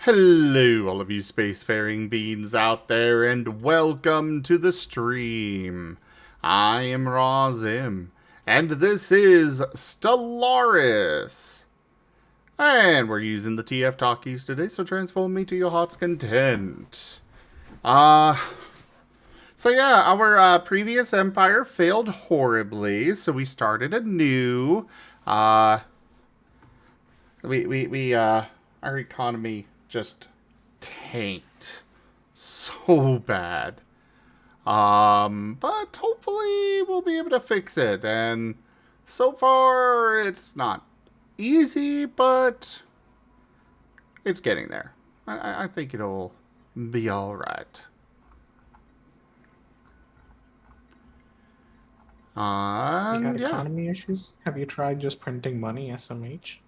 Hello, all of you spacefaring beings out there, and welcome to the stream. I am Razim, and this is Stellaris. And we're using the TF talkies today, so transform me to your heart's content. Uh, our previous empire failed horribly, so we started anew. Uh, our economy just tanked so bad. But hopefully we'll be able to fix it. And so far, it's not easy, but it's getting there. I think it'll be all right. You got Yeah. economy issues? Have you tried just printing money, SMH?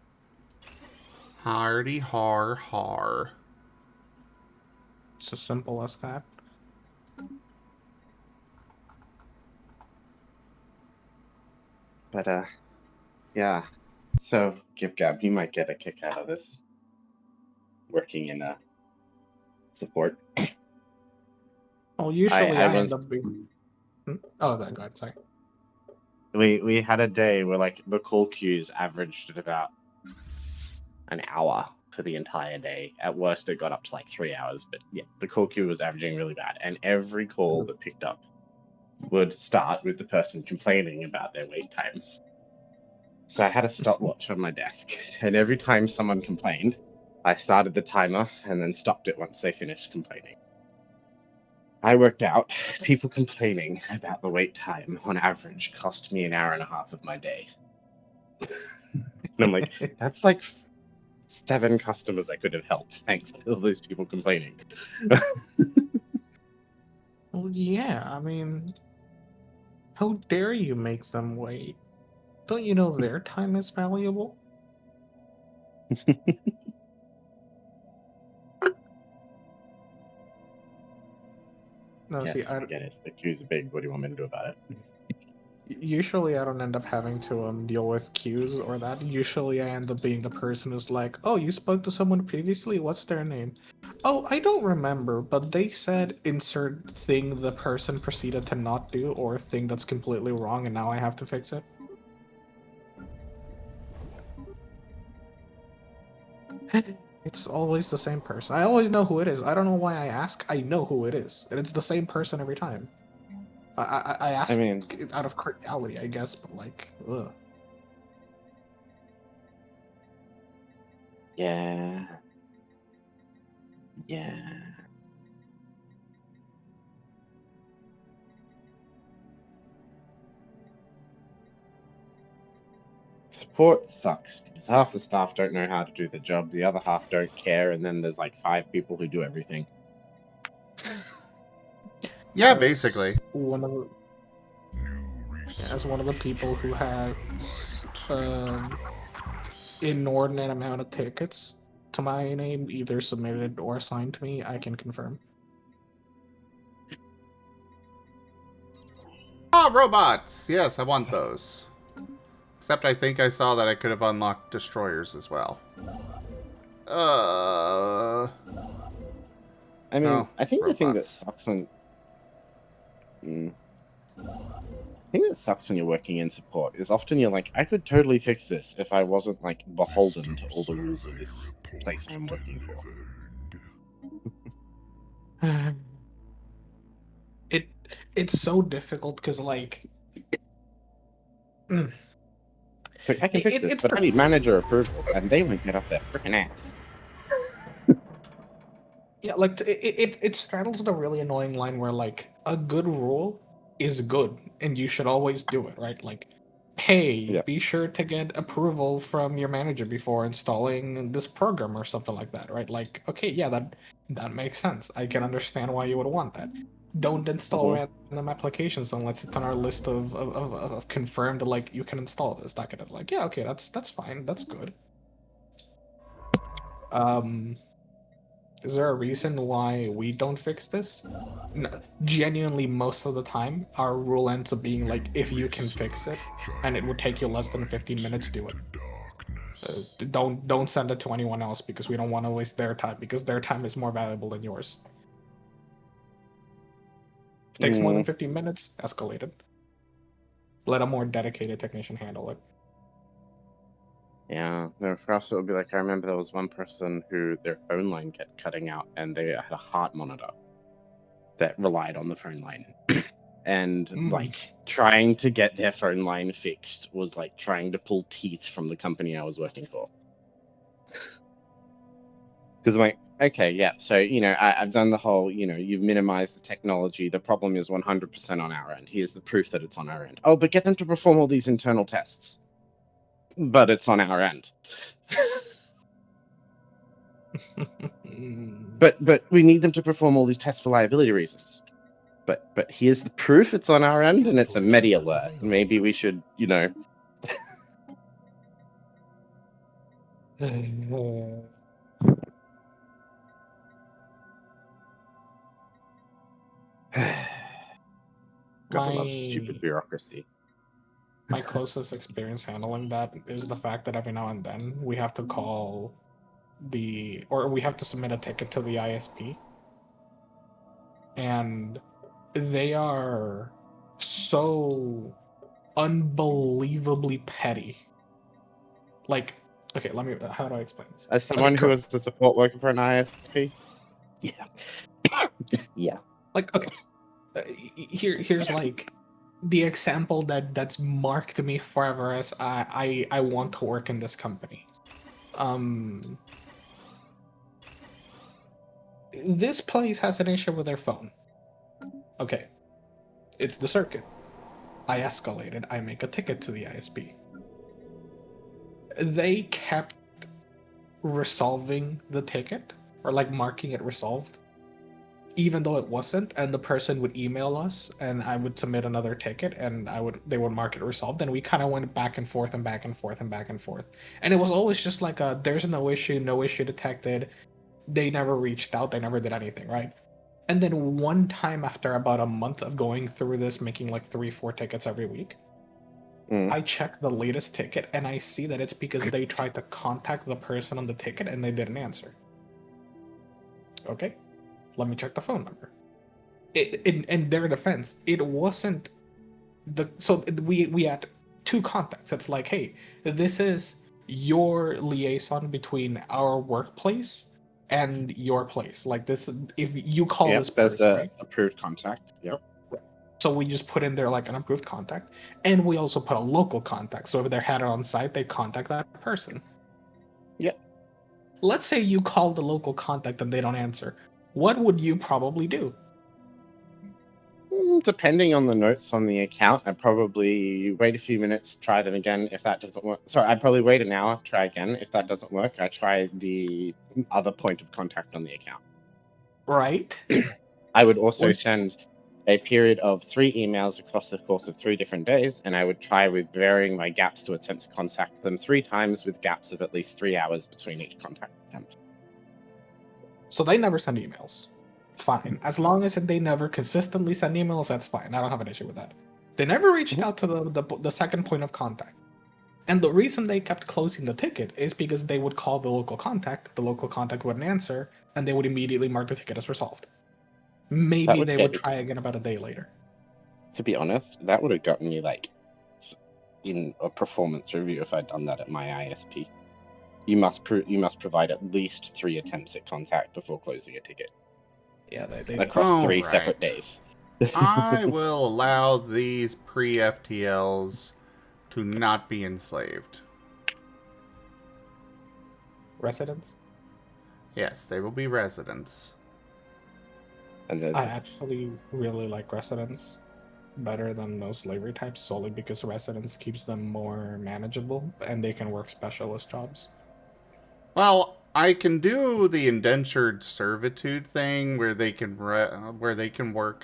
Hardy har har. It's as simple as that. But, yeah. So, Gib Gab, you might get a kick out of this. Working in support. Well, usually I end was- up being... Oh, go ahead, sorry. We had a day where, like, the call queues averaged at about an hour for the entire day. At worst, it got up to, like, 3 hours. But, yeah, the call queue was averaging really bad. And every call that picked up would start with the person complaining about their wait time. So I had a stopwatch on my desk. And every time someone complained, I started the timer and then stopped it once they finished complaining. I worked out people complaining about the wait time on average cost me an hour and a half of my day. And I'm like, that's like 7 customers I could have helped thanks to all those people complaining. Well, yeah, I mean... How dare you make them wait? Don't you know their time is valuable? No, Yes, see, I get it. The queue's big. What do you want me to do about it? usually I don't end up having to deal with queues or that. Usually I end up being the person who's like, oh, you spoke to someone previously? What's their name? Oh, I don't remember, but they said insert thing the person proceeded to not do or thing that's completely wrong and now I have to fix it. It's always the same person. I always know who it is. I don't know why I ask. I know who it is. And it's the same person every time. I ask I mean, out of cordiality, I guess, but like, ugh. yeah. Yeah. Support sucks because half the staff don't know how to do the job, the other half don't care, and then there's like 5 people who do everything. Yeah, basically. As one of the people who has inordinate amount of tickets to my name, either submitted or assigned to me, I can confirm. Ah, robots! Yes, I want those. Except I think I saw that I could have unlocked destroyers as well. I mean, No, I think the thing that robots. sucks when... I think that sucks when you're working in support is often you're like, I could totally fix this if I wasn't like beholden to all the rules of this place I'm working for. It's so difficult because like Like, I can fix this, but I need manager approval, and they won't get off their freaking ass. Yeah, like it straddles the really annoying line where like a good rule is good and you should always do it, right? Like, hey, be sure to get approval from your manager before installing this program or something like that, right? Like, okay, yeah, that makes sense. I can understand why you would want that. Don't install random applications unless it's on our list of confirmed, like, you can install this, that kind of, like, yeah, okay, that's fine, that's good. Is there a reason why we don't fix this? No, genuinely, most of the time, our rule ends up being like, if you can fix it, and it would take you less than 15 minutes to do it. Don't send it to anyone else because we don't want to waste their time because their time is more valuable than yours. If it takes more than 15 minutes, escalate it. Let a more dedicated technician handle it. Yeah, no, for us it would be like, I remember there was one person who their phone line kept cutting out and they had a heart monitor that relied on the phone line. And like trying to get their phone line fixed was like trying to pull teeth from the company I was working for. Because I'm like, okay, yeah, so, I've done the whole, you've minimized the technology. The problem is 100% on our end. Here's the proof that it's on our end. Oh, but get them to perform all these internal tests. But it's on our end. but we need them to perform all these tests for liability reasons. But here's the proof it's on our end, and it's a Medi alert. Maybe we should, Got a lot of stupid bureaucracy. My closest experience handling that is the fact that every now and then we have to call we have to submit a ticket to the ISP. And they are so unbelievably petty. Like, okay, how do I explain this? As someone who was the support worker for an ISP? Yeah. Yeah. Like, okay. Here's like the example that's marked me forever as I want to work in this company. This place has an issue with their phone. Okay. It's the circuit. I escalate it. I make a ticket to the ISP. They kept resolving the ticket, or like marking it resolved, even though it wasn't, and the person would email us and I would submit another ticket and they would mark it resolved, and we kind of went back and forth and back and forth and back and forth. And it was always just like there's no issue detected. They never reached out, they never did anything, right? And then one time after about a month of going through this, making like 3-4 tickets every week, I check the latest ticket and I see that it's because they tried to contact the person on the ticket and they didn't answer. Okay, let me check the phone number. In their defense, it wasn't we had 2 contacts. It's like, hey, this is your liaison between our workplace and your place. Like this, if you call this person, there's a right? Approved contact. Yep. So we just put in there like an approved contact, and we also put a local contact. So if they're had it on site, they contact that person. Yep. Let's say you call the local contact and they don't answer. What would you probably do? Depending on the notes on the account, I'd probably wait a few minutes, try them again. If that doesn't work, sorry, I'd probably wait an hour, try again. If that doesn't work, I try the other point of contact on the account. Right. I would also send a period of 3 emails across the course of 3 different days, and I would try with varying my gaps to attempt to contact them 3 times with gaps of at least 3 hours between each contact attempt. So they never send emails. Fine. As long as they never consistently send emails, that's fine. I don't have an issue with that. They never reached out to the second point of contact. And the reason they kept closing the ticket is because they would call the local contact wouldn't answer, and they would immediately mark the ticket as resolved. Maybe they would try again about a day later. To be honest, that would have gotten me like in a performance review if I'd done that at my ISP. You must provide at least 3 attempts at contact before closing a ticket. Yeah, they across 3 separate days. I will allow these pre-FTLs to not be enslaved. Residents? Yes, they will be residents. And I actually really like residents better than most slavery types, solely because residents keeps them more manageable and they can work specialist jobs. Well, I can do the indentured servitude thing where they can work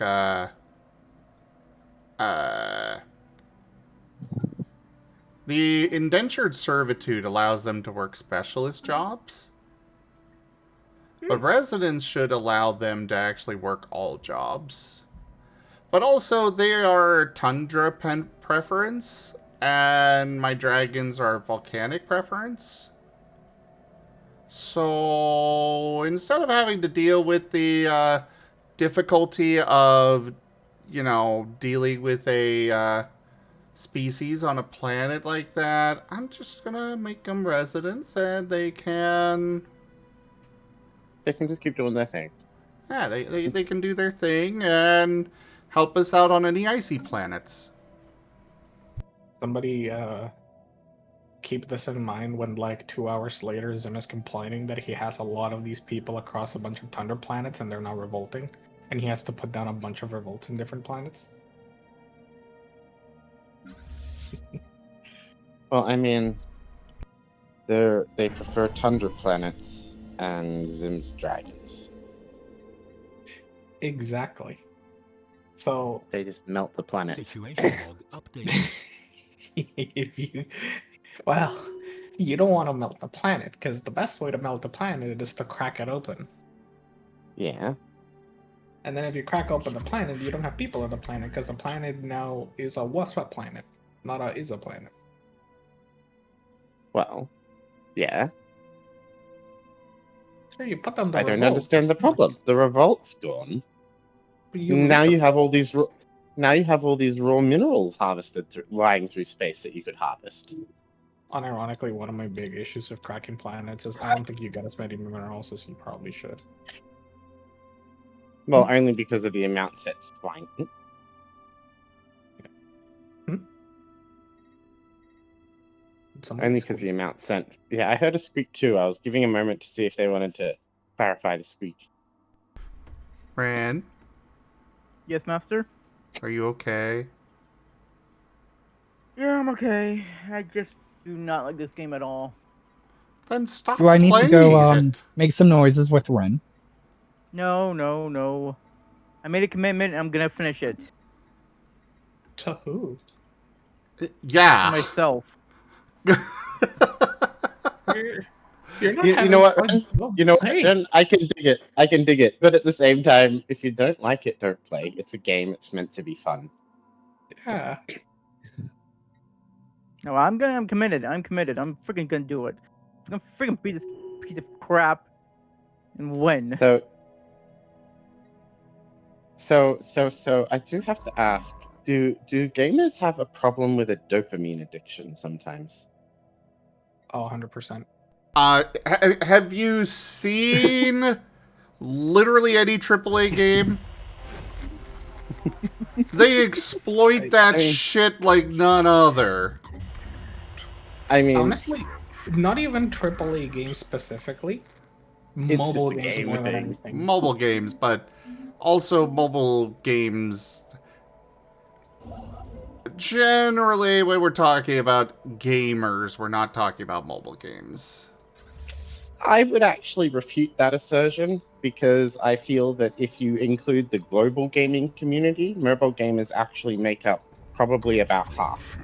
the indentured servitude allows them to work specialist jobs. But residents should allow them to actually work all jobs. But also, they are tundra preference. and my dragons are volcanic preference. So instead of having to deal with the difficulty of, dealing with a species on a planet like that, I'm just gonna make them residents, and they can just keep doing their thing. Yeah, they can do their thing and help us out on any icy planets. Somebody keep this in mind when, like, 2 hours later, Zim is complaining that he has a lot of these people across a bunch of tundra planets and they're not revolting. And he has to put down a bunch of revolts in different planets. Well, I mean, they prefer tundra planets and Zim's dragons. Exactly. So they just melt the planets. Situation log update. You don't want to melt the planet, because the best way to melt the planet is to crack it open. Yeah. And then if you crack open the planet, you don't have people on the planet, because the planet now is a was-a planet, not a is a planet. Well, yeah. Sure, you put them. I don't understand the problem. The revolt's gone. Now you have all these raw minerals harvested lying through space that you could harvest. Unironically, one of my big issues with cracking planets is I don't think you get as many minerals as you probably should. Well, only because of the amount set flying. Only because the amount sent. Yeah, I heard a squeak too. I was giving a moment to see if they wanted to clarify the squeak. Ran, Yes, master? are you okay? Yeah, I'm okay. I just do not like this game at all. Then stop Do I need to go it. make some noises with Ren? No. I made a commitment and I'm gonna finish it. To who? Yeah. Myself. You're not You know what? Hey. Ren, I can dig it. But at the same time, if you don't like it, don't play. It's a game. It's meant to be fun. Yeah. No, I'm committed. I'm freaking gonna do it. I'm gonna freaking beat this piece of crap and win. So I do have to ask, do gamers have a problem with a dopamine addiction sometimes? Oh, 100%. Have you seen literally any AAA game? They exploit that shit like none other. I mean, honestly, not even AAA games specifically. Mobile games game more than thing. anything. Mobile games, but also mobile games. Generally, when we're talking about gamers, we're not talking about mobile games. I would actually refute that assertion because I feel that if you include the global gaming community, mobile gamers actually make up probably about half.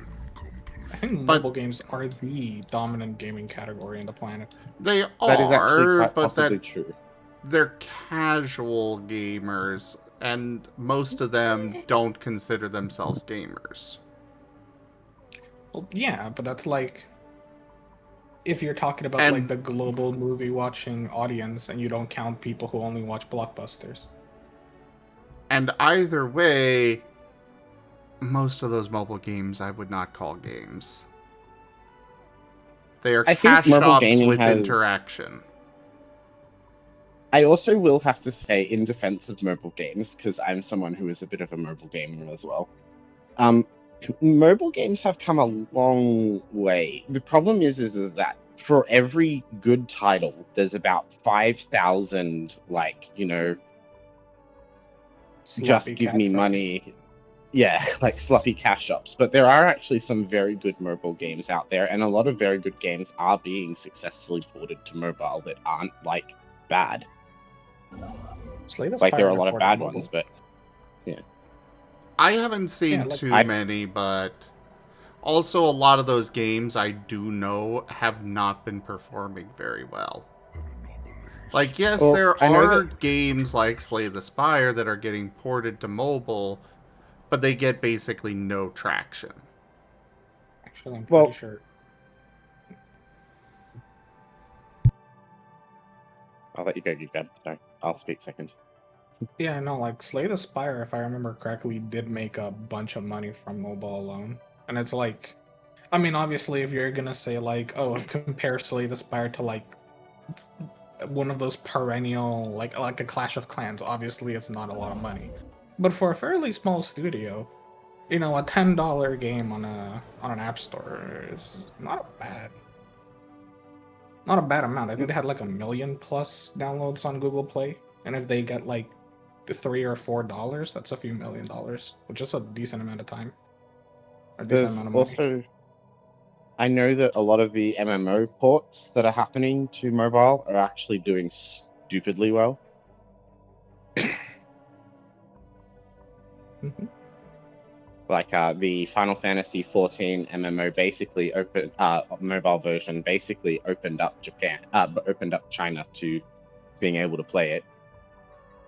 I think mobile games are the dominant gaming category in the planet. They are, That is actually quite but possibly true. They're casual gamers, and most of them don't consider themselves gamers. Well, yeah, but that's like if you're talking about like the global movie watching audience and you don't count people who only watch blockbusters. And either way, most of those mobile games I would not call games. They are cash shops with interaction. I also will have to say, in defense of mobile games, because I'm someone who is a bit of a mobile gamer as well, mobile games have come a long way. The problem is that for every good title, there's about 5,000, just give me money. Yeah, like sloppy cash shops. But there are actually some very good mobile games out there, and a lot of very good games are being successfully ported to mobile that aren't, bad. There are a lot of bad ones, but yeah. I haven't seen too many, but also a lot of those games I do know have not been performing very well. Yes, there are games like Slay the Spire that are getting ported to mobile, but they get basically no traction. Actually, I'm Well- pretty sure. I'll let you go, Gab. Sorry, I'll speak second. Yeah, no, like Slay the Spire, if I remember correctly, did make a bunch of money from mobile alone. And it's like, I mean, obviously, if you're gonna say like, oh, compare Slay the Spire to like one of those perennial, like a Clash of Clans, obviously it's not a lot of money. But for a fairly small studio, you know, a $10 game on an app store is not a bad amount. I think they had like 1 million plus downloads on Google Play, and if they get like $3 or $4, that's a few $1,000,000, which is a decent amount of time. A decent There's amount of money. also, I know that a lot of the MMO ports that are happening to mobile are actually doing stupidly well. Mhm. Like the Final Fantasy 14 MMO basically mobile version basically opened up China to being able to play it,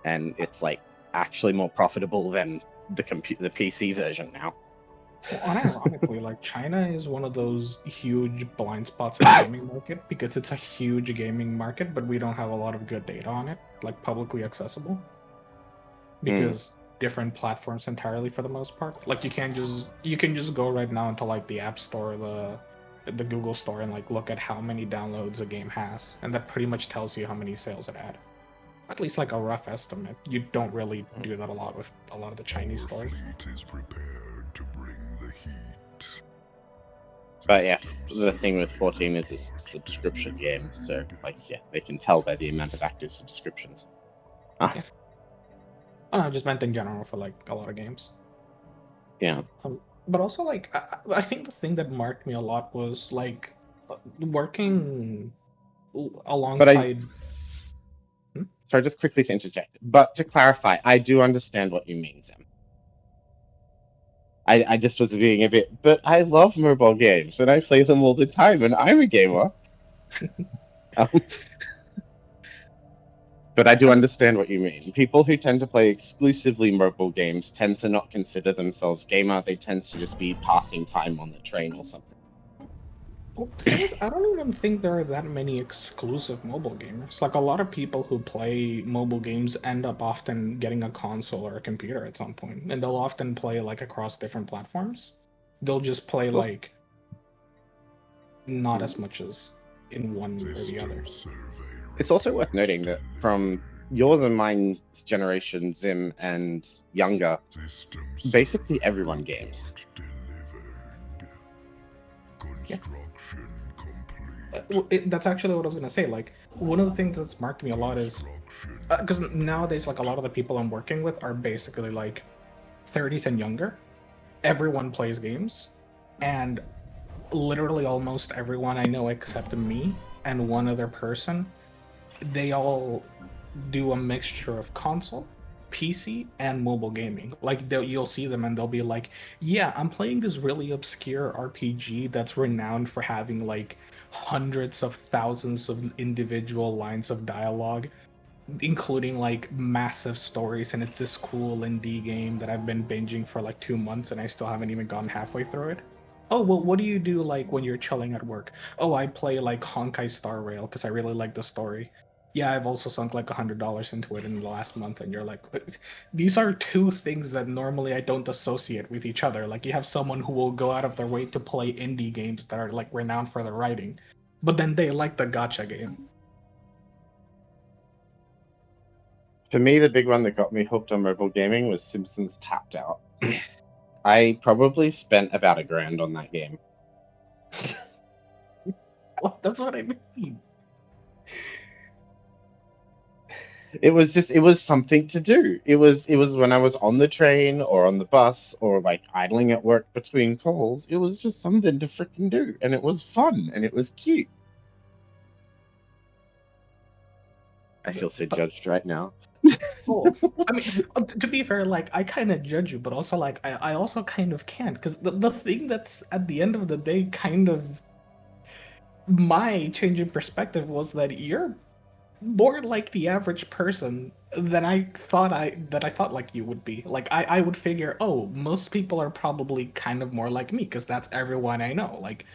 and it's like actually more profitable than the PC version now. Well, unironically, like China is one of those huge blind spots in the gaming market because it's a huge gaming market, but we don't have a lot of good data on it, like publicly accessible. Because different platforms entirely for the most part. Like you can just go right now into like the App Store, the Google Store, and like look at how many downloads a game has, and that pretty much tells you how many sales it had. At least like a rough estimate. You don't really do that a lot with a lot of the Chinese stores. Fleet is prepared to bring the heat. But yeah, the thing with 14 is it's a subscription game, so like yeah, they can tell by the amount of active subscriptions. Yeah. I just meant in general for like a lot of games. Yeah. But also like I think the thing that marked me a lot was like working alongside. Sorry, just quickly to interject. But to clarify, I do understand what you mean, Zim. I just was being a bit, but I love mobile games and I play them all the time, and I'm a gamer. But I do understand what you mean. People who tend to play exclusively mobile games tend to not consider themselves gamer. They tend to just be passing time on the train or something. Well, the thing is, I don't even think there are that many exclusive mobile gamers. Like a lot of people who play mobile games end up often getting a console or a computer at some point, and they'll often play like across different platforms. They'll just play like not as much as in one or the other. It's also worth noting that from yours and mine's generation, Zim, and younger, basically everyone games. That's actually what I was gonna say. Like one of the things that's marked me a lot is because nowadays, like a lot of the people I'm working with are basically like 30s and younger. Everyone plays games, and literally almost everyone I know except me and one other person, they all do a mixture of console, PC, and mobile gaming. Like you'll see them and they'll be like, yeah, I'm playing this really obscure RPG that's renowned for having like hundreds of thousands of individual lines of dialogue, including like massive stories, and it's this cool indie game that I've been binging for like 2 months and I still haven't even gotten halfway through it. Oh, well, what do you do like when you're chilling at work? Oh, I play like Honkai Star Rail because I really like the story. Yeah, I've also sunk like $100 into it in the last month, and you're like, these are two things that normally I don't associate with each other. Like you have someone who will go out of their way to play indie games that are like renowned for their writing, but then they like the gacha game. For me, the big one that got me hooked on mobile gaming was Simpsons Tapped Out. I probably spent about $1,000 on that game. Well, that's what I mean. It was something to do. It was when I was on the train or on the bus or like idling at work between calls. It was just something to freaking do, and it was fun and it was cute. I feel so judged right now. Well, I mean, to be fair, like I kind of judge you, but also like I also kind of can't, because the thing that's at the end of the day kind of my change in perspective was that more like the average person than I thought like you would be. Like I would figure, oh, most people are probably kind of more like me because that's everyone I know. Like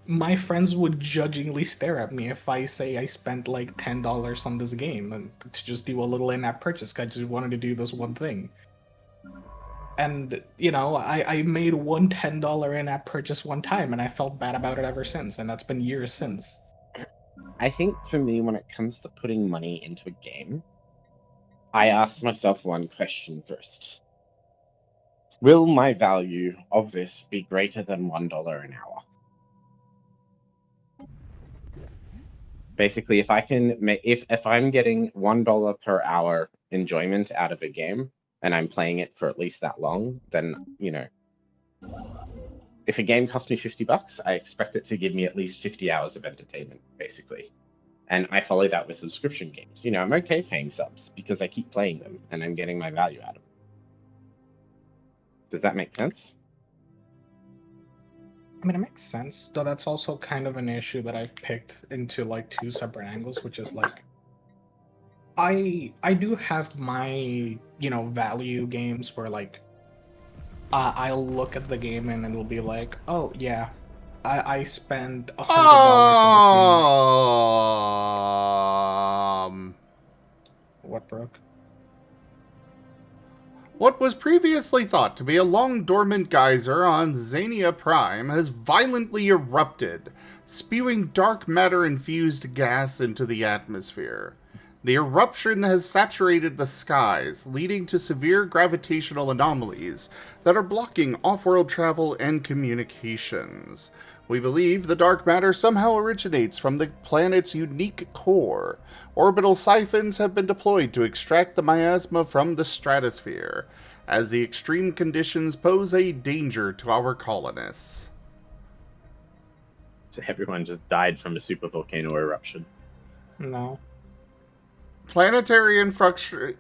my friends would judgingly stare at me if I say I spent like $10 on this game and to just do a little in-app purchase 'cause I just wanted to do this one thing. And I made one $10 in-app purchase one time and I felt bad about it ever since, and that's been years since. I think for me, when it comes to putting money into a game, I ask myself one question first. Will my value of this be greater than $1 an hour? Basically, if I can if I'm getting $1 per hour enjoyment out of a game and I'm playing it for at least that long, then if a game costs me $50, I expect it to give me at least 50 hours of entertainment, basically. And I follow that with subscription games. I'm okay paying subs because I keep playing them and I'm getting my value out of them. Does that make sense? I mean, it makes sense, though that's also kind of an issue that I've picked into like two separate angles, which is like I do have my, value games where like I'll look at the game and it'll be like, oh yeah, I spent $100 on this game. What broke? What was previously thought to be a long-dormant geyser on Xania Prime has violently erupted, spewing dark matter-infused gas into the atmosphere. The eruption has saturated the skies, leading to severe gravitational anomalies that are blocking off-world travel and communications. We believe the dark matter somehow originates from the planet's unique core. Orbital siphons have been deployed to extract the miasma from the stratosphere, as the extreme conditions pose a danger to our colonists. So everyone just died from a supervolcano eruption. No. Planetary infrastructure...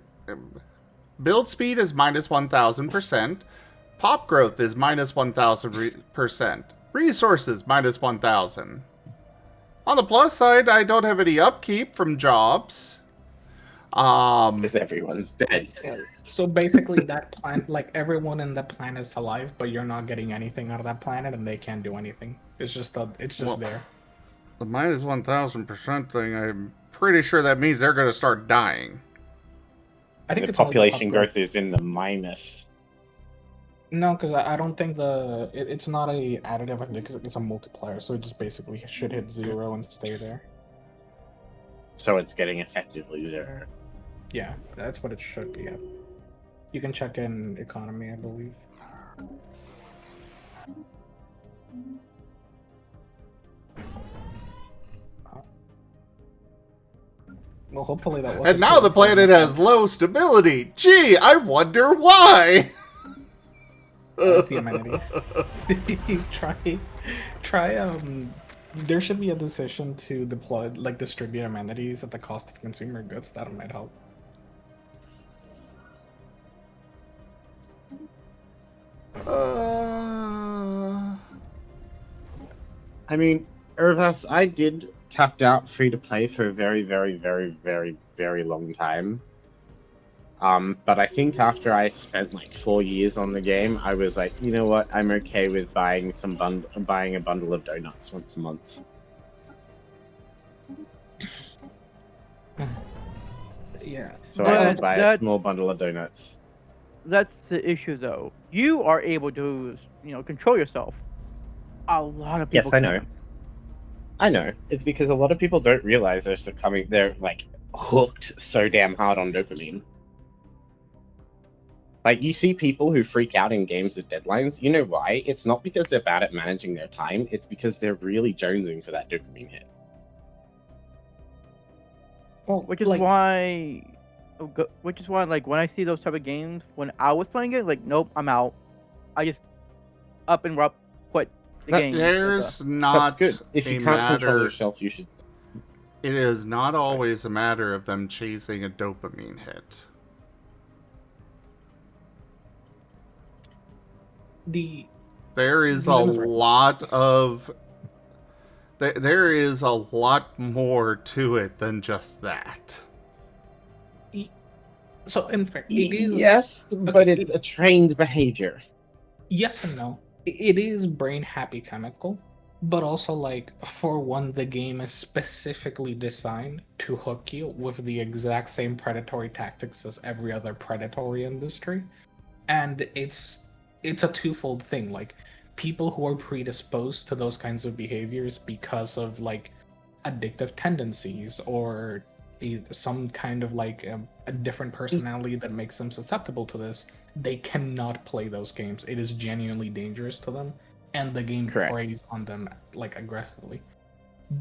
Build speed is minus 1,000%. Pop growth is minus 1,000%. Resources, minus 1,000. On the plus side, I don't have any upkeep from jobs. Because everyone's dead. Yeah. So basically, that planet, like everyone in that planet is alive, but you're not getting anything out of that planet, and they can't do anything. It's just there. The minus 1,000% thing, I'm pretty sure that means they're going to start dying. I think The it's only population growth is in the minus. No, because I don't think it's not a additive. I think it's a multiplier, so it just basically should hit 0 and stay there. So it's getting effectively 0. Yeah, that's what it should be at. You can check in economy, I believe. Well, hopefully that wasn't. And now the planet has low stability. Gee, I wonder why. That's the amenities. try. There should be a decision to deploy, like, distribute amenities at the cost of consumer goods. That might help. I mean, Irvas, I did tapped out free to play for a very, very, very, very, very long time. But I think after I spent like 4 years on the game, I was like, you know what? I'm okay with buying a bundle of donuts once a month. Yeah. So I would buy a small bundle of donuts. That's the issue, though. You are able to, control yourself. A lot of people. Yes, I know. I know. It's because a lot of people don't realize they're like hooked so damn hard on dopamine. Like, you see people who freak out in games with deadlines. You know why? It's not because they're bad at managing their time. It's because they're really jonesing for that dopamine hit. Well, Which is why, like, when I see those type of games, when I was playing it, like, nope, I'm out. I just quit the game. There's That's not good. If you can't control yourself, you should. It is not always a matter of them chasing a dopamine hit. There is a lot of there is a lot more to it than just that. So, in fact, it is... Yes, but it's a trained behavior. Yes and no. It is brain happy chemical, but also, like, for one, the game is specifically designed to hook you with the exact same predatory tactics as every other predatory industry. And it's a twofold thing. Like, people who are predisposed to those kinds of behaviors because of, like, addictive tendencies or some kind of, like, a different personality that makes them susceptible to this, they cannot play those games. It is genuinely dangerous to them, and the game Correct. preys on them, like, aggressively.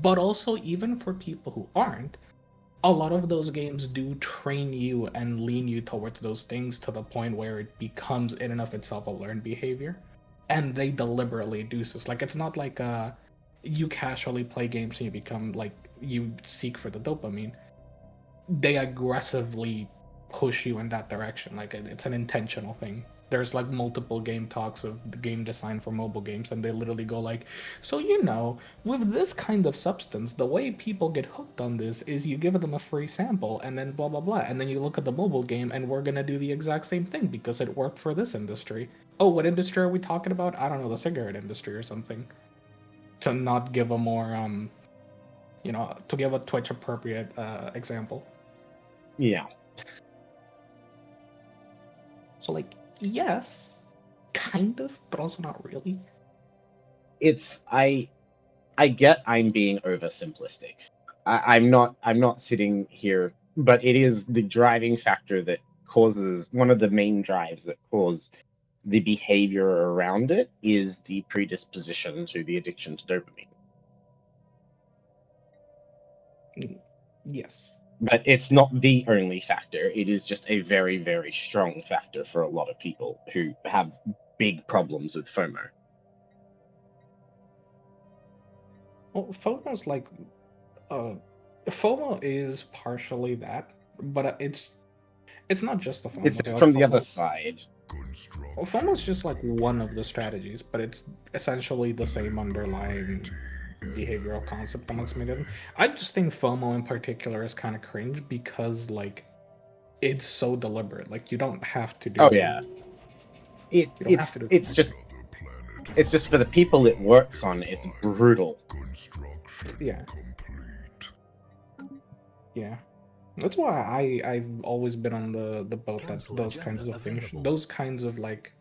But also, even for people who aren't, a lot of those games do train you and lean you towards those things to the point where it becomes in and of itself a learned behavior, and they deliberately do this. Like, it's not like you casually play games and you become, like, you seek for the dopamine. They aggressively push you in that direction. Like, it's an intentional thing. There's, like, multiple game talks of the game design for mobile games, and they literally go like, so, with this kind of substance, the way people get hooked on this is you give them a free sample and then blah blah blah, and then you look at the mobile game and we're gonna do the exact same thing because it worked for this industry. Oh, what industry are we talking about? I don't know, the cigarette industry or something. To not give a more to give a Twitch appropriate example. Yeah. So, like, yes, kind of, but also not really. It's I get I'm being oversimplistic. I'm not sitting here, but it is the driving factor that causes one of the main drives that cause the behavior around it is the predisposition to the addiction to dopamine. Yes. But it's not the only factor. It is just a very, very strong factor for a lot of people who have big problems with FOMO. Well, FOMO's like, FOMO is partially that, but it's not just the FOMO. It's Like, from the FOMO, other side. well, FOMO's just like one of the strategies, but it's essentially the same underlying behavioral concept amongst many of them. I just think FOMO in particular is kind of cringe because, like, it's so deliberate. Like, you don't have to do. Oh yeah. It's just for the people it works on. It's brutal. Yeah. Yeah. That's why I've always been on the boat that those kinds of things, those kinds of, like,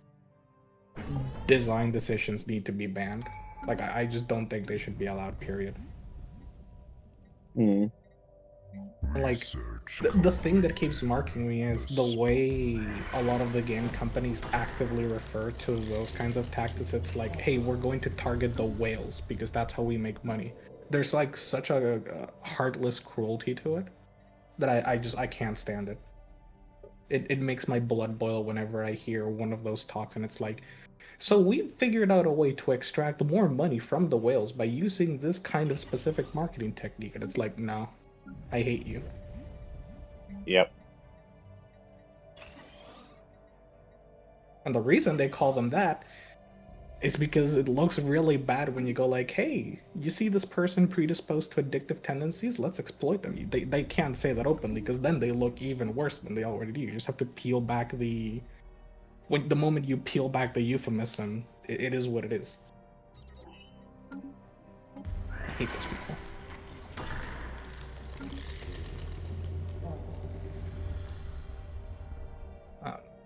design decisions need to be banned. Like, I just don't think they should be allowed, period. Mm. Like, the thing that keeps marking me is the way a lot of the game companies actively refer to those kinds of tactics. It's like, hey, we're going to target the whales because that's how we make money. There's, like, such a heartless cruelty to it that I can't stand it. It makes my blood boil whenever I hear one of those talks, and it's like, so we've figured out a way to extract more money from the whales by using this kind of specific marketing technique. And it's like, no, I hate you. Yep. And the reason they call them that is because it looks really bad when you go like, hey, you see this person predisposed to addictive tendencies? Let's exploit them. They can't say that openly because then they look even worse than they already do. You just have to peel back the moment you peel back the euphemism, it is what it is. I hate those people.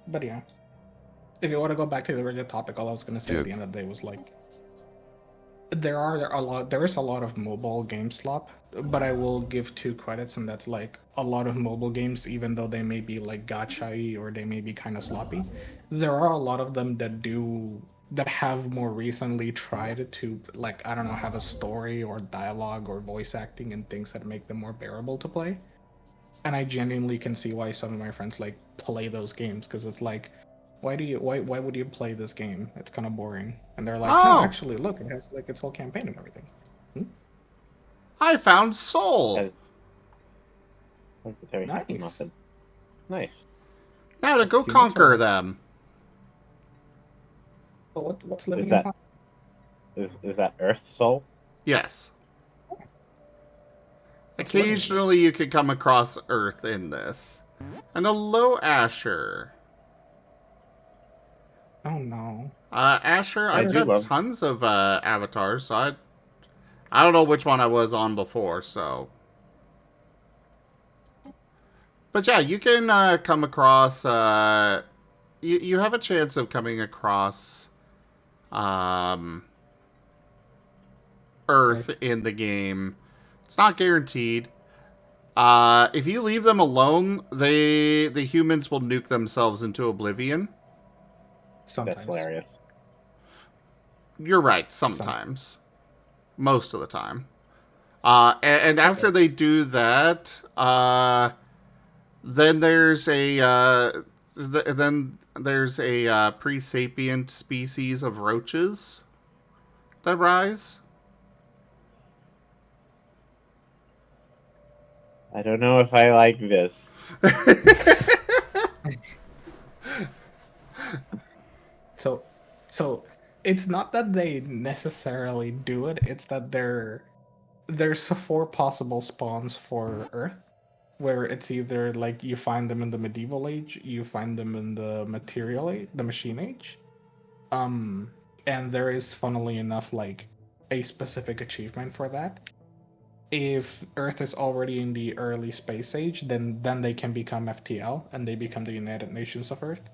But yeah, if you want to go back to the original topic, all I was going to say at the end of the day was like, there is a lot of mobile game slop, but I will give two credits, and that's like a lot of mobile games, even though they may be like gacha-y or they may be kind of sloppy, there are a lot of them that have more recently tried to, like, I don't know, have a story or dialogue or voice acting and things that make them more bearable to play. And I genuinely can see why some of my friends like play those games, because it's like, why would you play this game? It's kind of boring. And they're like, no, actually, look, it has like its whole campaign and everything. I found Soul. Nice. Nice. Now to go conquer them. Well, what's living Is that Earth Soul? Yes. Occasionally you can come across Earth in this. And a low Asher. Oh no. Asher, I've got love. tons of avatars, so I don't know which one I was on before, so. But yeah, you can come across. You have a chance of coming across Earth in the game. It's not guaranteed. If you leave them alone, the humans will nuke themselves into oblivion. Sometimes. That's hilarious. You're right, sometimes. Most of the time. And after they do that, then there's a pre-sapient species of roaches that rise. I don't know if I like this. So it's not that they necessarily do it, it's that there's 4 possible spawns for Earth, where it's either like you find them in the medieval age, you find them in the material age, the machine age. And there is, funnily enough, like a specific achievement for that. If Earth is already in the early space age, then they can become FTL and they become the United Nations of Earth.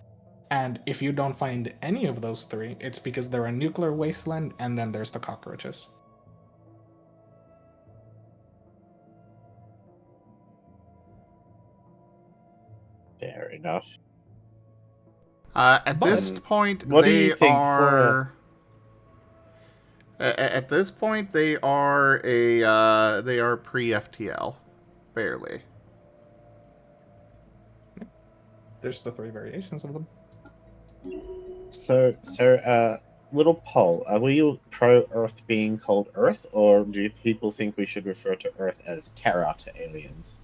And if you don't find any of those 3, it's because they're a nuclear wasteland, and then there's the cockroaches. Fair enough. At this point, what do they you think are. At this point, they are pre-FTL, barely. There's the 3 variations of them. So, little poll. Are we pro Earth being called Earth, or do people think we should refer to Earth as Terra to aliens?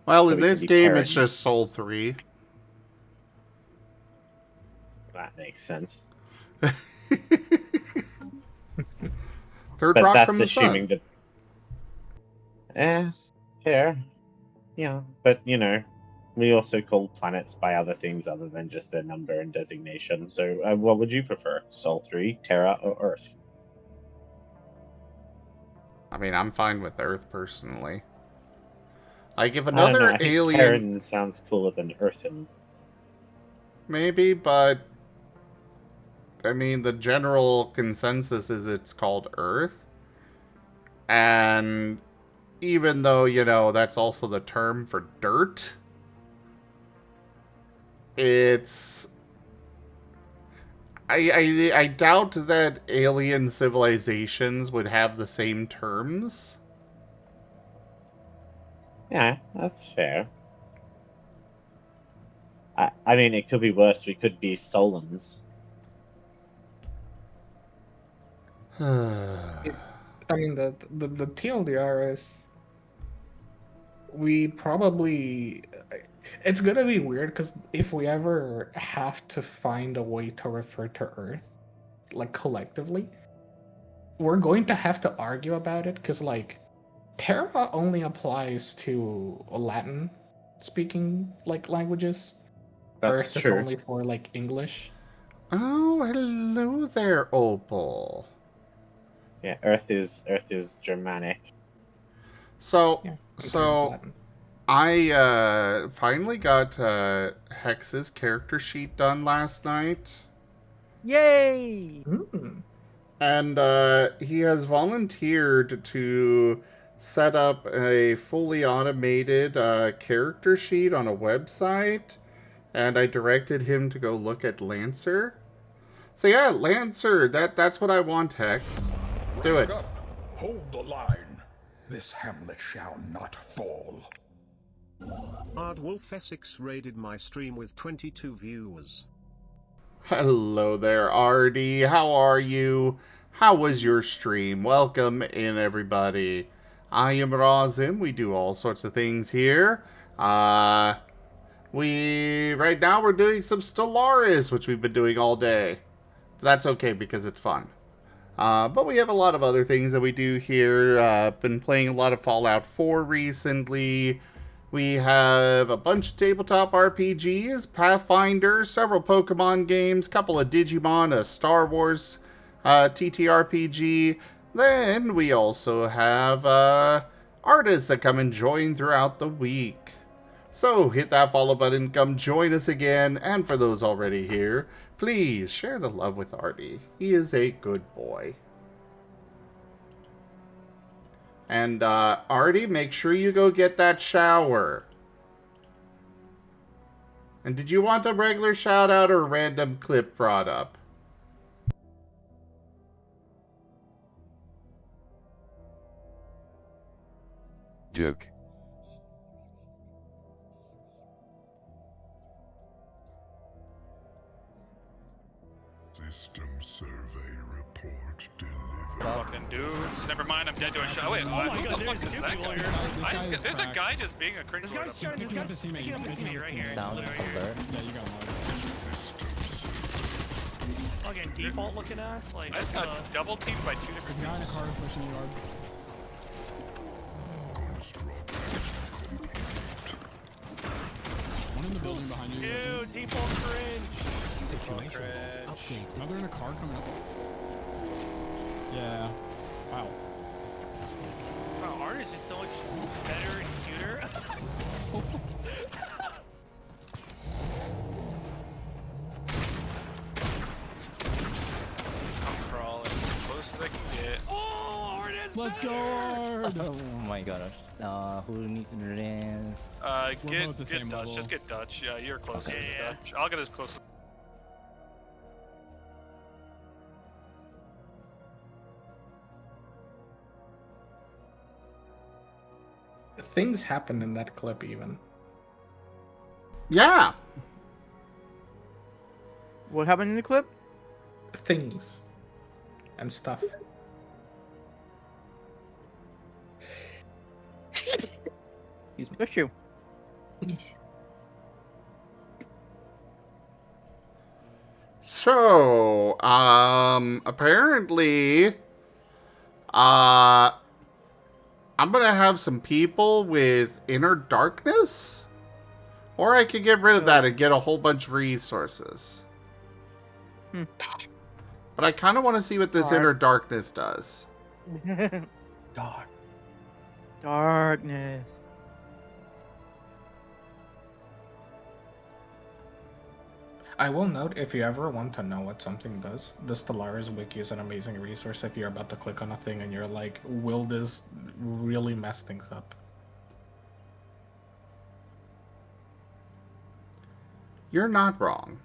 Well, So in we can this be game, it's Terrans. just Sol 3. That makes sense. Third But rock that's from the assuming sun. that. Fair. Yeah, but we also call planets by other things other than just their number and designation. So, what would you prefer? Sol 3, Terra, or Earth? I mean, I'm fine with Earth personally. Like, if I don't know. another I think alien, Terran sounds cooler than Earthen. maybe, but I mean, the general consensus is it's called Earth, and even though that's also the term for dirt, it's. I doubt that alien civilizations would have the same terms. Yeah, that's fair. I mean, it could be worse. We could be Solans. I mean, the TLDR is, we probably, it's gonna be weird because if we ever have to find a way to refer to Earth, like collectively, we're going to have to argue about it because like Terra only applies to Latin speaking like languages. That's Earth is true. only for like English. Oh, hello there, Opal. Yeah, Earth is Germanic. So, Yeah, in terms of so Latin. I finally got Hex's character sheet done last night, Yay! and he has volunteered to set up a fully automated character sheet on a website, and I directed him to go look at Lancer. So yeah, Lancer, that's what I want, Hex. Do it. Rank up. Hold the line. This hamlet shall not fall. Hardwolf Essex raided my stream with 22 viewers. Hello there, Artie. How are you? How was your stream? Welcome in, everybody. I am Razim. We do all sorts of things here. Right now we're doing some Stellaris, which we've been doing all day. But that's okay because it's fun. But we have a lot of other things that we do here. Been playing a lot of Fallout 4 recently. We have a bunch of tabletop RPGs, Pathfinder, several Pokemon games, couple of Digimon, a Star Wars TTRPG. Then we also have artists that come and join throughout the week. So hit that follow button, come join us again, and for those already here, please share the love with Artie. He is a good boy. And, Artie, make sure you go get that shower. And did you want a regular shout out or a random clip brought up? Joke. System survey report delivered. Fucking dudes. Never mind, I'm dead to a shot. Wait, who the fuck is that guy? There's a guy just being a cringe. This guy's teammate right here. Sound alert. Yeah, you got one. Again, default looking ass. Like, I just got double teamed by 2 different there's a guy in a teams. car pushing the yard. One in the building behind you. Ew, default cringe. Situation. Update. Another in a car coming up. Yeah. Wow. Wow, art is just so much better and cuter. I'm crawling as close as I can get. Oh, art is Let's better. go, Ard! Oh my gosh. Who needs to dance? both the same Get Dutch. level. Just get Dutch. Yeah, you're close Okay. to Dutch. I'll get as close as... Things happened in that clip even. Yeah. What happened in the clip? Things. And stuff. Bless you. So, apparently, I'm gonna have some people with inner darkness, or I could get rid of that and get a whole bunch of resources. But I kind of want to see what this inner darkness does. Dark. Darkness. I will note, if you ever want to know what something does, the Stellaris wiki is an amazing resource if you're about to click on a thing and you're like, will this really mess things up? You're not wrong.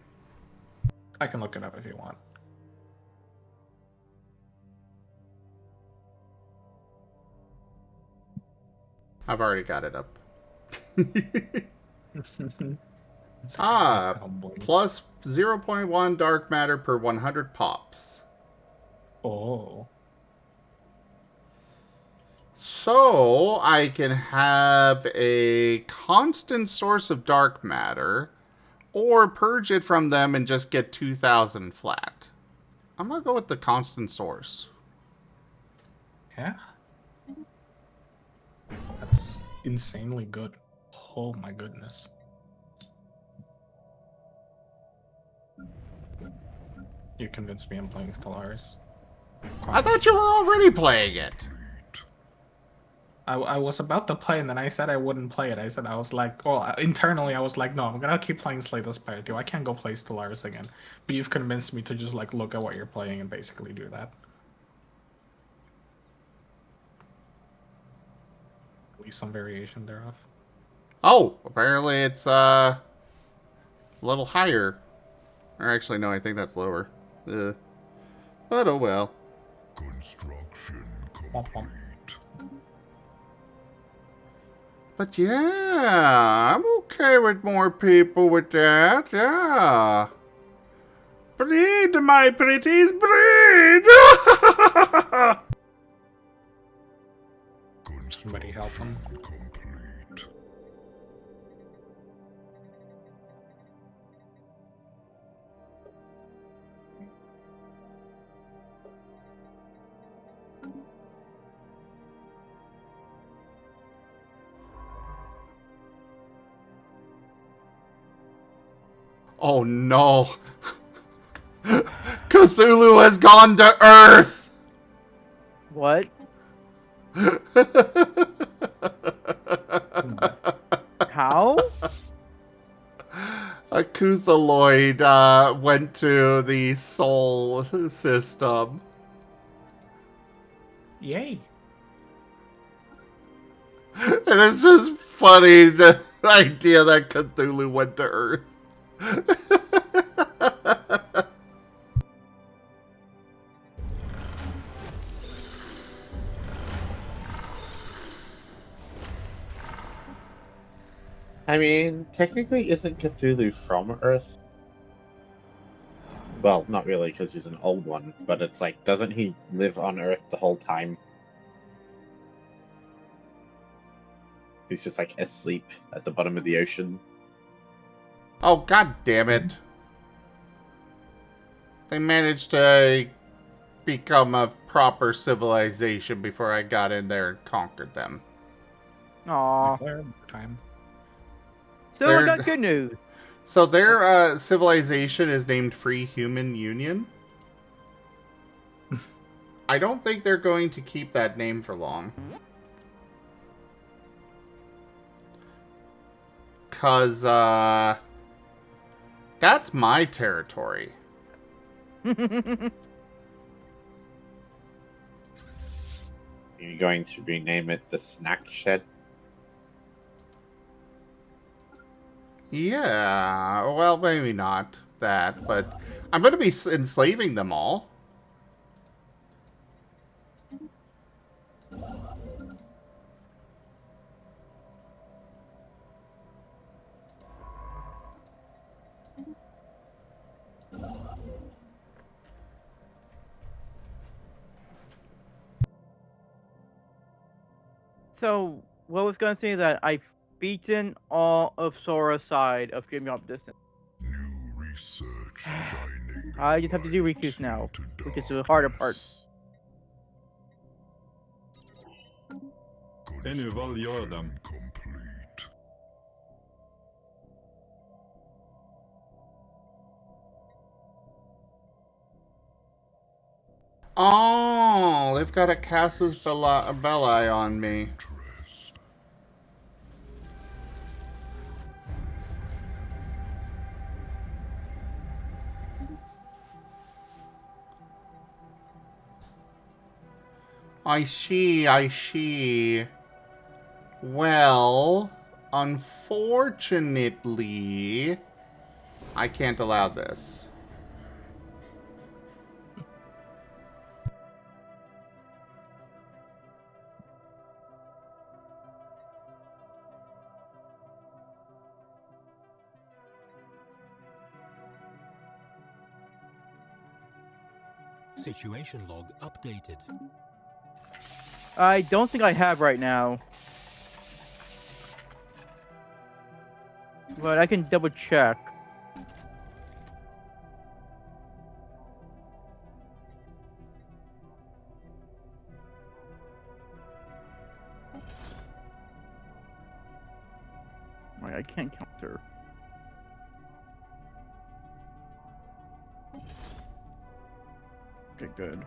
I can look it up if you want. I've already got it up. Oh, boy. Plus 0.1 dark matter per 100 pops. Oh. So, I can have a constant source of dark matter, or purge it from them and just get 2,000 flat. I'm gonna go with the constant source. Yeah? That's insanely good. Oh my goodness. You convinced me I'm playing Stellaris. I thought you were already playing it. I was about to play and then I said I wouldn't play it. I was like, well, internally I was like, no, I'm gonna keep playing Slay the Spire 2. I can't go play Stellaris again. But you've convinced me to just like look at what you're playing and basically do that. At least some variation thereof. Oh, apparently it's a little higher. Or actually, no, I think that's lower. But oh well. Construction complete. But yeah, I'm okay with more people with that, yeah. Breed, my pretties, breed! Somebody help him. Complete. Oh no. Cthulhu has gone to Earth! What? How? A Cthulhuid went to the Sol system. Yay. And it's just funny, the idea that Cthulhu went to Earth. I mean, technically, isn't Cthulhu from Earth? Well, not really, because he's an old one, but it's like, doesn't he live on Earth the whole time? He's just like asleep at the bottom of the ocean. Oh, god damn it. They managed to become a proper civilization before I got in there and conquered them. Aw. Time. So I got good news. So their civilization is named Free Human Union. I don't think they're going to keep that name for long. Because, that's my territory. You're going to rename it the Snack Shed? Yeah, well, maybe not that, but I'm going to be enslaving them all. So, what was gonna say that I've beaten all of Sora's side of Grimlock Distance. I just have to do Riku's now, which is the harder part. Oh, they've got a Casus Belli on me. I see. Well, unfortunately, I can't allow this. Situation log updated. I don't think I have right now. But I can double check. Wait, I can't counter. Okay, good.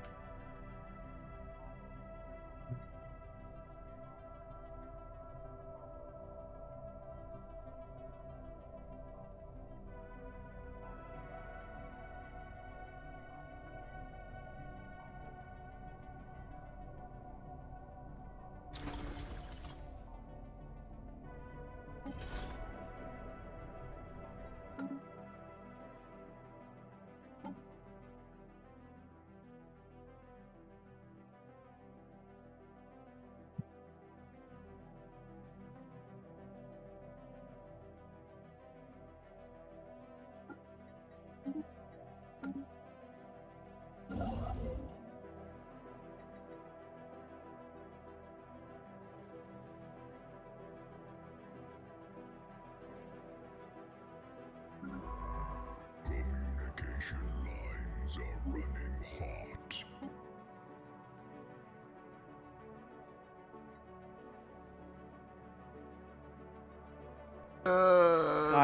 Communication lines are running hot.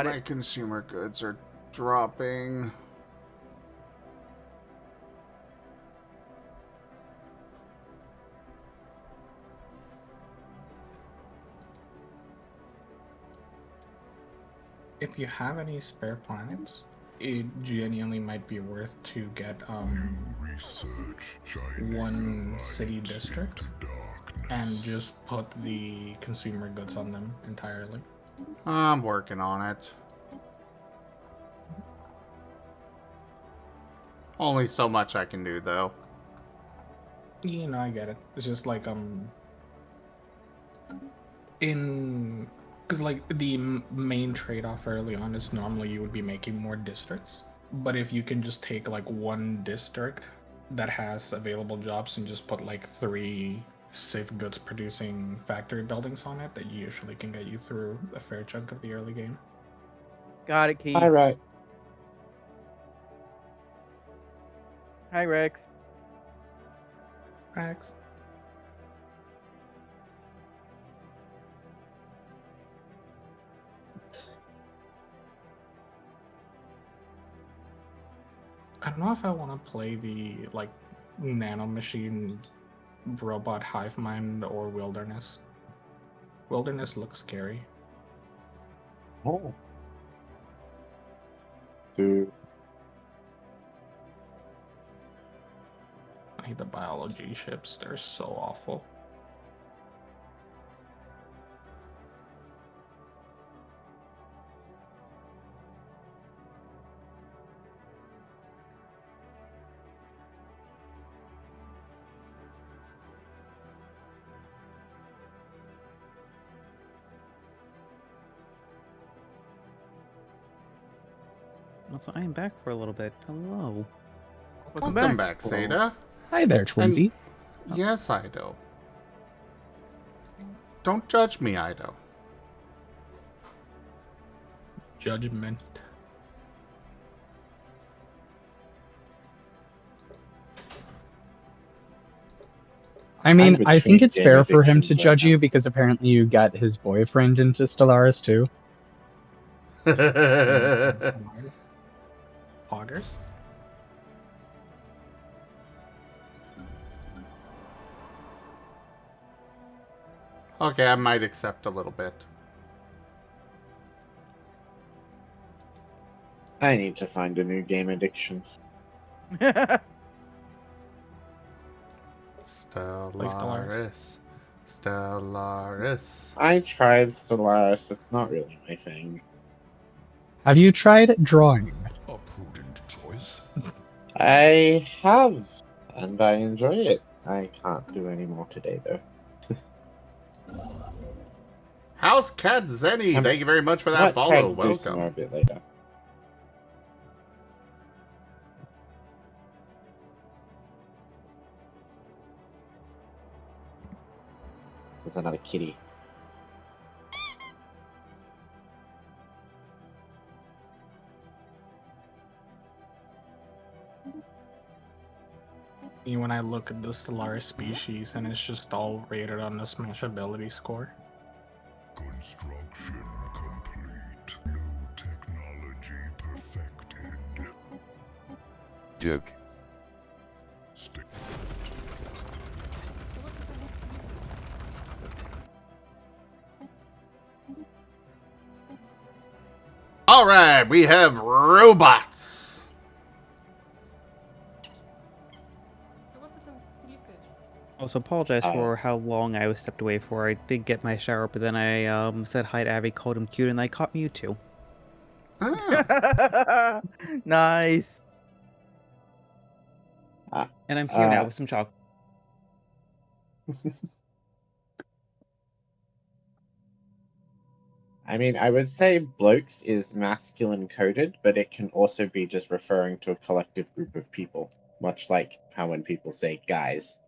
My consumer goods are dropping. If you have any spare planets, it genuinely might be worth to get one city district and just put the consumer goods on them entirely. I'm working on it. Only so much I can do, though. You know, I get it. It's just like because like the main trade-off early on is normally you would be making more districts, but if you can just take like one district that has available jobs and just put like 3 safe goods producing factory buildings on it, that usually can get you through a fair chunk of the early game. Got it, Key. All right. Hi, Rex. Rex. I don't know if I want to play the like nanomachine robot hive mind or wilderness. Wilderness looks scary. Oh. Dude. I hate the biology ships. They're so awful. Also, I am back for a little bit. Hello. Welcome back, Seda. Hi there, Twinsy. Yes, Ido. Don't judge me, Ido. Judgment. I mean, I think it's between fair for him addictions to right judge now. you because apparently you got his boyfriend into Stellaris too. Poggers? Okay, I might accept a little bit. I need to find a new game addiction. Stellaris. Stellaris. I tried Stellaris. It's not really my thing. Have you tried drawing? A prudent choice. I have, and I enjoy it. I can't do any more today, though. House Cat Zenny, thank you very much for that Might try follow. to do some more Welcome. of it later. There's another kitty. When I look at the Stellaris species and it's just all rated on the smashability score. Construction complete. New technology perfected. Duke. All right, we have robots. Also, apologize for how long I was stepped away for. I did get my shower, but then I said hi to Abby, called him cute, and I caught Mewtwo. Nice. And I'm here now with some chocolate. I mean, I would say blokes is masculine coded, but it can also be just referring to a collective group of people, much like how when people say guys.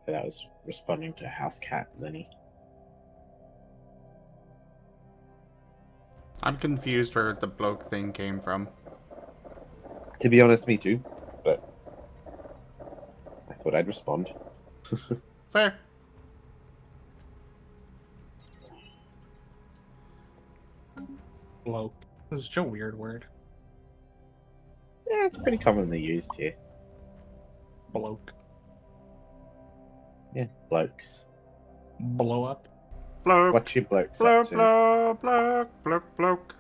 That was responding to House Cat, Zenny. I'm confused where the bloke thing came from. To be honest, me too. But I thought I'd respond. Fair. Bloke. This is such a weird word. Yeah, it's pretty commonly used here. Bloke. Yeah, blokes. Blow up. Bloke. What you blokes Bloke, up to? bloke, bloke, bloke, bloke.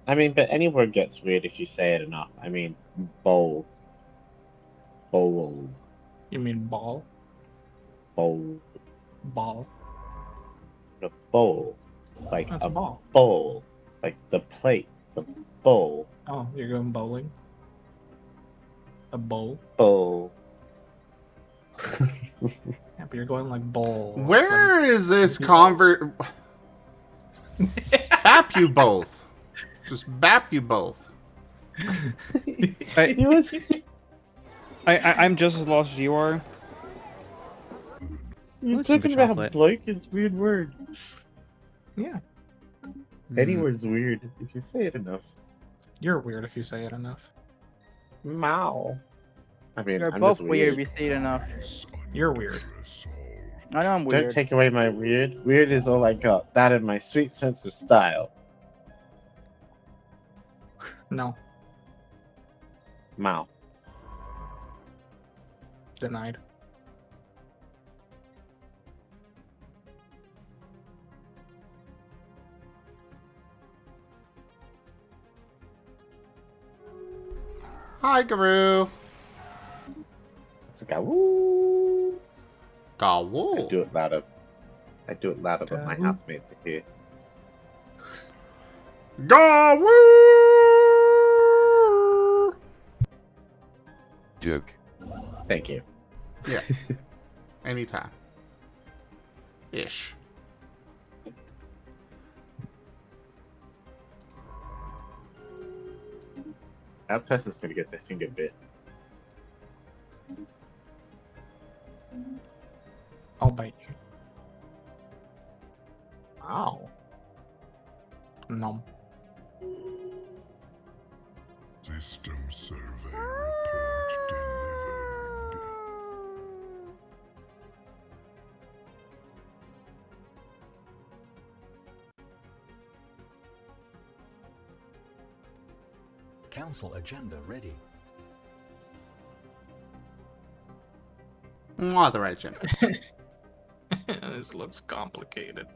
I mean, but any word gets weird if you say it enough. I mean, bowl. Bowl. You mean ball? Bowl. Ball. A bowl. Like That's a ball. Bowl. Like the plate. The bowl. Oh, you're going bowling? A bowl? Bowl. Yeah, but you're going like bowl. Where is this convert? Bap you both. Just bap you both. I'm just as lost as you are. You're Let's have a talking about chocolate. bloke is weird word. Yeah. Any word's weird if you say it enough. You're weird if you say it enough. Mow. I mean, You're I'm both just weird weird. if you say it enough. You're weird. I know I'm weird. Don't take away my weird. Weird is all I got. That and my sweet sense of style. No. Mow. Denied. Hi, Guru. It's like a woo. Gawoo. I do it louder. But my housemates are here. Gawoo. Duke. Thank you. Yeah. Anytime. Ish. That person's gonna get their finger bit. I'll bite you. Ow. Nom. System survey report delivered. Council agenda ready. Moderation. This looks complicated.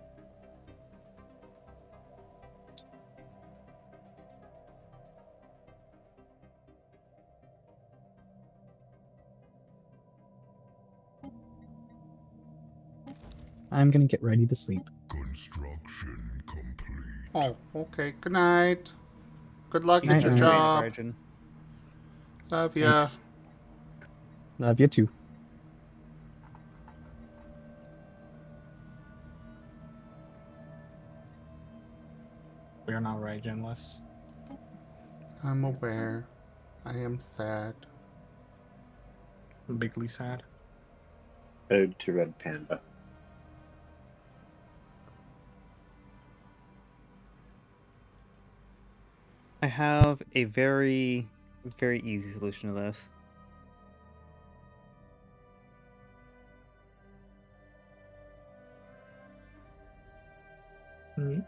I'm gonna get ready to sleep. Construction complete. Oh, okay. Good night. Good luck at Night, your night. job. Virgin. Love ya. Thanks. Love you too. We are not regionless. I'm aware. I am sad. Bigly sad. Ode to Red Panda. I have a very, very easy solution to this. Hmm.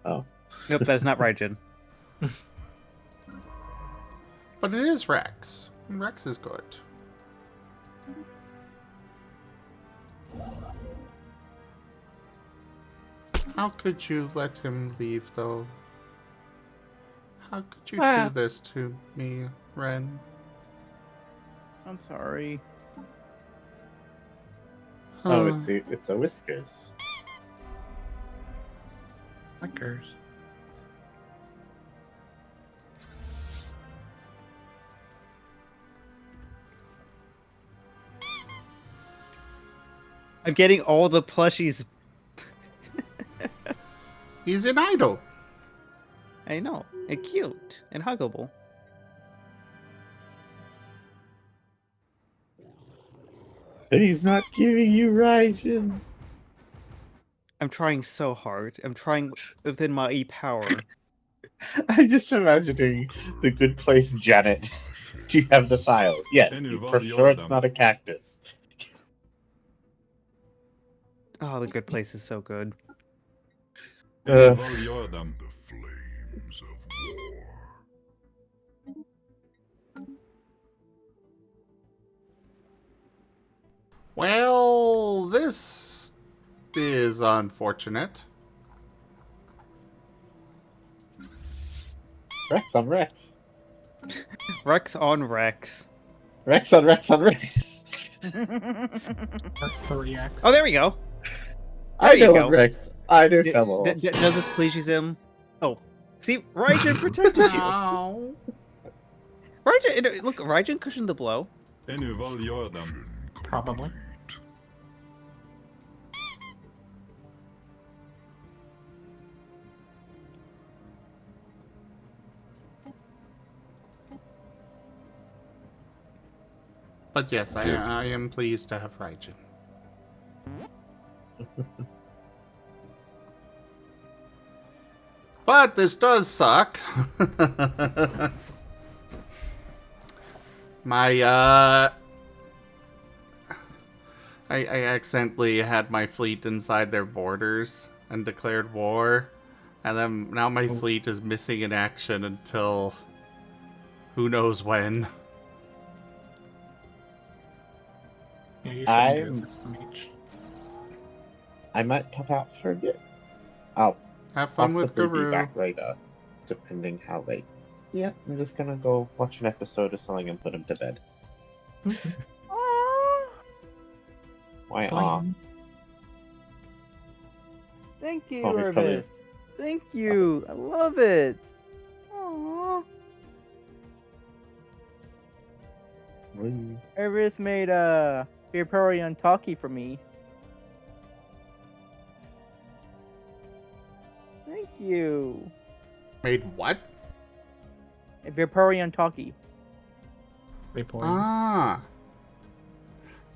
Oh. Nope, that's not Raijin. But it is Rex. And Rex is good. How could you let him leave, though? How could you do this to me, Ren? I'm sorry. Oh, Huh. it's a Whiskers. Lickers. I'm getting all the plushies. He's an idol. I know. and cute and huggable. He's not giving you Raijin. I'm trying so hard. I'm trying within my power. I'm just imagining the Good Place Janet. Do you have the file? Yes. For sure it's not a cactus. Oh, the Good Place is so good. The flames of war. Well, this is unfortunate. Rex on Rex. Rex on Rex. Rex on Rex on Rex. Oh, there we go. I know Rex. I know fellow. Does this please you, Zim? Oh, see, Raijin protected you. Raijin, look, Raijin cushioned the blow. Probably. But yes, I am pleased to have Raijin. But this does suck. I accidentally had my fleet inside their borders and declared war. And then now my fleet is missing in action until who knows when. Yeah, you shouldn't do this to me. I might pop out for a bit. I'll have fun with possibly Guru. be back later, depending how late. Yeah, I'm just gonna go watch an episode of something and put him to bed. Why Thank you, Oh, he's probably- Irvis. Thank you. I love it. Aww. Irvis made a Vaporeon Talkie for me. Thank you. Made what? A Vaporeon Talkie. Vaporeon. Ah.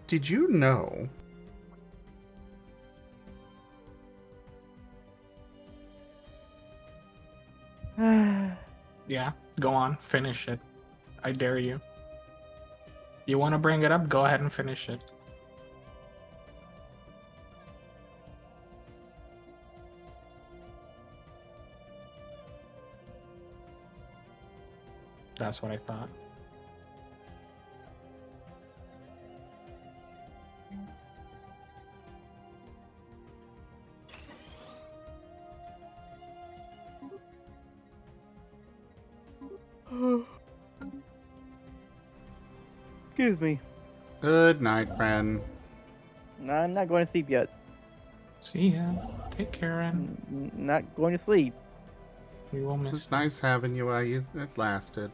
Did you know? Yeah, go on, finish it. I dare you. You want to bring it up? Go ahead and finish it. That's what I thought. Excuse me. Good night, friend. No, I'm not going to sleep yet. See ya. Take care, and not going to sleep. We will miss. It's nice having you while it lasted.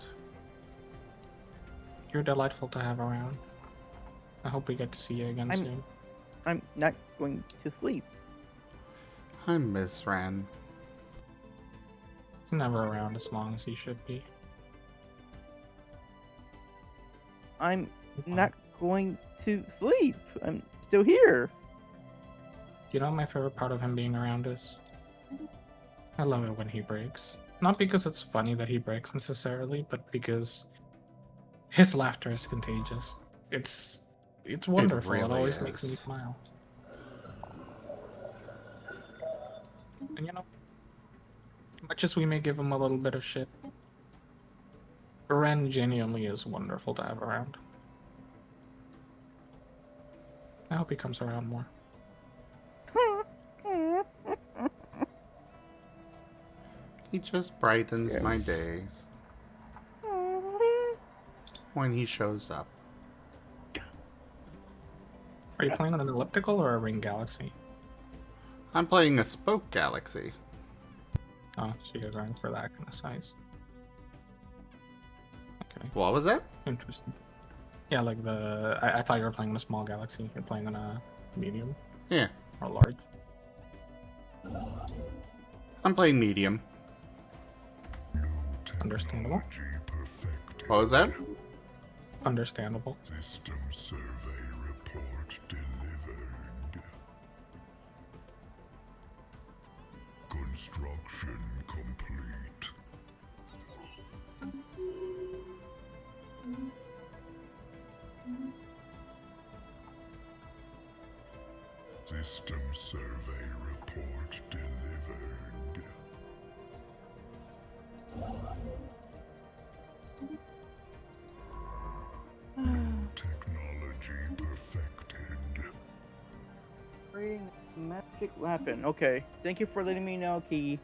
You're delightful to have around. I hope we get to see you again soon. I'm not going to sleep. I miss Ran. He's never around as long as he should be. I'm not going to sleep. I'm still here. You know what my favorite part of him being around is? I love it when he breaks. Not because it's funny that he breaks necessarily, but because his laughter is contagious. It's wonderful. It always makes me smile. And you know, much as we may give him a little bit of shit, Ren genuinely is wonderful to have around. I hope he comes around more. He just brightens my days. When he shows up. Are you playing on an elliptical or a ring galaxy? I'm playing a spoke galaxy. Oh, so you're going for that kind of size. Okay. What was that? Interesting. Yeah, like I thought you were playing on a small galaxy. You're playing on a medium? Yeah. Or large? I'm playing medium. Understandable. What was that? Understandable. System survey report delivered. Construction complete. System survey report delivered. New technology perfected. Bring magic weapon. Okay. Thank you for letting me know, Key.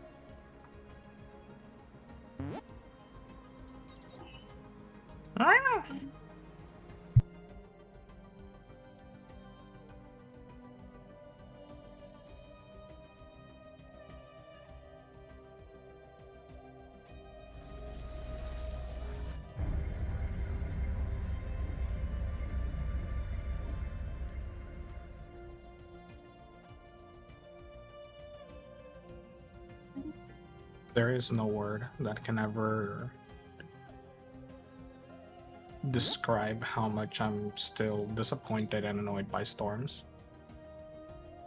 There is no word that can ever describe how much I'm still disappointed and annoyed by storms.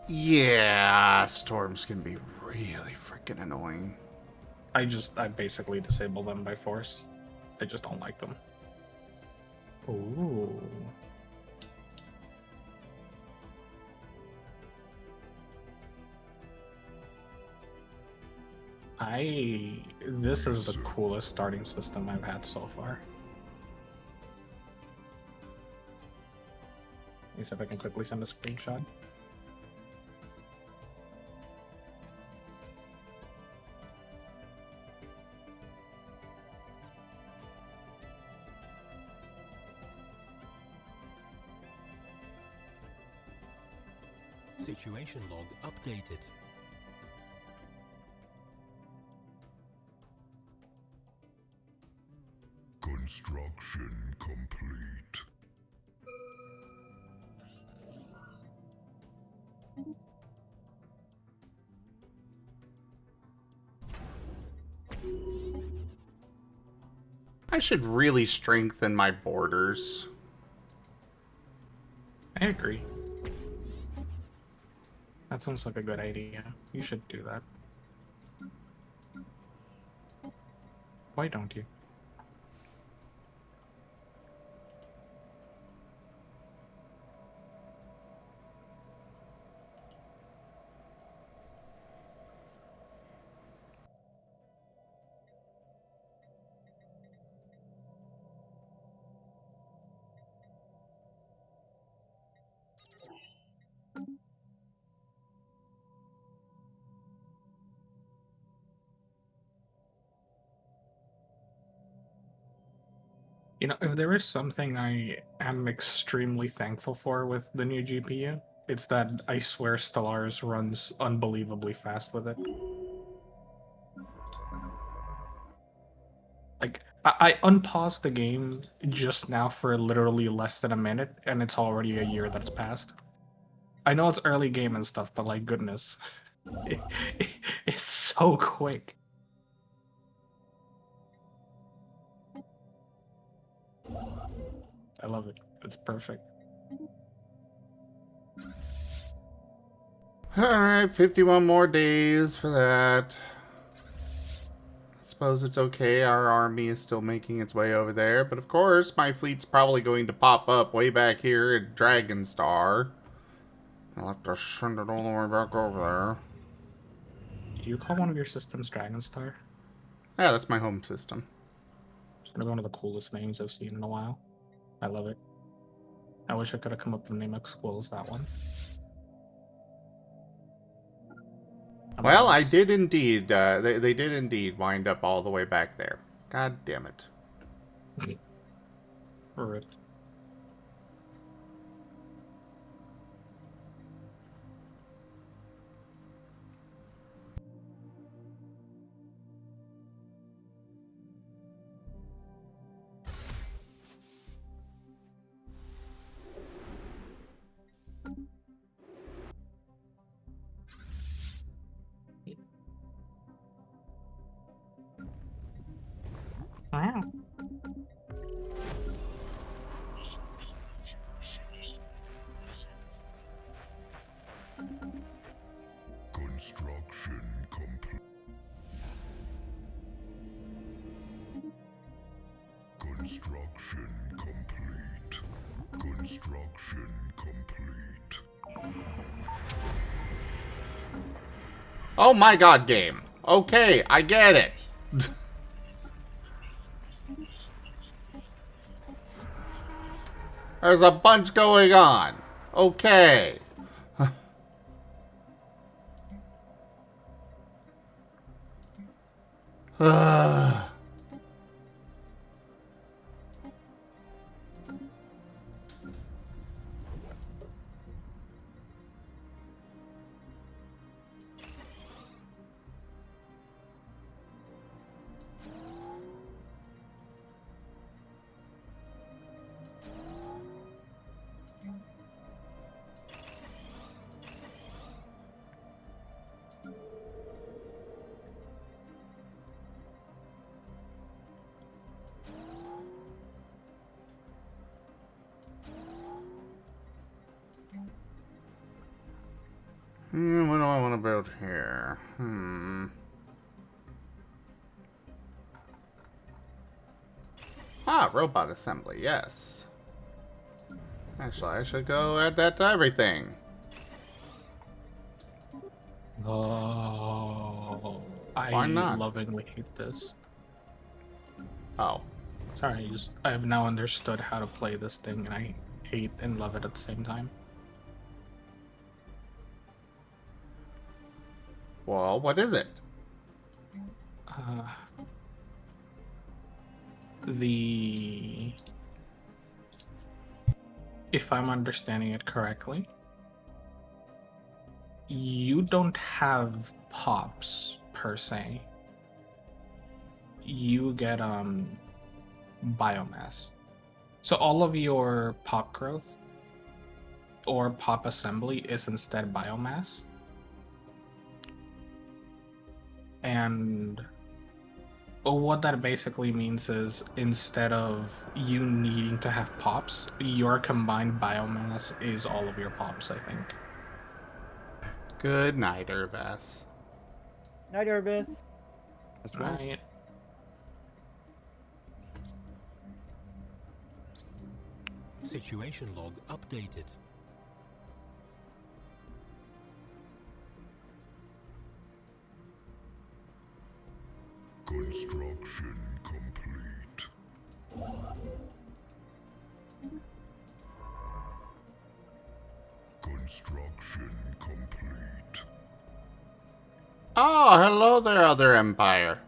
Yeah, storms can be really freaking annoying. I basically disable them by force. I just don't like them. Ooh. This is the coolest starting system I've had so far. Let me see if I can quickly send a screenshot. Situation log updated. Construction complete. I should really strengthen my borders. I agree. That sounds like a good idea. You should do that. Why don't you? You know, if there is something I am extremely thankful for with the new GPU, it's that I swear Stellaris runs unbelievably fast with it. Like, I unpaused the game just now for literally less than a minute, and it's already a year that's passed. I know it's early game and stuff, but like, goodness. It's so quick. I love it. It's perfect. Alright, 51 more days for that. Suppose it's okay, our army is still making its way over there, but of course my fleet's probably going to pop up way back here at Dragonstar. I'll have to send it all the way back over there. Do you call one of your systems Dragonstar? Yeah, that's my home system. It's gonna be one of the coolest names I've seen in a while. I love it. I wish I could have come up with a name as cool as that one. Well, I did indeed. They did indeed wind up all the way back there. God damn it. Rip. Construction complete. Construction complete. Construction complete. Oh my god, game. Okay, I get it. There's a bunch going on. Okay. What do I want to build here? Ah, robot assembly, yes. Actually, I should go add that to everything. Oh, Why not? I lovingly hate this. Oh. Sorry, I have now understood how to play this thing, and I hate and love it at the same time. Well, what is it? If I'm understanding it correctly, you don't have pops per se. You get biomass. So all of your pop growth or pop assembly is instead biomass. And what that basically means is instead of you needing to have pops, your combined biomass is all of your pops, I think. Good night, Irvis. Night, Irvis. That's right. Situation log updated. Construction complete. Construction complete. Oh, hello there, other empire.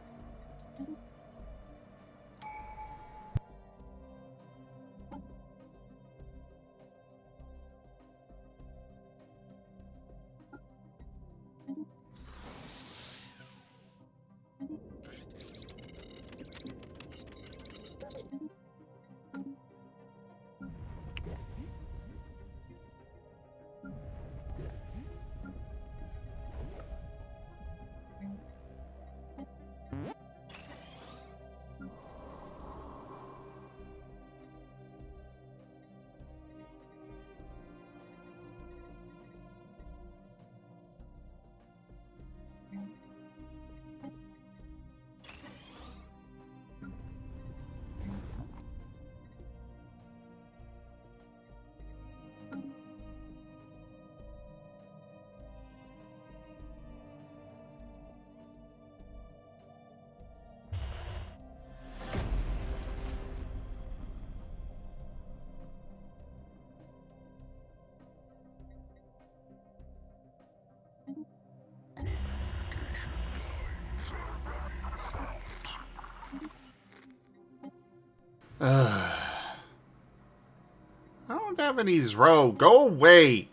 I don't have any Zro. Go away.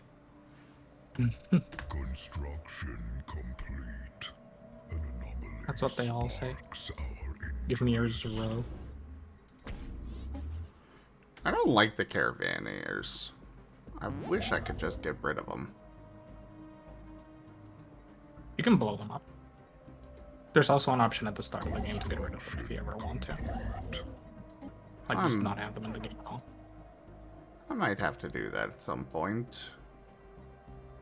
Construction complete. An anomaly. That's what they all say. Give me your Zero. I don't like the Caravaneers. I wish I could just get rid of them. You can blow them up. There's also an option at the start of the game to get rid of them if you ever want to. Like, just not have them in the game at all. I might have to do that at some point.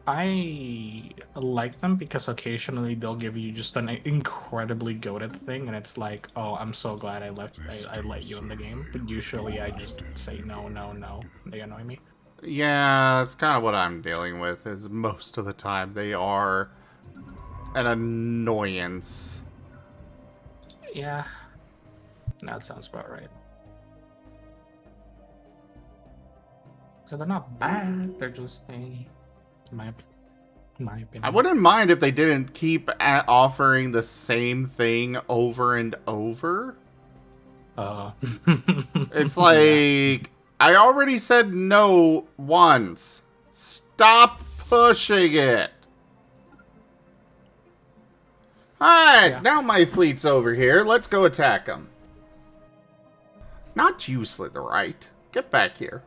I like them because occasionally they'll give you just an incredibly goated thing, and it's like, oh, I'm so glad I let you in the game. But usually I just say no, no, no. They annoy me. Yeah, it's kind of what I'm dealing with. Is most of the time they are an annoyance. Yeah, that sounds about right. So they're not bad. They're just my opinion. I wouldn't mind if they didn't keep offering the same thing over and over. It's like, I already said no once. Stop pushing it. Alright, now my fleet's over here. Let's go attack them. Not you, Slitherite. Get back here.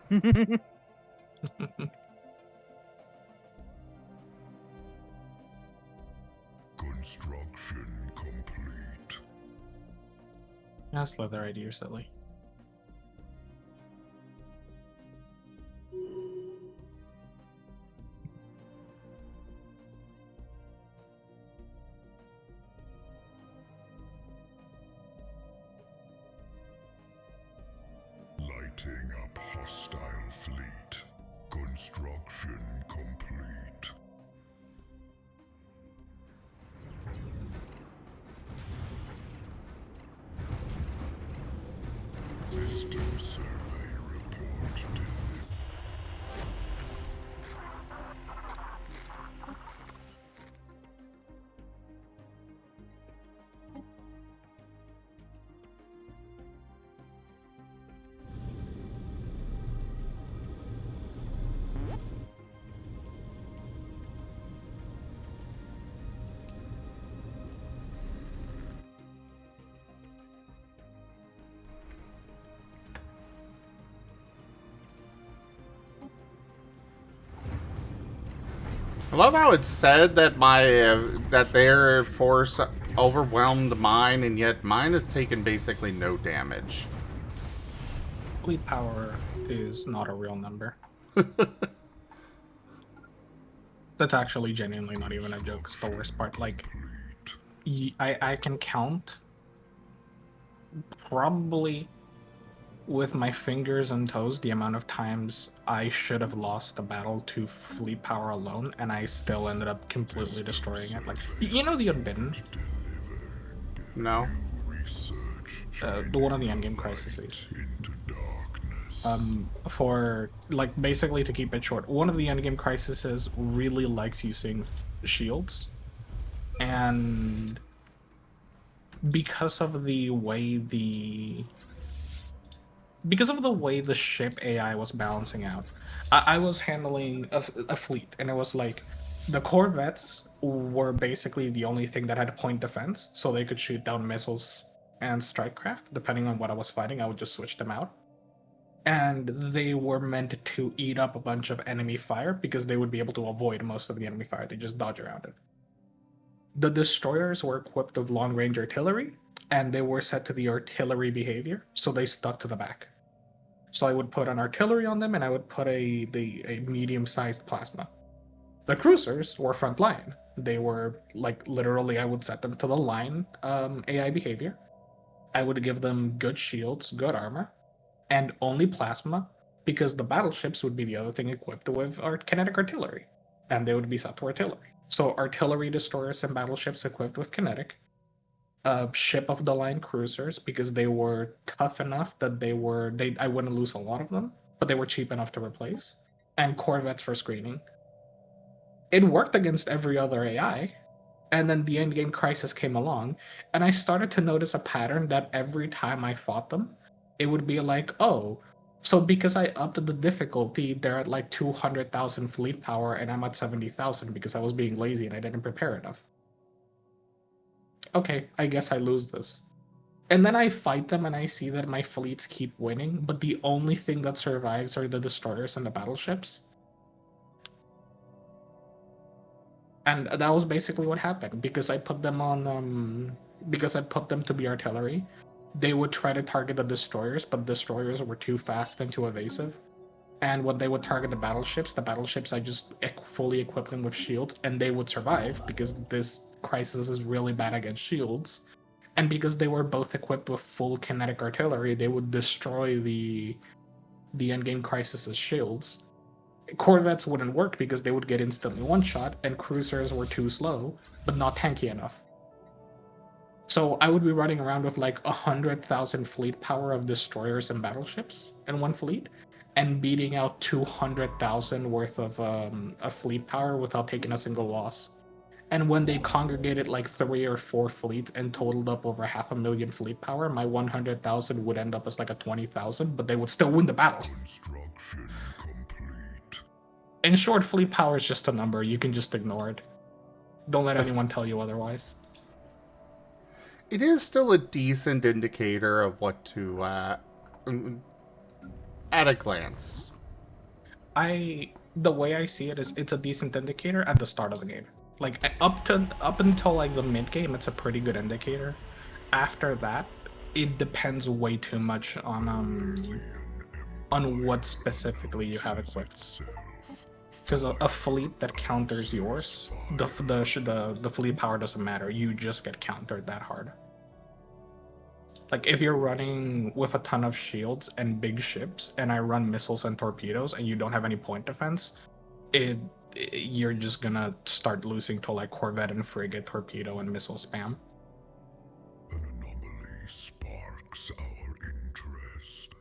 Construction complete. Yeah, Slitherite, you're silly. Lighting up hostile fleet. Construction complete. System survey report delivered. I love how it's said that that their force overwhelmed mine, and yet mine has taken basically no damage. Fleet power is not a real number. That's actually genuinely not even a joke. It's the worst part. Like, I can count probably with my fingers and toes the amount of times I should have lost the battle to fleet power alone, and I still ended up completely destroying it. Like, you know the Unbidden? No. The one of the endgame crises. For, like, basically to keep it short, one of the endgame crises really likes using shields, and because of the way the ship AI was balancing out, I was handling a fleet, and it was like the corvettes were basically the only thing that had point defense, so they could shoot down missiles and strike craft. Depending on what I was fighting, I would just switch them out. And they were meant to eat up a bunch of enemy fire because they would be able to avoid most of the enemy fire. They just dodge around it. The destroyers were equipped with long-range artillery, and they were set to the artillery behavior, so they stuck to the back. So I would put an artillery on them, and I would put a medium-sized plasma. The cruisers were front line. They were, like, literally, I would set them to the line AI behavior. I would give them good shields, good armor, and only plasma, because the battleships would be the other thing equipped with kinetic artillery, and they would be set to artillery. So artillery destroyers and battleships equipped with kinetic, ship of the line cruisers, because they were tough enough that I wouldn't lose a lot of them, but they were cheap enough to replace, and corvettes for screening. It worked against every other AI, and then the endgame crisis came along, and I started to notice a pattern that every time I fought them, it would be like, oh, so because I upped the difficulty, they're at like 200,000 fleet power, and I'm at 70,000 because I was being lazy and I didn't prepare enough. Okay, I guess I lose this. And then I fight them and I see that my fleets keep winning, but the only thing that survives are the destroyers and the battleships. And that was basically what happened, because I put them on, because I put them to be artillery. They would try to target the destroyers, but destroyers were too fast and too evasive. And when they would target the battleships I just fully equipped them with shields, and they would survive because this crisis is really bad against shields. And because they were both equipped with full kinetic artillery, they would destroy the endgame crisis's shields. Corvettes wouldn't work because they would get instantly one-shot, and cruisers were too slow, but not tanky enough. So I would be running around with like 100,000 fleet power of destroyers and battleships in one fleet, and beating out 200,000 worth of fleet power without taking a single loss. And when they congregated like 3 or 4 fleets and totaled up over 500,000 fleet power, my 100,000 would end up as like a 20,000, but they would still win the battle. Construction complete. In short, fleet power is just a number. You can just ignore it. Don't let anyone tell you otherwise. It is still a decent indicator of what to, at a glance. The way I see it is it's a decent indicator at the start of the game. Like up until like the mid game, it's a pretty good indicator. After that, it depends way too much on what specifically you have equipped. Because a fleet that counters yours, the fleet power doesn't matter. You just get countered that hard. Like if you're running with a ton of shields and big ships, and I run missiles and torpedoes, and you don't have any point defense, you're just gonna start losing to like corvette and frigate, torpedo, and missile spam. An anomaly sparks our interest.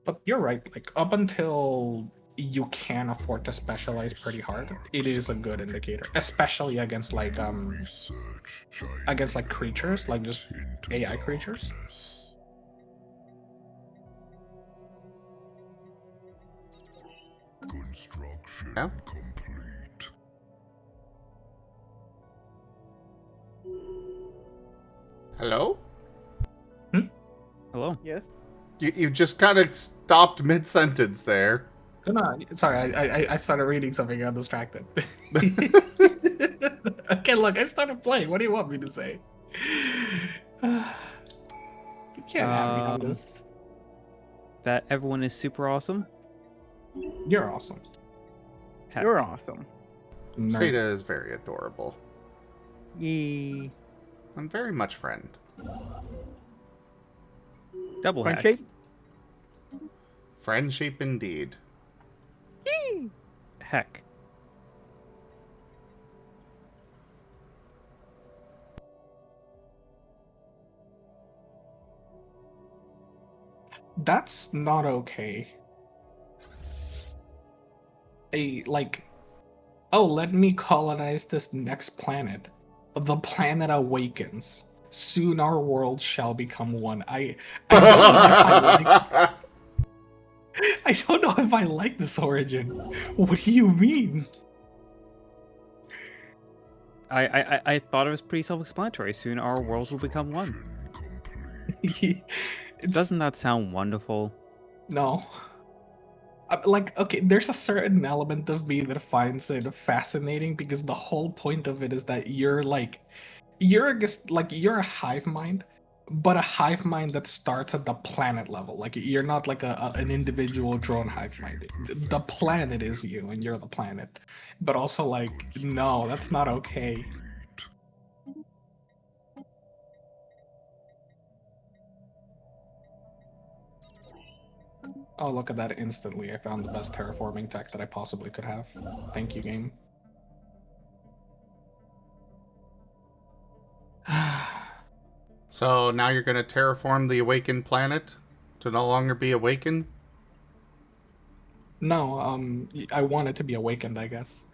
But you're right. Like up until you can afford to specialize pretty hard, it is a good indicator, especially against like creatures, like just AI creatures. Construction complete. Hello? Hello? Yes? You just kind of stopped mid-sentence there. No, sorry, I started reading something, I got distracted. Okay, look, I started playing. What do you want me to say? You can't have me on this. That everyone is super awesome. You're awesome. Heck. You're awesome. Seda is very adorable. Yee. I'm very much friend. Double hack. Friendship? Friendship indeed. Yee. Heck. That's not okay. Let me colonize this next planet. The planet awakens. Soon our world shall become one. I don't know if I like this origin. What do you mean? I thought it was pretty self-explanatory. Soon our worlds will become one. Doesn't that sound wonderful? No. Okay, there's a certain element of me that finds it fascinating because the whole point of it is that you're a hive mind, but a hive mind that starts at the planet level. Like you're not like an individual drone hive mind. The planet is you, and you're the planet. But also, like, no, that's not okay. Oh, look at that instantly. I found the best terraforming tech that I possibly could have. Thank you, game. So now you're going to terraform the awakened planet to no longer be awakened? No, I want it to be awakened, I guess.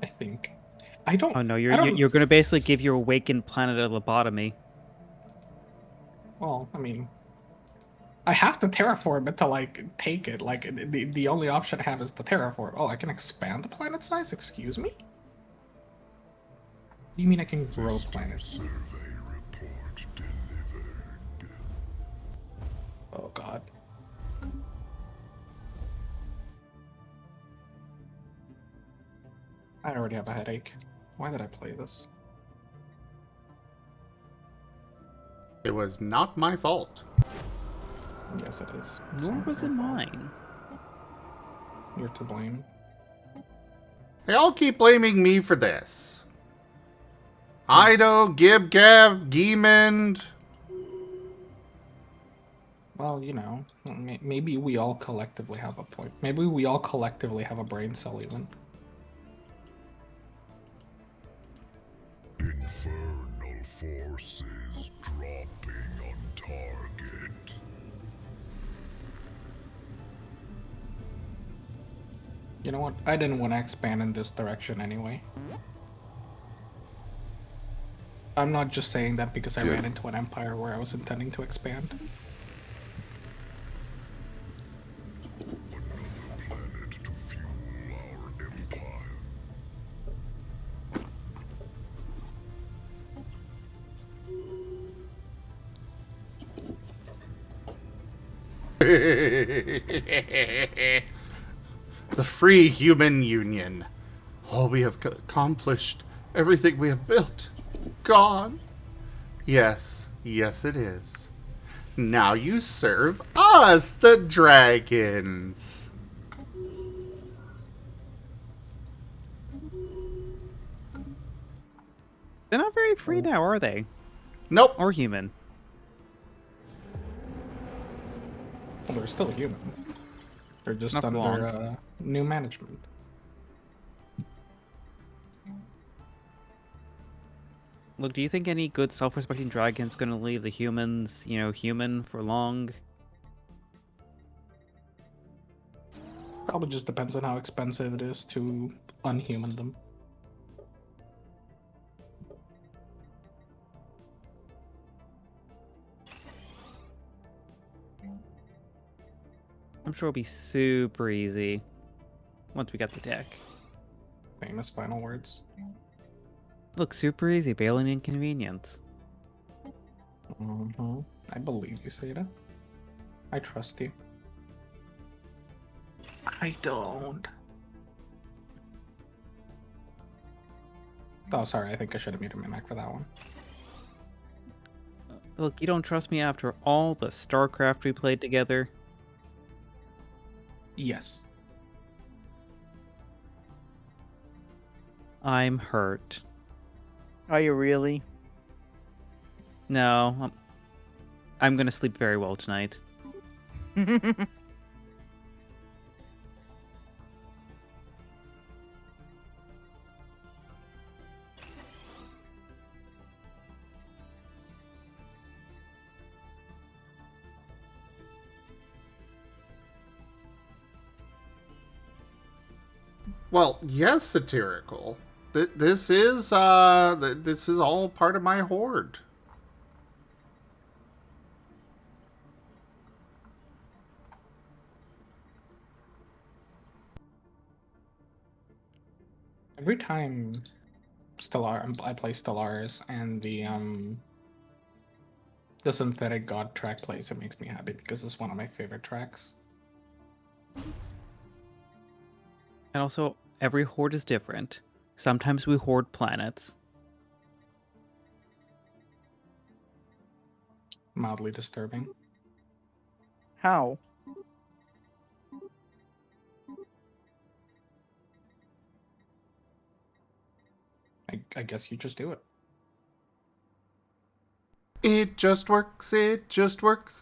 I think. I don't. Oh no, you're going to basically give your awakened planet a lobotomy. Well, I mean, I have to terraform it to like take it. Like the only option I have is to terraform. Oh, I can expand the planet size. Excuse me. You mean I can grow planets? Oh God. I already have a headache. Why did I play this? It was not my fault. Yes, it is. Nor was it mine. You're to blame. They all keep blaming me for this. Ido, Gib, Gab, Giemond. Well, you know, maybe we all collectively have a point. Maybe we all collectively have a brain cell even. Infernal forces dropping on target. You know what? I didn't want to expand in this direction anyway. I'm not just saying that because I ran into an empire where I was intending to expand. Another planet to fuel our empire. The Free Human Union. All we have accomplished, everything we have built, gone. Yes, yes it is. Now you serve us, the dragons. They're not very free now, are they? Nope. Or human. Well, they're still human. They're just Not for under new management. Look, do you think any good self-respecting dragon's gonna leave the humans, you know, human for long? Probably just depends on how expensive it is to unhuman them. I'm sure it'll be super easy once we got the deck. Famous final words. Look, super easy, bailing inconvenience. Mm-hmm. I believe you, Seda. I trust you. I don't. Oh, sorry. I think I should have muted my mic for that one. Look, you don't trust me after all the StarCraft we played together? Yes. I'm hurt. Are you really? No, I'm gonna sleep very well tonight. Well, yes, satirical. This is all part of my horde. Every time I play Stellaris and the synthetic god track plays, it makes me happy because it's one of my favorite tracks. And also, every horde is different. Sometimes we hoard planets. Mildly disturbing. How? I guess you just do it. It just works,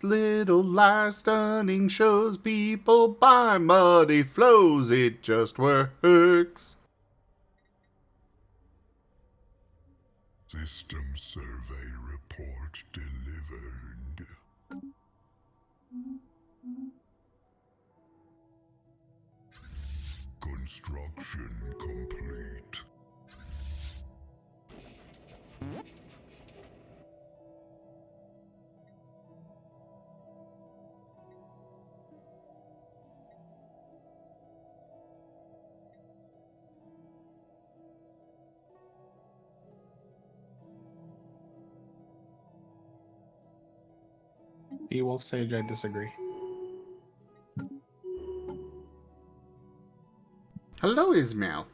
little lies, stunning shows, people buy, muddy flows, it just works. System survey report delivered. Construction complete. Wolf Sage, I disagree. Hello, Ismail.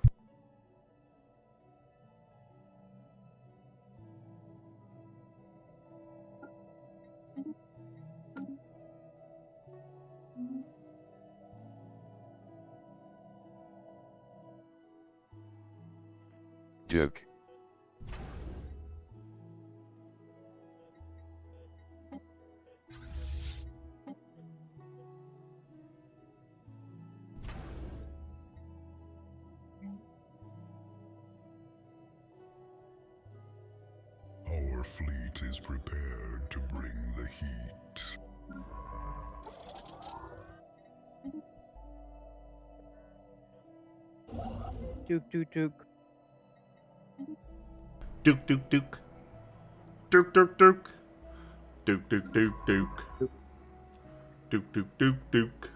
Duke. Our fleet is prepared to bring the heat. Duke, Duke, Duke. Duke, Duke, Duke. Duke, Duke, Duke. Duke, Duke, Duke, Duke. Duke, Duke, Duke, Duke.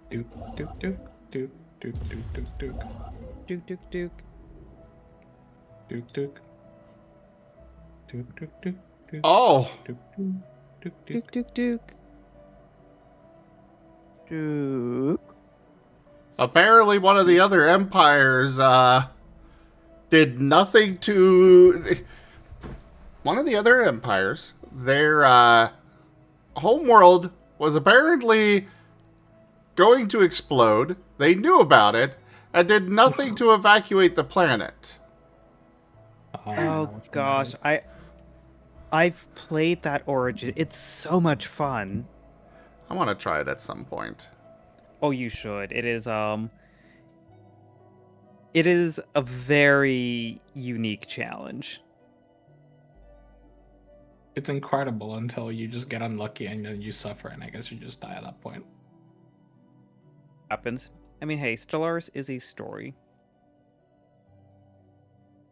Duke, Duke, Duke, Duke, Duke, Duke, Duke, Duke. Duke, Duke, Duke. Duke, Duke. Duke, Duke, Duke, Duke. Oh! Duke, Duke, Duke, Duke, Duke, Duke. Duke. Apparently one of the other empires, did nothing to... One of the other empires, their, homeworld was apparently going to explode. They knew about it, and did nothing to evacuate the planet. Oh gosh, I've played that Origin. It's so much fun. I want to try it at some point. Oh, you should. It is a very unique challenge. It's incredible until you just get unlucky and then you suffer, and I guess you just die at that point. Happens. I mean, hey, Stellaris is a story.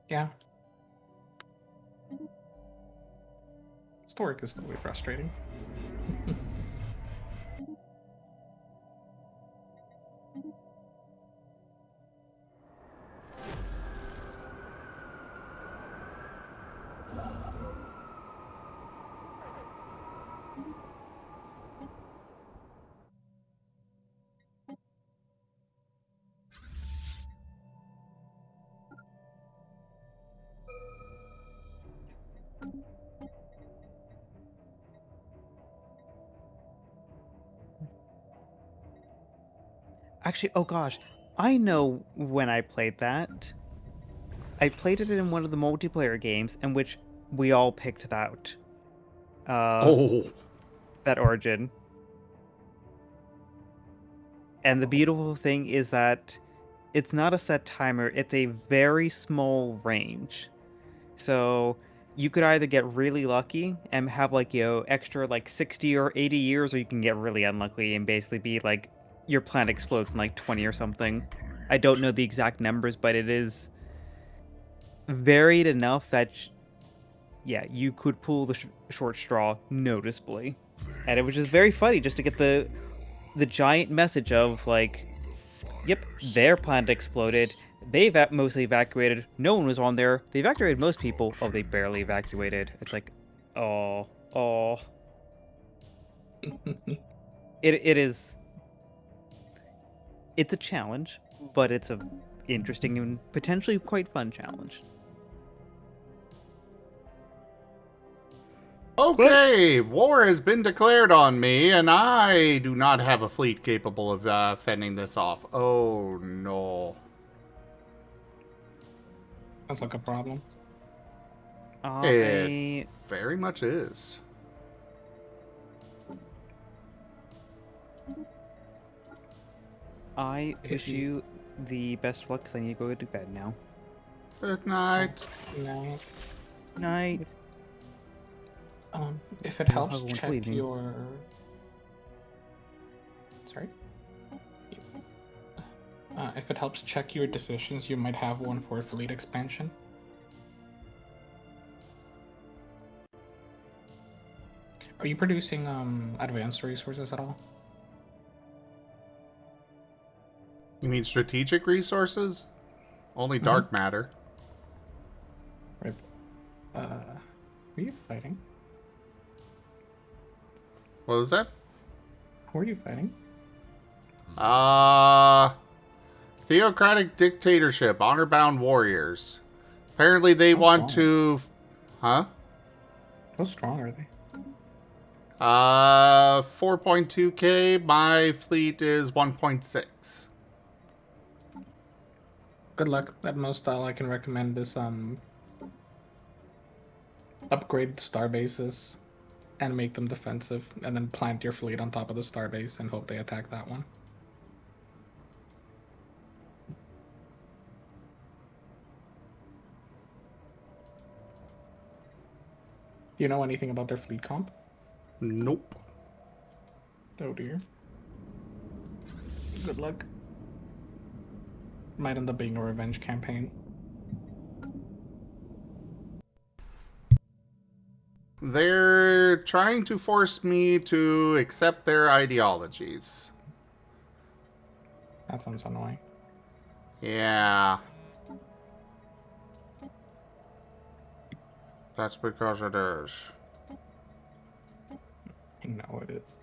Yeah. Story can still be frustrating. Actually, oh gosh, I know when I played that. I played it in one of the multiplayer games in which we all picked that. That Origin. And the beautiful thing is that it's not a set timer, it's a very small range. So you could either get really lucky and have like, extra like 60 or 80 years, or you can get really unlucky and basically be like, your planet explodes in like 20 or something. I don't know the exact numbers, but it is varied enough that, you could pull the short straw noticeably. And it was just very funny just to get the giant message of like, yep, their planet exploded. They've mostly evacuated. No one was on there. They evacuated most people. Oh, they barely evacuated. It's like, oh. It is. It's a challenge, but it's a interesting and potentially quite fun challenge. Okay, war has been declared on me, and I do not have a fleet capable of fending this off. Oh, no. Sounds like a problem. It very much is. I wish you the best of luck, because I need to go to bed now. Good night. Night. If it helps, check your... Sorry? If it helps, check your decisions. You might have one for fleet expansion. Are you producing advanced resources at all? You mean strategic resources? Only dark matter. Right. Who are you fighting? What was that? Who are you fighting? Theocratic dictatorship, honor-bound warriors. Apparently they want to... Huh? How strong are they? 4.2k. My fleet is 1.6. Good luck. At most, all I can recommend is upgrade star bases and make them defensive, and then plant your fleet on top of the star base and hope they attack that one. Do you know anything about their fleet comp? Nope. Oh dear. Good luck. Might end up being a revenge campaign. They're trying to force me to accept their ideologies. That sounds annoying. Yeah. That's because it is. I know it is.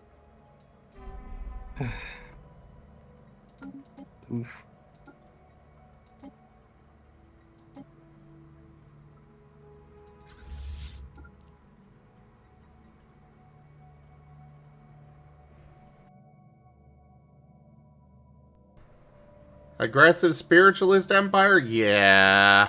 Oof. Aggressive spiritualist empire? Yeah.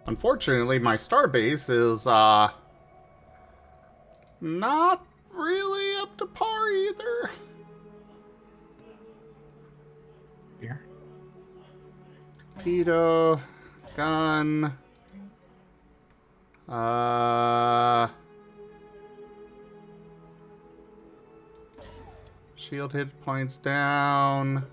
Unfortunately, my starbase is, not really up to par either. Here. Torpedo, gun, shield hit points down.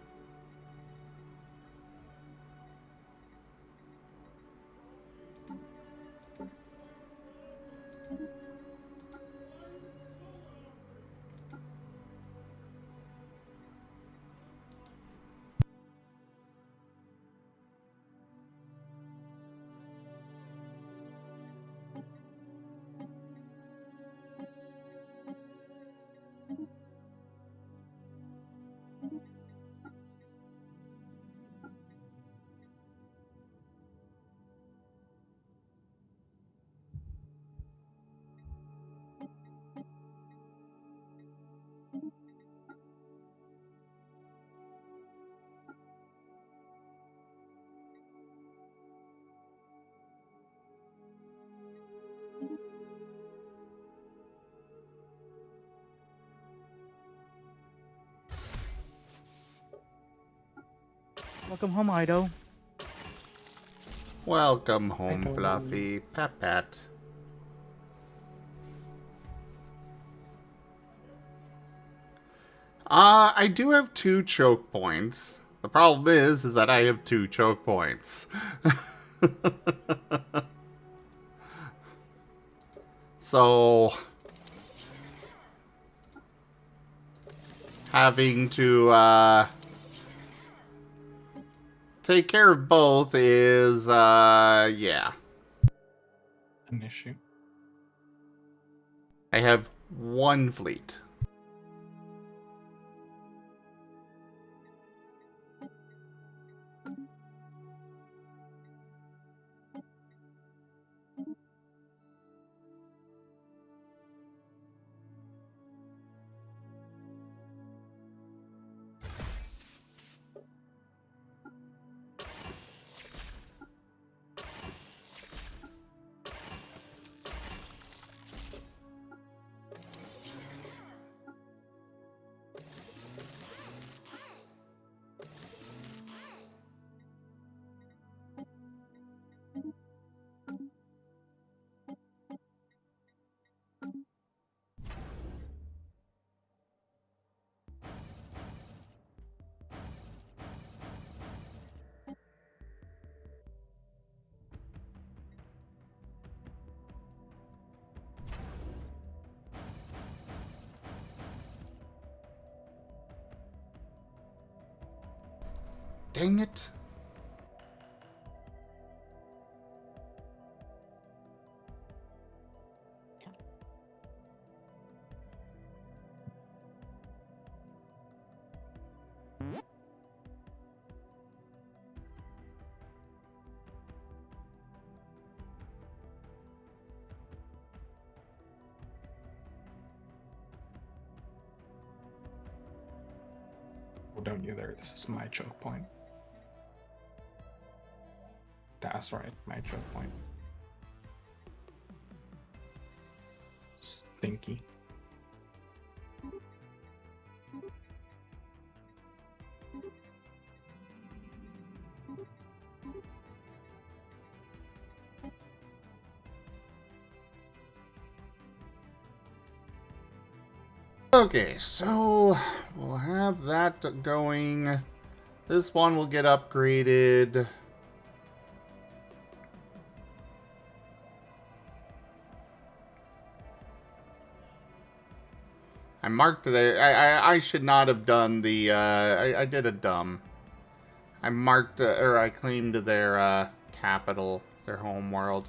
Welcome home, Ido. Welcome home, Fluffy. Pat pat. I do have 2 choke points. The problem is that I have 2 choke points. So, having to, take care of both is, yeah. An issue. I have 1 fleet. Dang it. don't you there. This is my choke point. That's right, my choke point. Stinky. Okay, so we'll have that going. This one will get upgraded. I marked the... I should not have done the... I did a dumb. I marked... or I claimed their capital, their home world.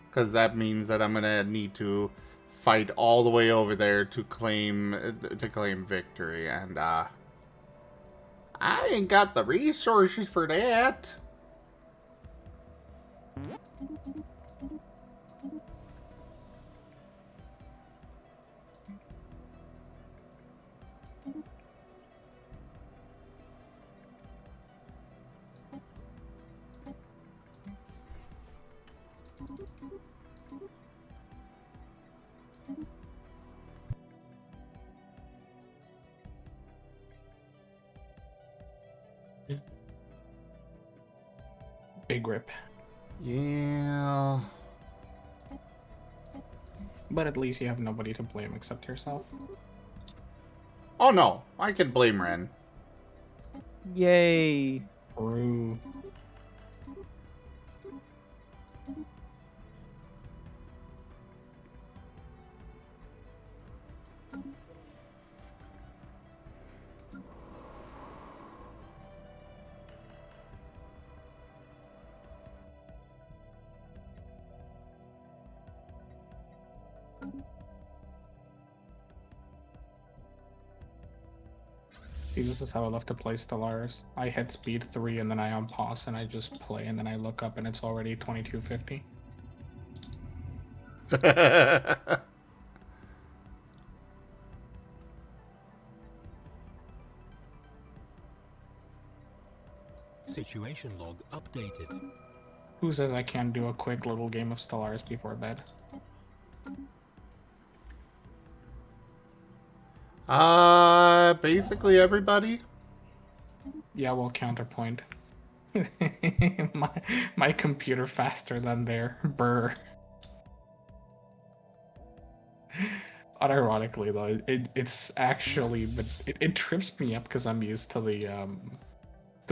Because that means that I'm going to need to fight all the way over there to claim victory. And, I ain't got the resources for that. Big rip. Yeah. But at least you have nobody to blame except yourself. Oh no, I can blame Ren. Yay. True. See, this is how I love to play Stellaris. I hit speed 3 and then I unpause and I just play and then I look up and it's already 2250. Situation log updated. Who says I can't do a quick little game of Stellaris before bed? Basically everybody. Yeah, well, counterpoint. my computer faster than their burr. Unironically though, it's actually, but it trips me up because I'm used to the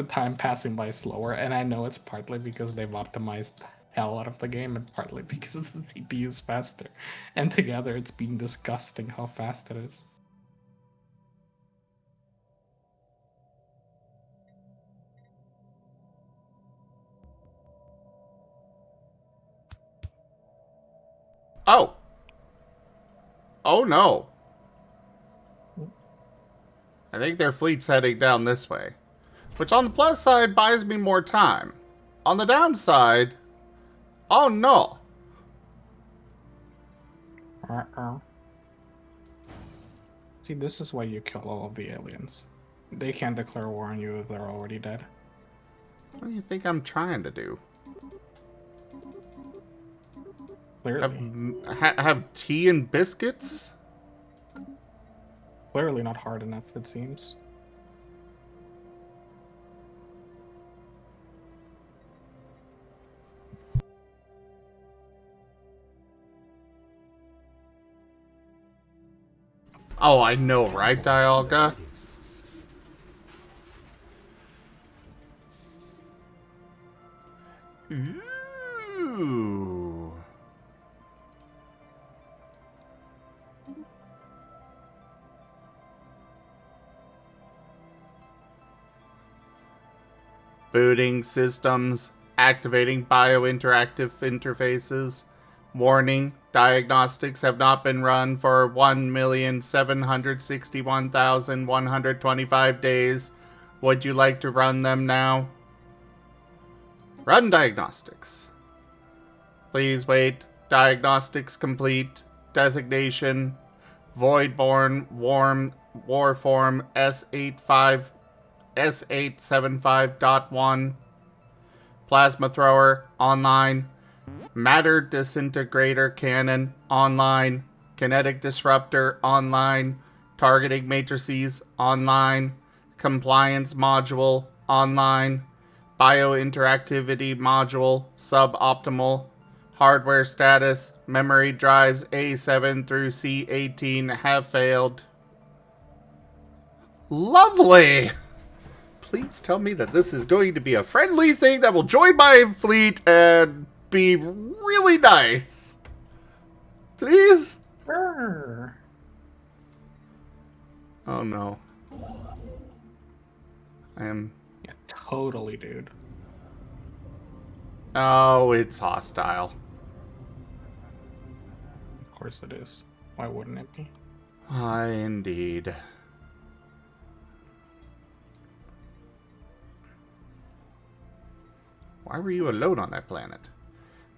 time passing by slower, and I know it's partly because they've optimized the hell out of the game, and partly because the CPU is faster. And together, it's been disgusting how fast it is. Oh. Oh no. I think their fleet's heading down this way. Which on the plus side buys me more time. On the downside, oh no. See, this is why you kill all of the aliens. They can't declare war on you if they're already dead. What do you think I'm trying to do? Clearly. Have tea and biscuits? Clearly not hard enough, it seems. Oh, I know, right, Dialga? Ooh. Booting systems, activating biointeractive interfaces. Warning, diagnostics have not been run for 1,761,125 days. Would you like to run them now? Run diagnostics. Please wait. Diagnostics complete. Designation. Voidborn Warform S875.1, Plasma Thrower online, Matter Disintegrator Cannon online, Kinetic Disruptor online, Targeting Matrices online, Compliance Module online, Biointeractivity Module suboptimal, Hardware Status, Memory Drives A7 through C18 have failed. Lovely! Please tell me that this is going to be a friendly thing that will join my fleet and be really nice. Please? Sure. Oh no. I am... Yeah, totally, dude. Oh, it's hostile. Of course it is. Why wouldn't it be? Aye, indeed. Why were you alone on that planet?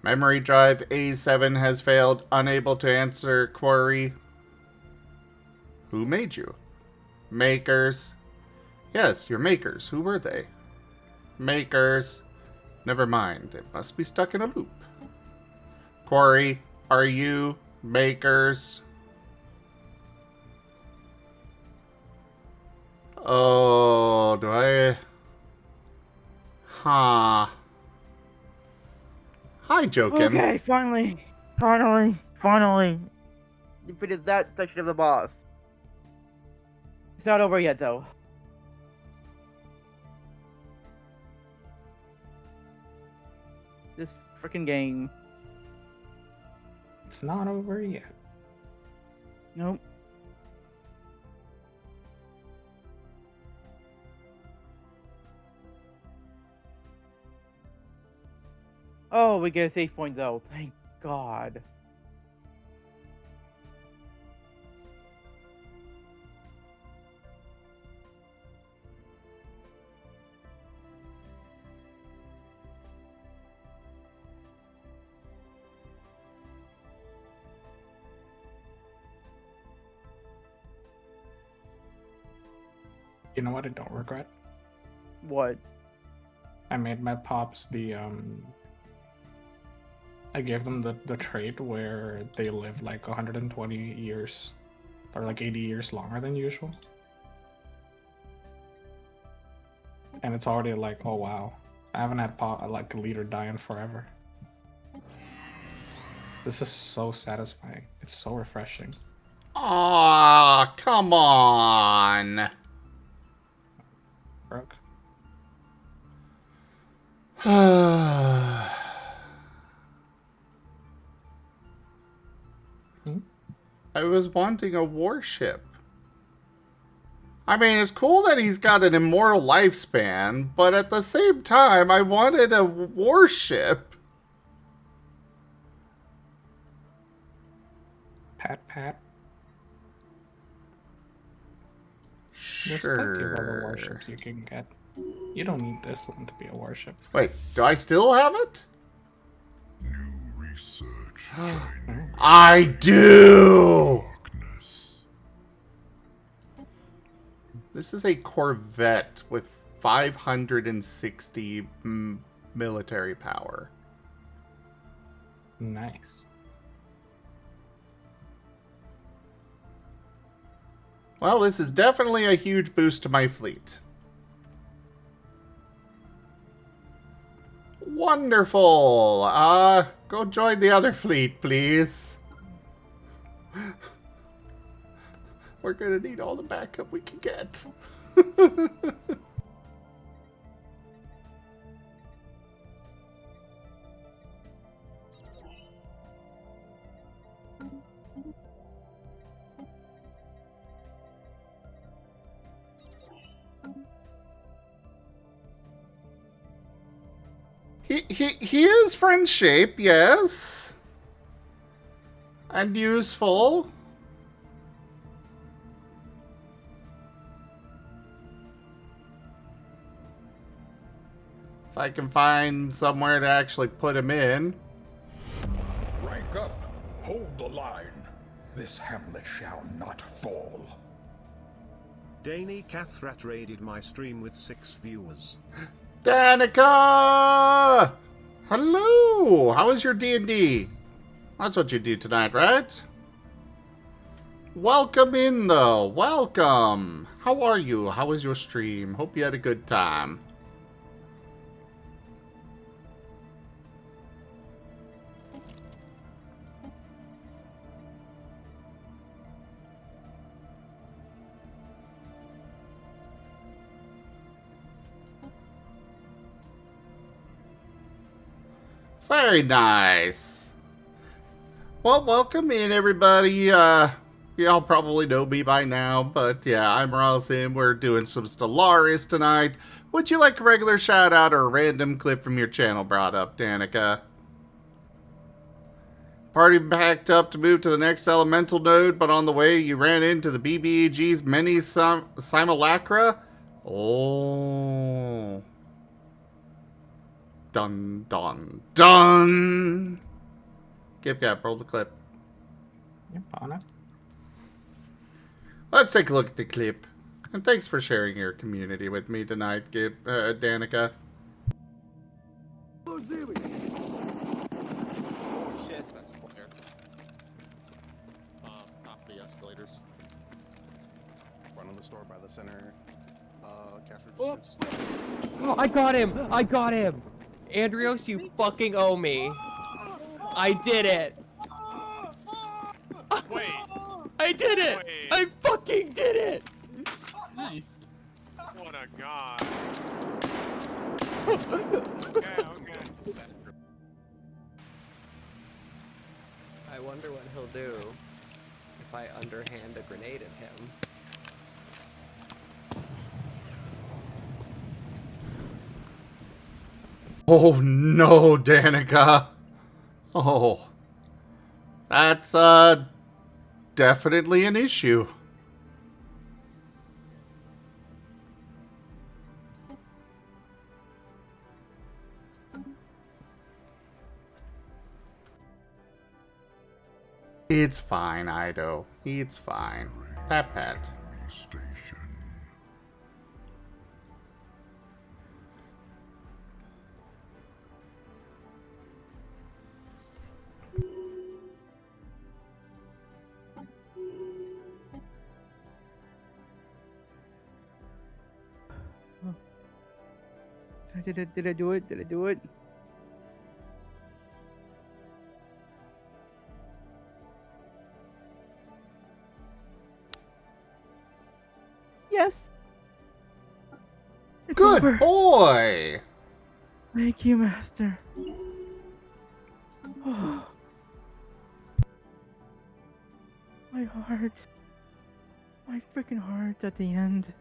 Memory drive A7 has failed, unable to answer query. Who made you? Makers. Yes, your makers. Who were they? Makers. Never mind. It must be stuck in a loop. Query. Are you makers? Oh, do I... Huh. Hi, Jokin. Okay, finally. Defeated that section of the boss. It's not over yet, though. This freaking game. It's not over yet. Nope. Oh, we get a save point though. Thank God. You know what I don't regret? What? I made my pops I gave them the trait where they live like 120 years or like 80 years longer than usual. And it's already like, oh wow. I haven't had like a leader die in forever. This is so satisfying. It's so refreshing. Aw, come on. Broke. I was wanting a warship. I mean, it's cool that he's got an immortal lifespan, but at the same time, I wanted a warship. Pat, pat. Sure. There's plenty of other warships you can get. You don't need this one to be a warship. Wait, do I still have it? New research. I do! Darkness. This is a Corvette with 560 military power. Nice. Well, this is definitely a huge boost to my fleet. Wonderful! Go join the other fleet, please. We're gonna need all the backup we can get. He is friend shape, yes. And useful. If I can find somewhere to actually put him in. Rank up. Hold the line. this hamlet shall not fall. Danny Cathrat raided my stream with 6 viewers. Danica! Hello! How was your D&D? That's what you do tonight, right? Welcome in, though. Welcome. How are you? How was your stream? Hope you had a good time. Very nice. Well, welcome in, everybody. Y'all probably know me by now, but yeah, I'm Rosin. We're doing some Stellaris tonight. Would you like a regular shout out or a random clip from your channel brought up, Danica? Party packed up to move to the next elemental node, but on the way you ran into the BBEG's many simulacra? Oh. Dun, dun, dun! Gib, roll the clip. Yep, on it. Let's take a look at the clip. And thanks for sharing your community with me tonight, Danica. Oh shit, that's a player. Off the escalators. Run in the store by the center. Cash registers. Oh, I got him! I got him! Andrios, you fucking owe me. I did it! Wait. I did it! Wait. I fucking did it! Nice. What a god. Okay. I wonder what he'll do if I underhand a grenade at him. Oh no, Danica. Oh. That's, definitely an issue. It's fine, Ido. It's fine. Pat pat. Did I do it? Did I do it? Yes. It's Good over. boy. Thank you, Master. Oh. My heart. My freaking heart at the end.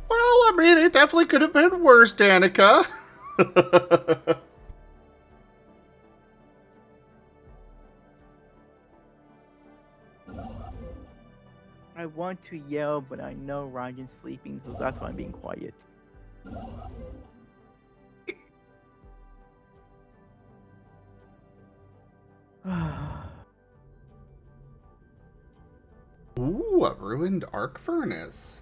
Well, I mean, it definitely could have been worse, Danica. I want to yell, but I know Ryan's sleeping, so that's why I'm being quiet. Ooh, a ruined arc furnace.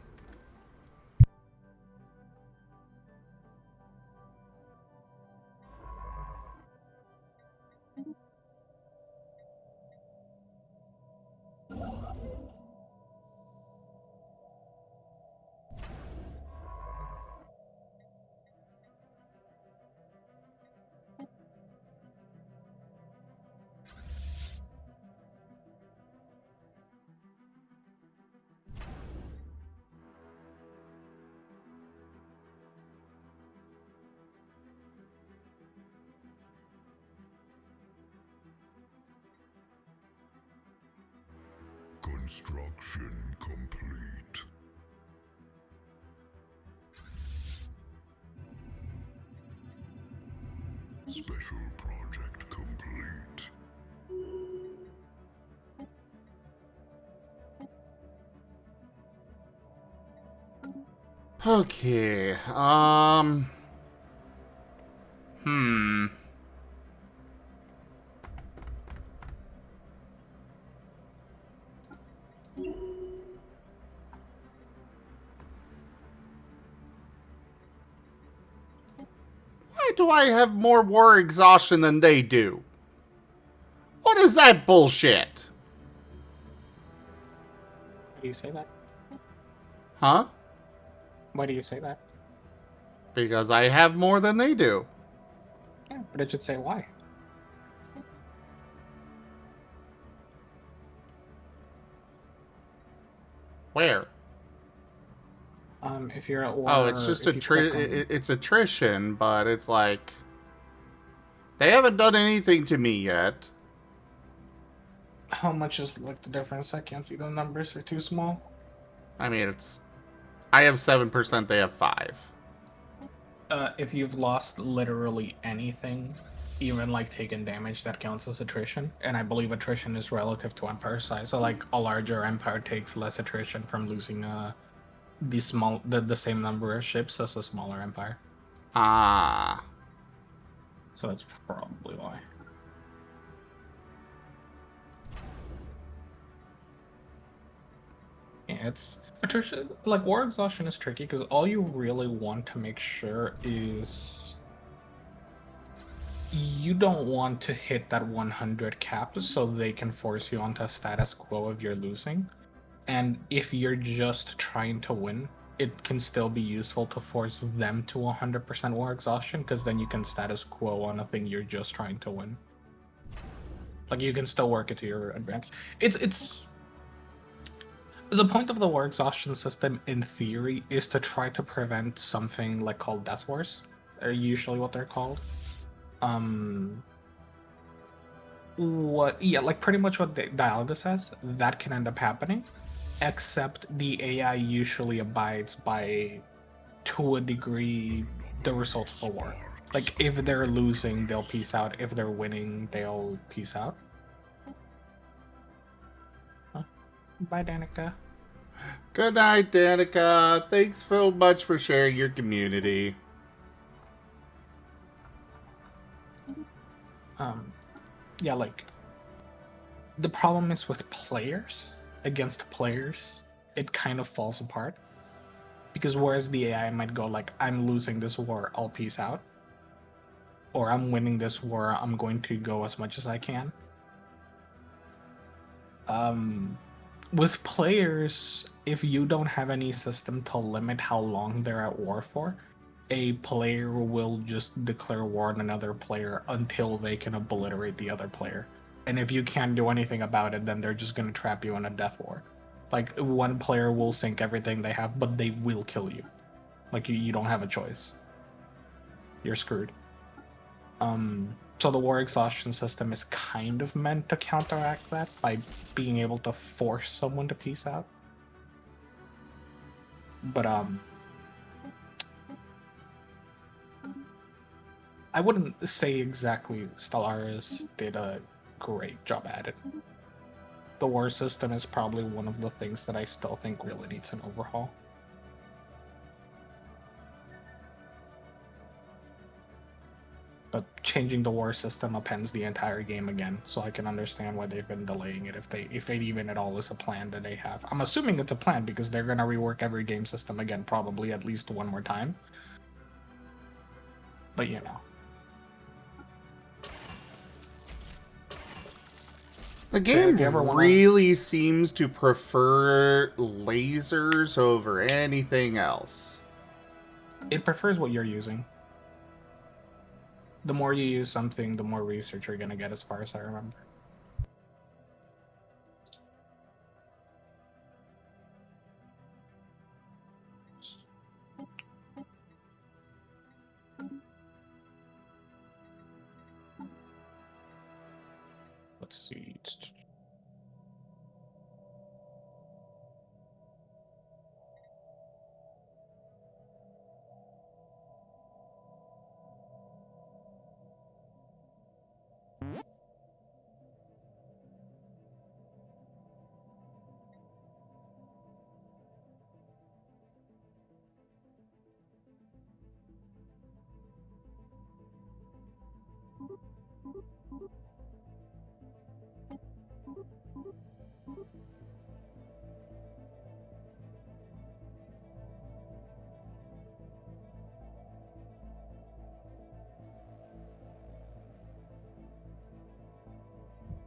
Construction complete. Special project complete. Okay. Why do I have more war exhaustion than they do? What is that bullshit? Why do you say that? Huh? Why do you say that? Because I have more than they do. Yeah, but it should say why. Where? If you're at war, Oh, it's just it's attrition, but it's like they haven't done anything to me yet. How much is like the difference? I can't see the numbers; they're too small. I mean, I have 7%, they have 5. If you've lost literally anything, even like taken damage, that counts as attrition. And I believe attrition is relative to empire size. So like a larger empire takes less attrition from losing the same number of ships as a smaller empire. Ah. So that's probably why. Yeah, it's attrition. Like war exhaustion is tricky because all you really want to make sure is you don't want to hit that 100 cap so they can force you onto a status quo of you're losing. And if you're just trying to win, it can still be useful to force them to 100% war exhaustion because then you can status quo on a thing you're just trying to win. Like you can still work it to your advantage. It's the point of the war exhaustion system in theory is to try to prevent something like called death wars. Are usually what they're called. Like pretty much what Dialga says, that can end up happening, except the AI usually abides by, to a degree, the results of the war. Like if they're losing, they'll peace out. If they're winning, they'll peace out. Huh? Bye, Danica. Good night, Danica. Thanks so much for sharing your community. Yeah, like the problem is with players against players, it kind of falls apart. Because whereas the AI might go like, I'm losing this war, I'll peace out. Or I'm winning this war, I'm going to go as much as I can. With players, if you don't have any system to limit how long they're at war for, a player will just declare war on another player until they can obliterate the other player. And if you can't do anything about it, then they're just going to trap you in a death war. Like, one player will sink everything they have, but they will kill you. Like, you don't have a choice. You're screwed. So the war exhaustion system is kind of meant to counteract that by being able to force someone to peace out. But, I wouldn't say exactly Stellaris did a great job at it. The war system is probably one of the things that I still think really needs an overhaul. But changing the war system upends the entire game again, so I can understand why they've been delaying it if it even at all is a plan that they have. I'm assuming it's a plan because they're gonna rework every game system again, probably at least one more time. But you know. The game really seems to prefer lasers over anything else. It prefers what you're using. The more you use something, the more research you're gonna get, as far as I remember. Let's see.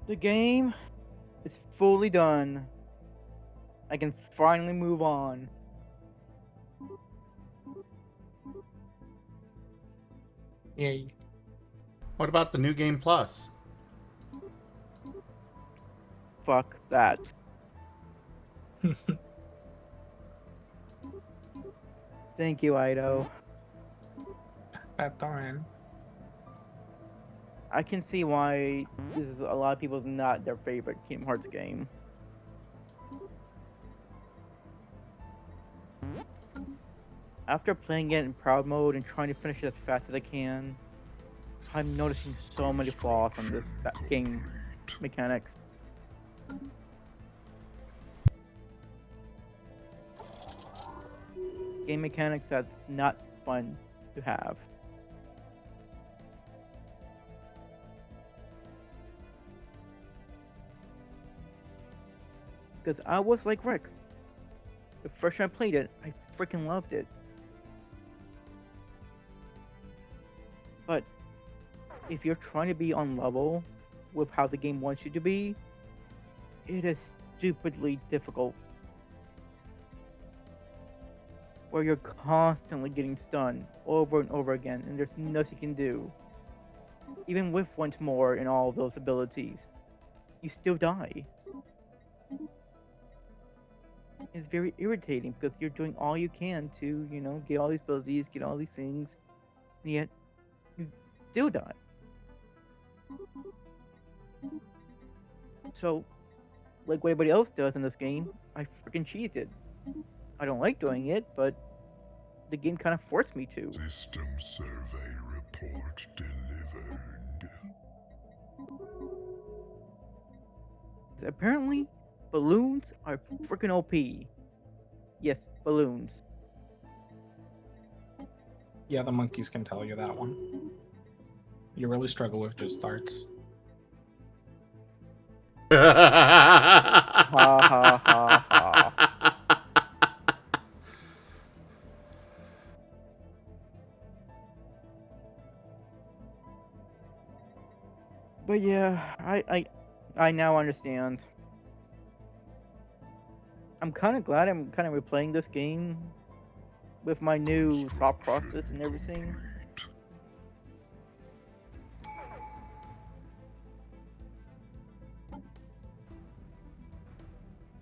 The game is fully done. I can finally move on. Yay. What about the new game plus? Fuck that. Thank you, Ido. That's alright. I can see why this is a lot of people's not their favorite Kingdom Hearts game. After playing it in proud mode and trying to finish it as fast as I can, I'm noticing so many flaws on this game mechanics. Game mechanics that's not fun to have. Because I was like Rex. The first time I played it, I freaking loved it. But if you're trying to be on level with how the game wants you to be, it is stupidly difficult. Where you're constantly getting stunned over and over again, and there's nothing you can do. Even with once more and all of those abilities, you still die. It's very irritating because you're doing all you can to, you know, get all these abilities, get all these things, and yet you still die. So, like what everybody else does in this game, I freaking cheesed it. I don't like doing it, but the game kind of forced me to. System survey report delivered. Apparently, balloons are freaking OP. Yes, balloons. Yeah, the monkeys can tell you that one. You really struggle with just darts. Ha ha ha ha. But yeah, I now understand. I'm kind of glad I'm kind of replaying this game with my new thought process and everything.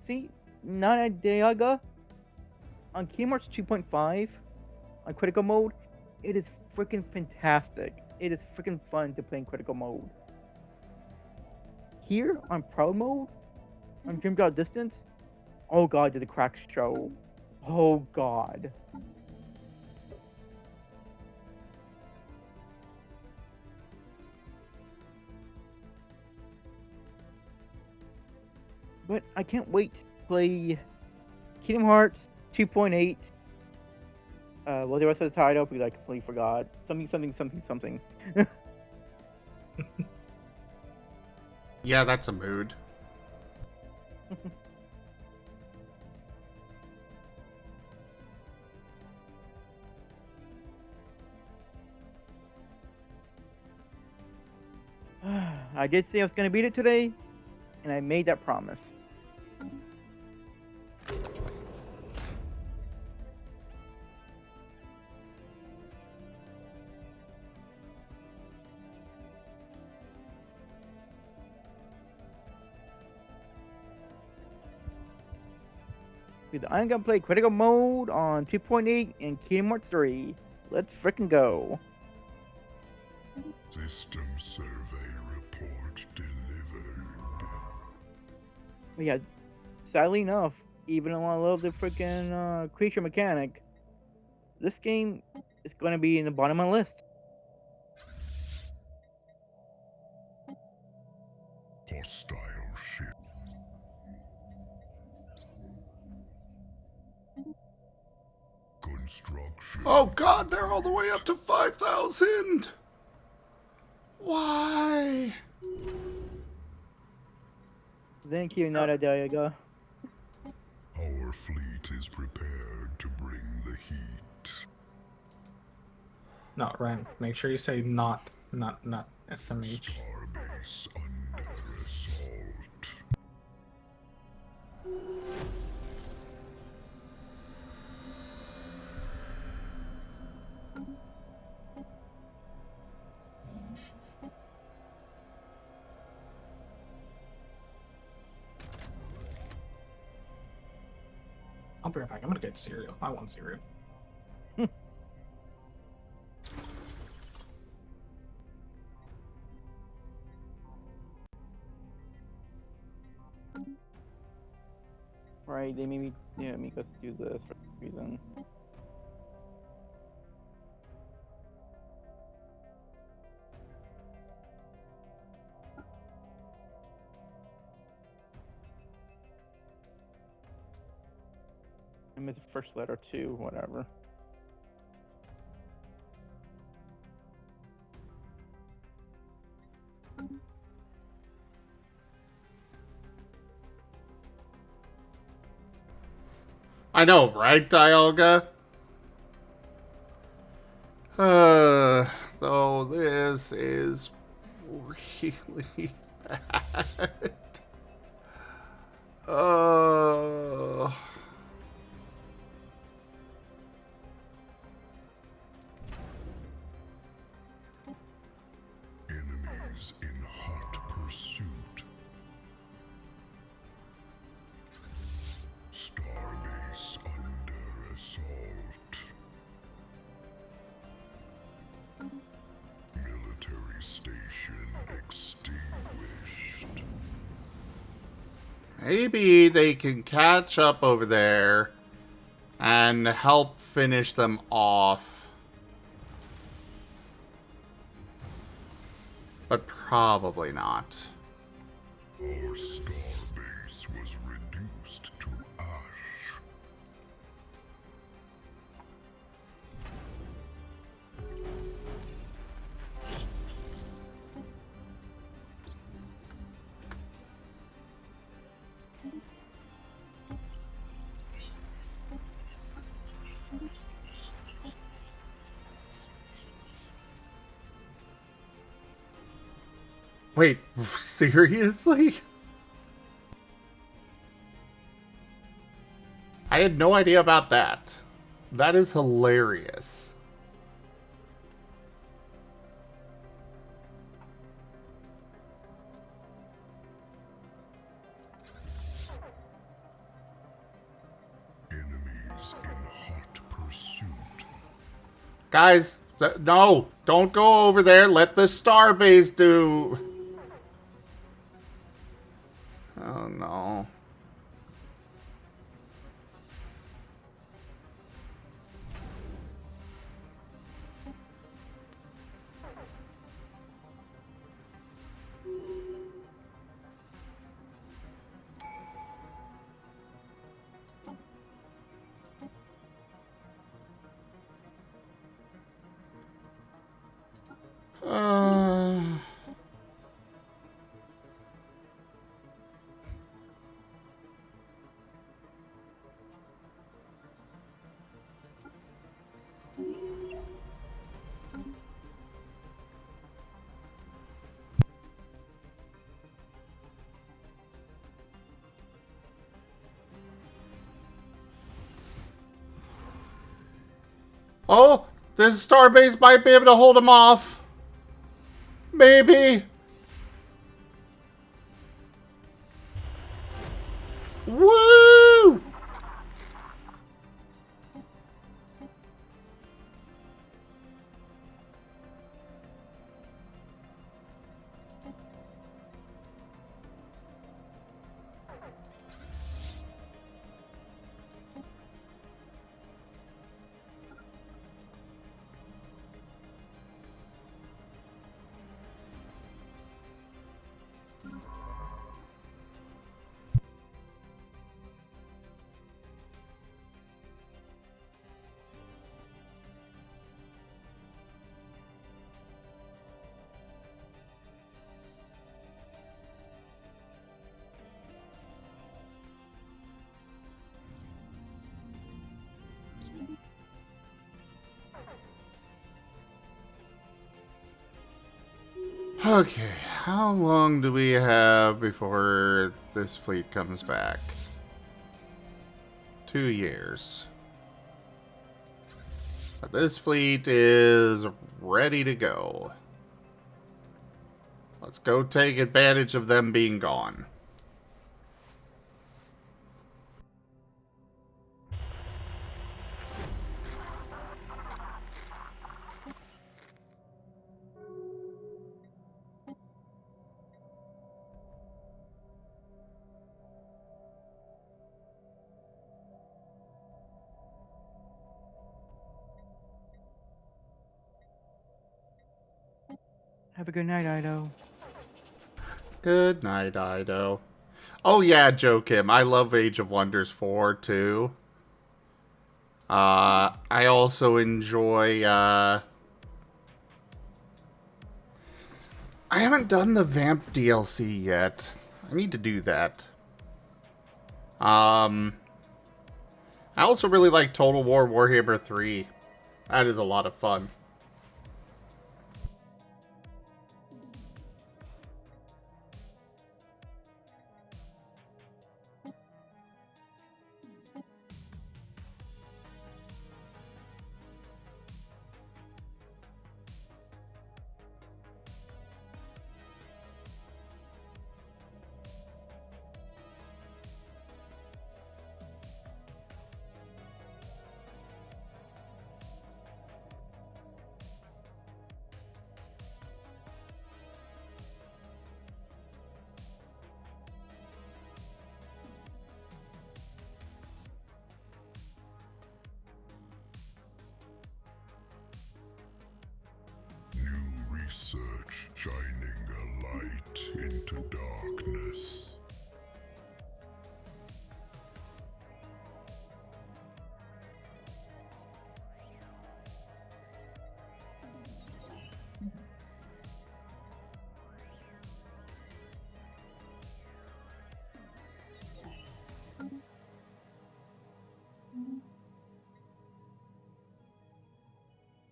See, Nana Diaga on Kingdom Hearts 2.5 on critical mode, it is freaking fantastic. It is freaking fun to play in critical mode. Here on pro mode, on Dream Drop Distance, oh god, did the cracks show. Oh god. But I can't wait to play Kingdom Hearts 2.8. Well, the rest of the title, because I completely forgot. Something. Yeah, that's a mood. I did say I was going to beat it today, and I made that promise. I'm gonna play critical mode on 2.8 and Kingdom Hearts 3. Let's frickin' go. System survey report delivered. But yeah, sadly enough, even though I love the frickin' creature mechanic, this game is gonna be in the bottom of my list. Hostile ship. Construction. Oh god, they're all the way up to 5,000! Why? Thank you, Nada Diaga. Our fleet is prepared to bring the heat. Not Ren. Make sure you say not SMH. Starbase under assault. I'll be right back. I'm gonna get cereal. I want cereal. Right, they made me make us do this for some reason. I missed the first letter too, whatever. I know, right, Dialga? Though this is really bad. Enemies in hot pursuit. Starbase under assault. Military station extinguished. Maybe they can catch up over there and help finish them off. But probably not. Our starbase was reduced to ash. Wait, seriously? I had no idea about that. That is hilarious. Enemies in hot pursuit. Guys, no, don't go over there. Let the starbase do. Oh no. Oh, this starbase might be able to hold him off. Maybe. Woo! Okay, how long do we have before this fleet comes back? 2 years. But this fleet is ready to go. Let's go take advantage of them being gone. Have a good night, Ido. Good night, Ido. Oh yeah, Joe Kim. I love Age of Wonders 4 too. I also enjoy, I haven't done the Vamp DLC yet. I need to do that. I also really like Total War Warhammer 3. That is a lot of fun. Research shining a light into darkness.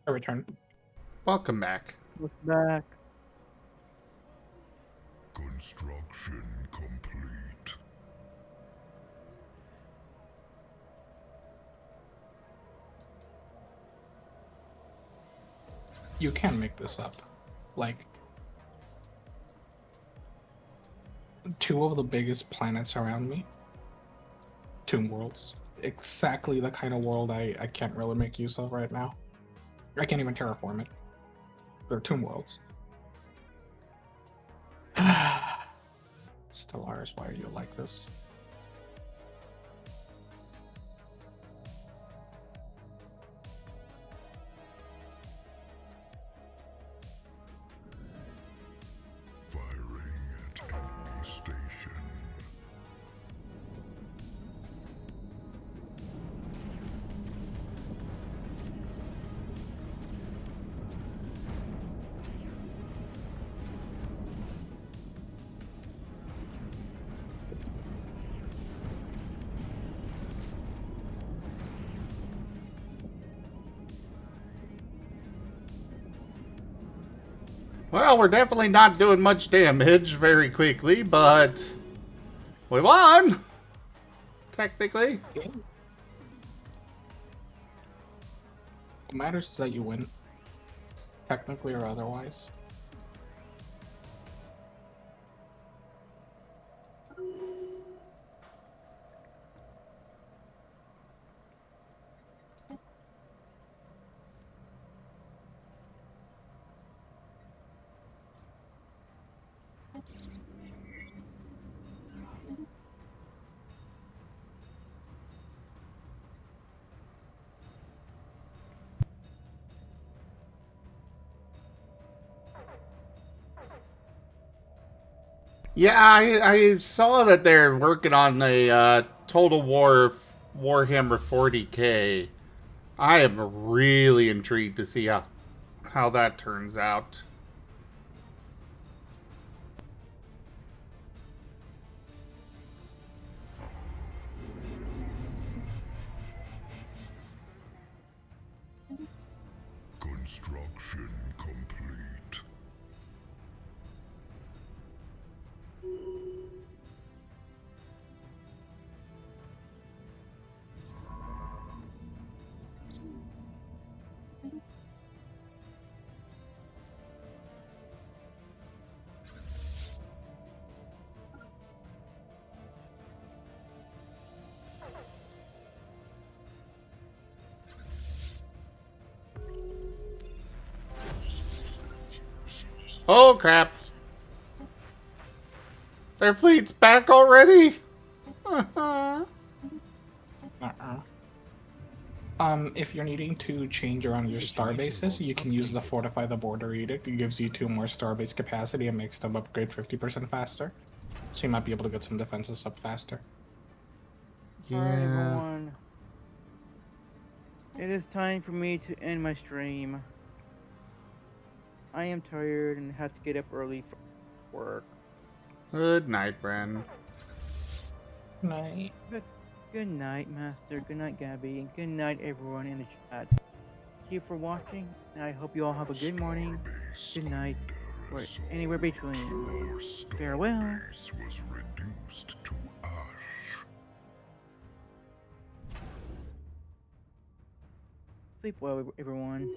I return. Welcome back. Look back. Construction complete. You can make this up. Like, 2 of the biggest planets around me. Tomb worlds. Exactly the kind of world I can't really make use of right now. I can't even terraform it. They're tomb worlds. Stellaris, why are you like this? Firing at enemy station. Well, we're definitely not doing much damage very quickly, but we won! Technically. What matters is that you win. Technically or otherwise. Yeah, I saw that they're working on a Total War Warhammer 40k. I am really intrigued to see how that turns out. Construction complete. Oh crap. Their fleet's back already? If you're needing to change around your star bases, you can use the Fortify the Border Edict. It gives you 2 more star base capacity and makes them upgrade 50% faster. So you might be able to get some defenses up faster. Alright, everyone. It is time for me to end my stream. I am tired and have to get up early for work. Good night, Bren. Night. Good night, Master. Good night, Gabby. And good night, everyone in the chat. Thank you for watching, and I hope you all have a good morning, good night, or anywhere between. Farewell. Was reduced to ash. Sleep well, everyone.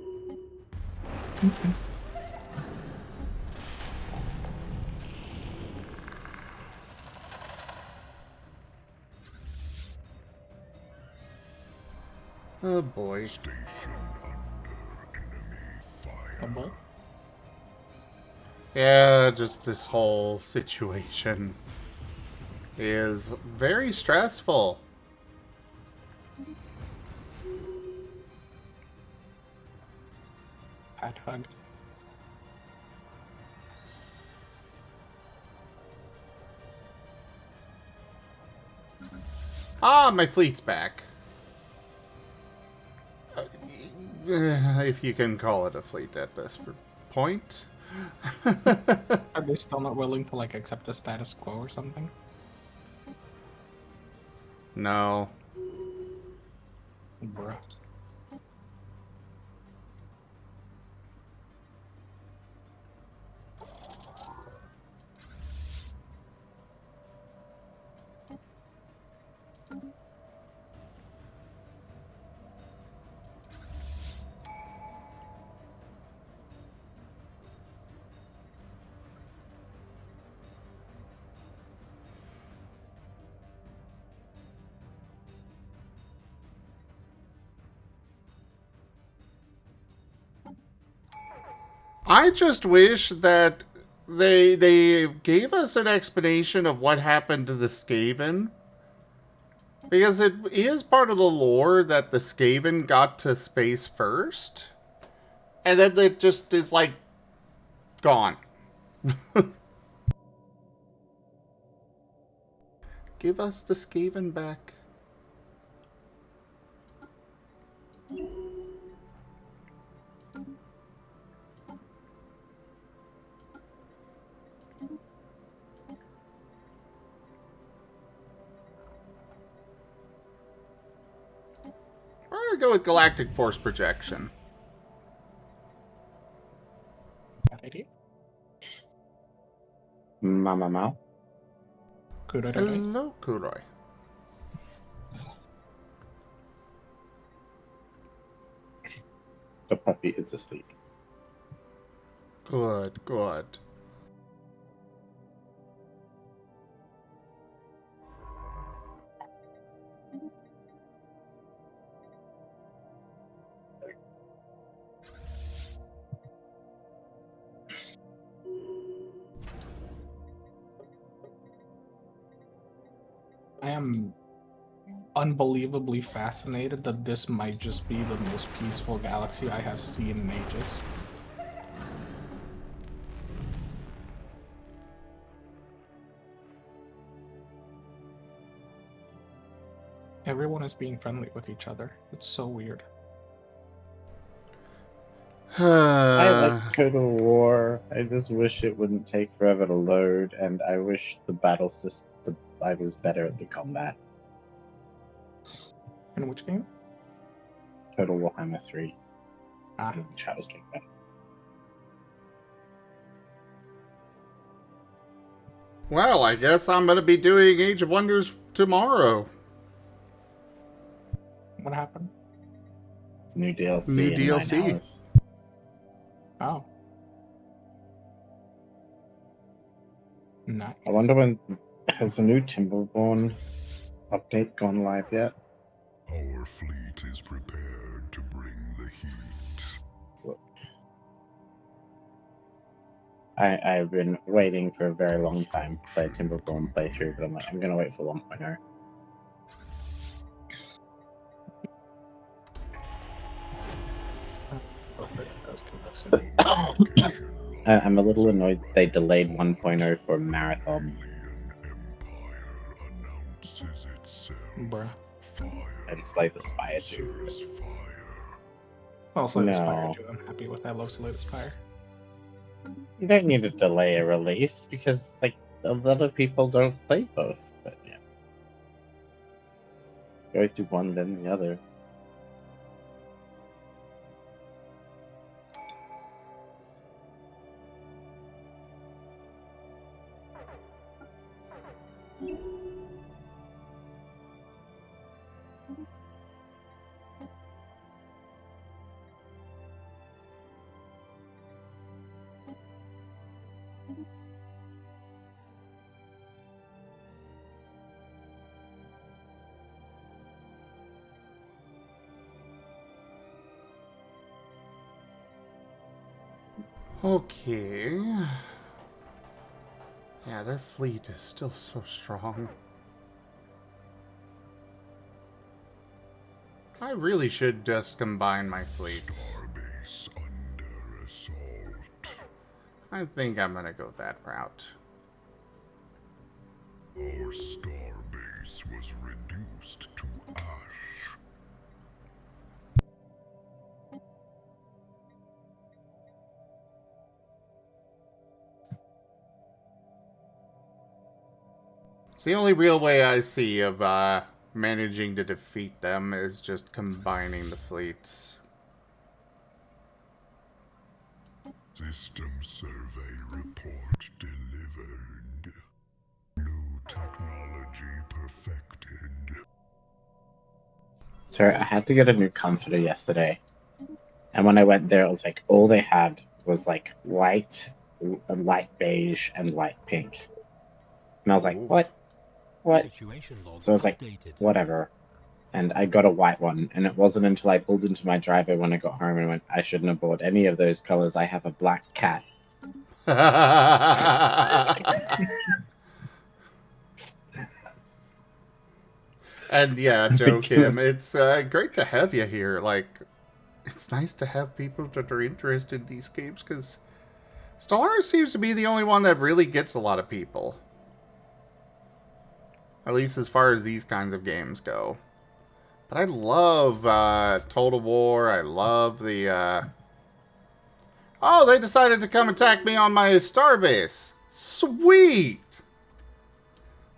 Oh boy. Yeah, just this whole situation is very stressful. Pat hug. Ah, my fleet's back. If you can call it a fleet at this point. Are they still not willing to like accept the status quo or something? No. Bruh. I just wish that they gave us an explanation of what happened to the Skaven. Because it is part of the lore that the Skaven got to space first. And then it just is like gone. Give us the Skaven back. We're gonna go with Galactic Force Projection. Mama. Hello, Kuroi. The puppy is asleep. Good, good. I am unbelievably fascinated that this might just be the most peaceful galaxy I have seen in ages. Everyone is being friendly with each other. It's so weird. I like Total War. I just wish it wouldn't take forever to load, and I wish the battle system, I was better at the combat. In which game? Total Warhammer 3. Ah. The chat was talking about it. Well, I guess I'm gonna be doing Age of Wonders tomorrow. What happened? It's new DLC. New in DLC. 9 hours. Oh. Nice. I wonder when has the new Timberborn update gone live yet? Our fleet is prepared to bring the heat. So, I've been waiting for a very long time to play Timberborn playthrough, but I'm like, I'm gonna wait for 1.0. I'm a little annoyed they delayed 1.0 for Marathon. Bruh. It's like the Spire 2. Well, Slay the Spire No. 2, I'm happy with that. I love Slay the Spire. You don't need to delay a release because, like, a lot of people don't play both. But yeah, you always do one then the other. Okay. Yeah, their fleet is still so strong. I really should just combine my fleets. I think I'm gonna go that route. Our star base was reduced to ash. It's the only real way I see of managing to defeat them is just combining the fleets. System survey report delivered. New technology perfected. So I had to get a new comforter yesterday. And when I went there, it was like all they had was like light beige, and light pink. And I was like, what? What? So I was like, whatever. And I got a white one. And it wasn't until I pulled into my driveway when I got home and went, I shouldn't have bought any of those colors. I have a black cat. And yeah, Joe Kim, it's great to have you here. Like, it's nice to have people that are interested in these games, because Stellaris seems to be the only one that really gets a lot of people. At least as far as these kinds of games go. But I love Total War. I love the... Oh, they decided to come attack me on my starbase. Sweet!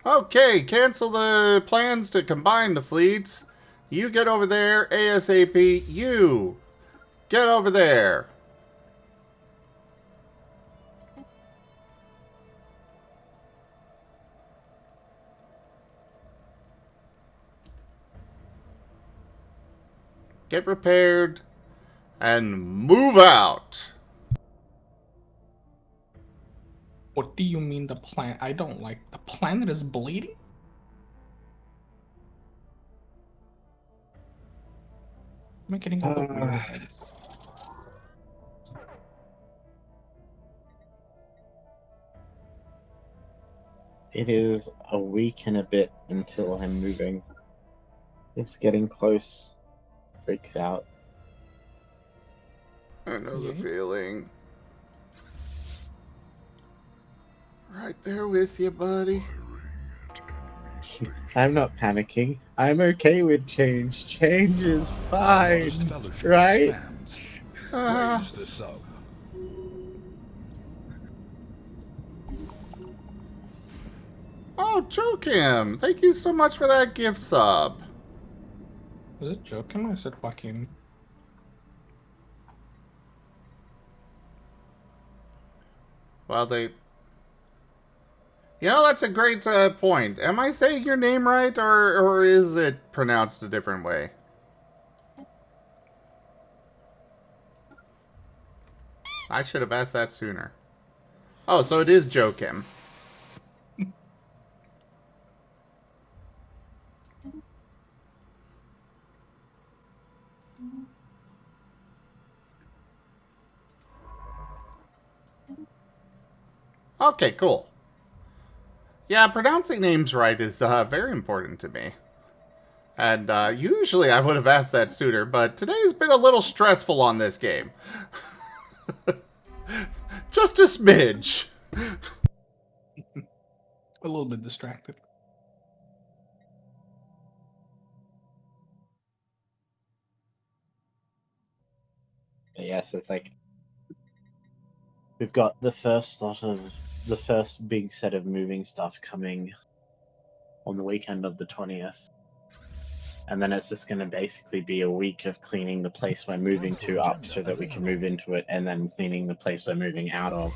Okay, cancel the plans to combine the fleets. You get over there, ASAP. You get over there. Get repaired and move out. What do you mean the planet? I don't like the planet is bleeding? Am I getting all the weird events? It is a week and a bit until I'm moving. It's getting close. Freaks out. I know the feeling. Right there with you, buddy. I'm not panicking. I'm okay with change. Change is fine, right? Oh, Joakim, thank you so much for that gift sub. Was it Joakim or is it Joaquin? Well, they... You know, that's a great point. Am I saying your name right, or is it pronounced a different way? I should have asked that sooner. Oh, so it is Joakim. Okay, cool. Yeah, pronouncing names right is very important to me. And usually I would have asked that sooner, but today's been a little stressful on this game. Just a smidge. A little bit distracted. But yes, it's like we've got the first big set of moving stuff coming on the weekend of the 20th. And then it's just going to basically be a week of cleaning the place we're moving to up so that we can move into it, and then cleaning the place we're moving out of.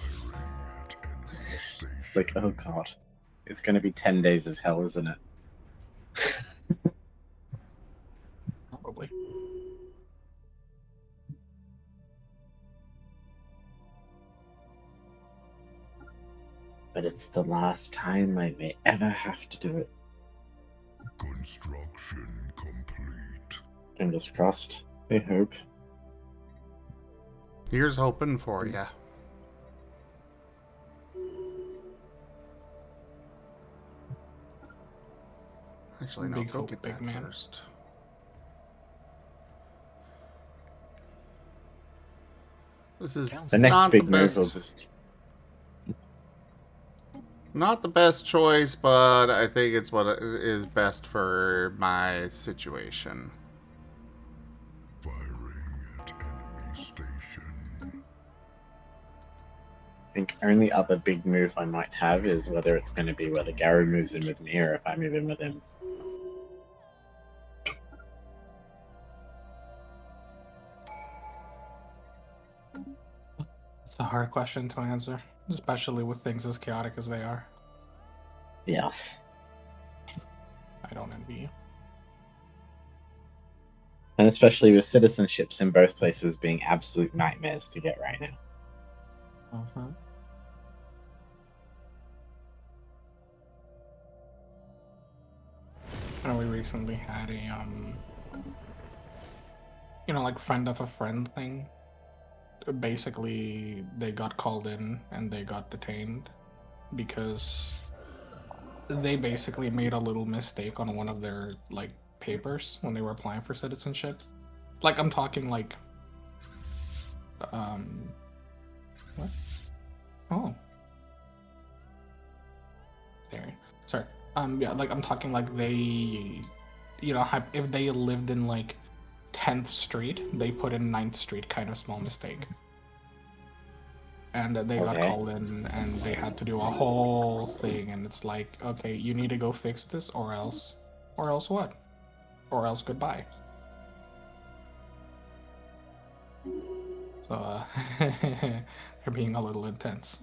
It's like, oh god. It's going to be 10 days of hell, isn't it? Probably. But it's the last time I may ever have to do it. Construction complete. Fingers crossed. I hope. Here's hoping for ya. Actually, no, Big go hope, get big that man. first. This is The next not big the move best. will just... Not the best choice, but I think it's what is best for my situation. Firing at enemy station. I think only other big move I might have is whether it's going to be whether Gary moves in with me or if I move in with him. It's a hard question to answer, especially with things as chaotic as they are. Yes. I don't envy you. And especially with citizenships in both places being absolute nightmares to get right now. Uh-huh. I know we recently had a like friend of a friend thing. Basically, they got called in and they got detained because they basically made a little mistake on one of their like papers when they were applying for citizenship. Like I'm talking like what? Oh. Sorry. Yeah, like I'm talking like they, if they lived in like 10th Street, they put in 9th Street, kind of small mistake. And they got called in and they had to do a whole thing, and it's like, okay, you need to go fix this or else what? Or else goodbye. So, they're being a little intense.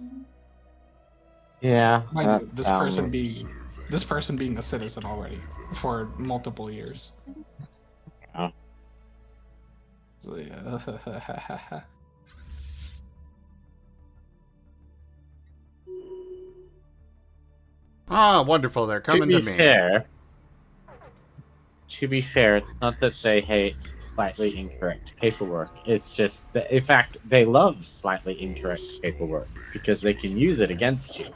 Yeah, Mind you, this person being a citizen already for multiple years. Oh. So yeah. Ah, wonderful. They're coming to me. To be fair, it's not that they hate slightly incorrect paperwork. It's just that, in fact, they love slightly incorrect paperwork because they can use it against you.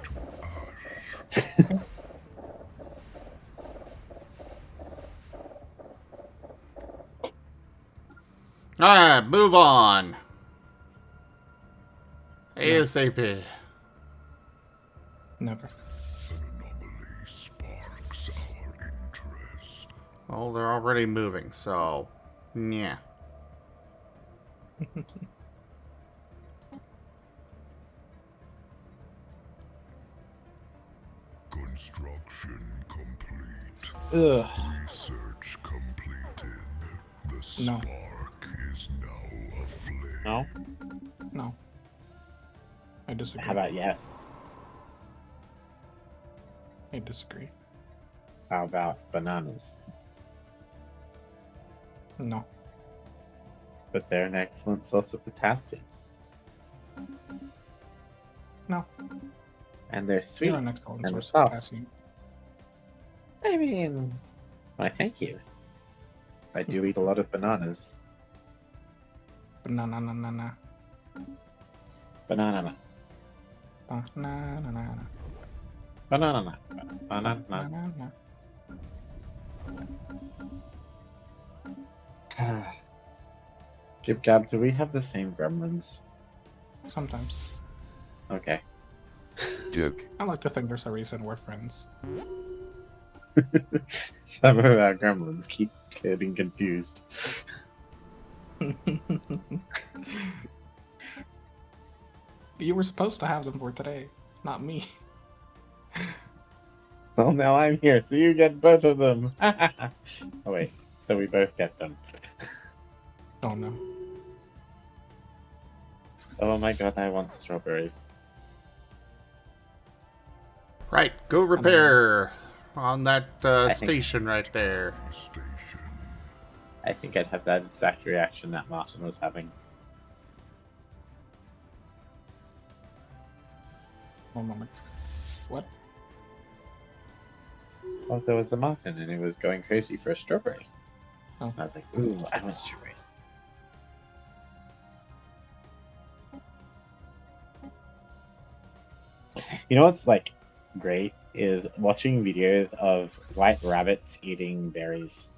Alright, move on. ASAP. Never. Well, they're already moving, so yeah. Construction complete. Ugh. Research completed. The spark is now aflame. No? No. I disagree. How about yes? I disagree. How about bananas? No. But they're an excellent source of potassium. No. And they're sweet. You're an excellent and source of soft. potassium. I mean, why, thank you. I do eat a lot of bananas. Banana. Banana. Banana. Banana. Banana. Banana. Gib Gab, do we have the same gremlins? Sometimes. Okay. Duke. I like to think there's a reason we're friends. Some of our gremlins keep getting confused. You were supposed to have them for today, not me. Well, now I'm here, so you get both of them. Oh, wait. So we both get them. Oh, no. Oh my god, I want strawberries. Right, go repair on that think- station right there. I think I'd have that exact reaction that Martin was having. One moment. What? Well, there was a Martin and he was going crazy for a strawberry. Oh. I was like, ooh, I want strawberries. You know what's like great is watching videos of white rabbits eating berries.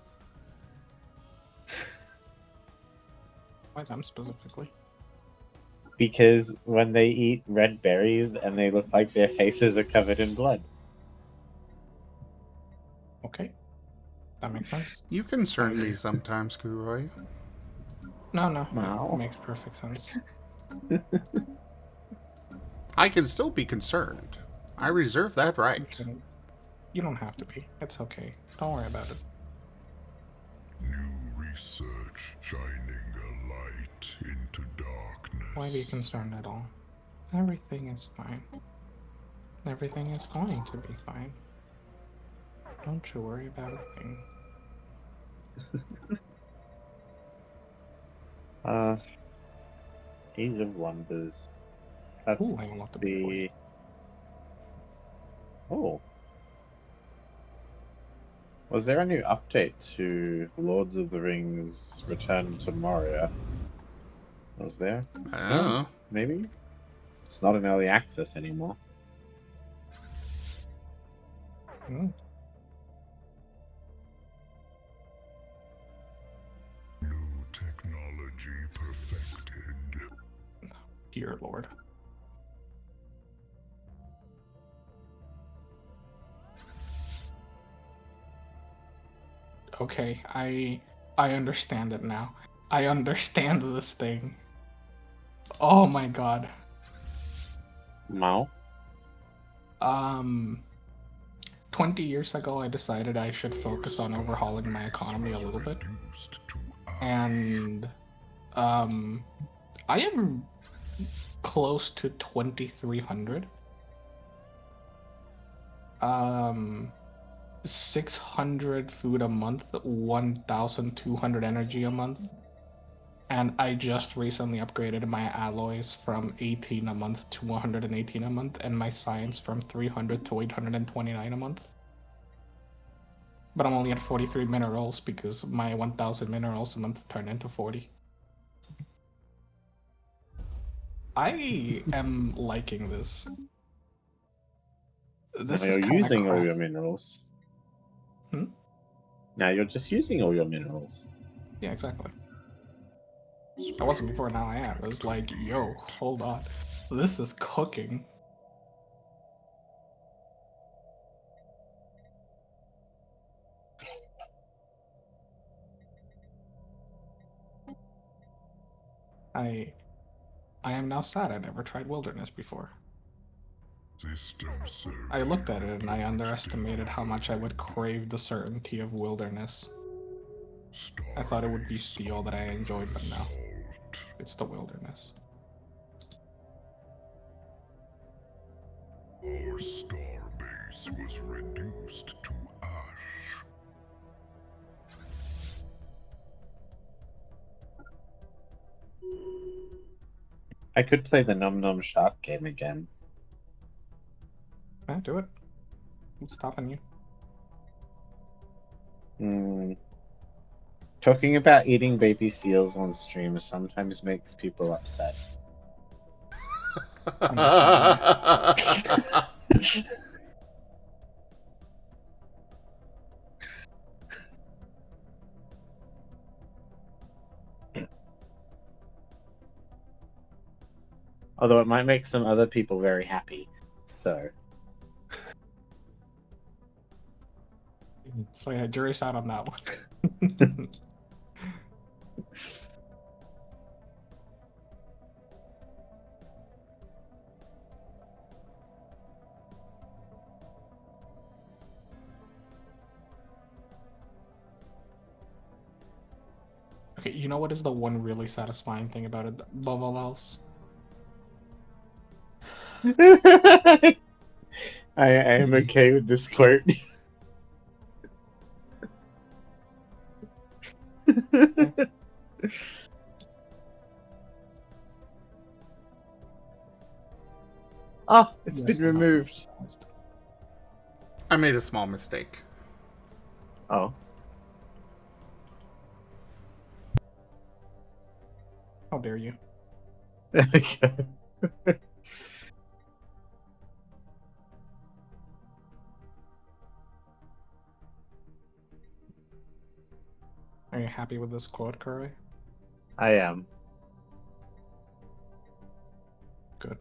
Why them specifically? Because when they eat red berries and they look like their faces are covered in blood. Okay. That makes sense. You concern me sometimes, Kuroy. No. Wow. It makes perfect sense. I can still be concerned. I reserve that right. You don't have to be. It's okay. Don't worry about it. New research shining a light into darkness. Why be concerned at all? Everything is fine. Everything is going to be fine. Don't you worry about a thing. Age of Wonders. That's Ooh, I unlocked the... Oh. Was there a new update to Lord of the Rings Return to Moria? Was there? I don't know. Maybe? It's not an early access anymore. Hmm. New technology perfected. Dear Lord. Okay, I understand it now. I understand this thing. Oh my god. Wow. 20 years ago I decided I should focus on overhauling my economy a little bit. And I am close to 2,300. 600 food a month, 1,200 energy a month. And I just recently upgraded my alloys from 18 a month to 118 a month, and my science from 300 to 829 a month. But I'm only at 43 minerals because my 1,000 minerals a month turned into 40. I am liking this. This now is you're kinda using all crap. your minerals. Hmm? Now you're just using all your minerals. Yeah, exactly. I wasn't before, now I am. It was like, yo, hold on. This is cooking. I am now sad I never tried wilderness before. I looked at it and I underestimated how much I would crave the certainty of wilderness. I thought it would be steel that I enjoyed, but no. It's the wilderness. Our star base was reduced to ash. I could play the Num Num Shark game again. Yeah, do it. What's stopping you? Talking about eating baby seals on stream sometimes makes people upset. Although it might make some other people very happy. So. So yeah, jury's out on that one. Okay, you know what is the one really satisfying thing about it above all else? I am okay with this quote. Oh, it's been removed. I made a small mistake. Oh. How dare you? Okay. Are you happy with this quote, Curry? I am. Good.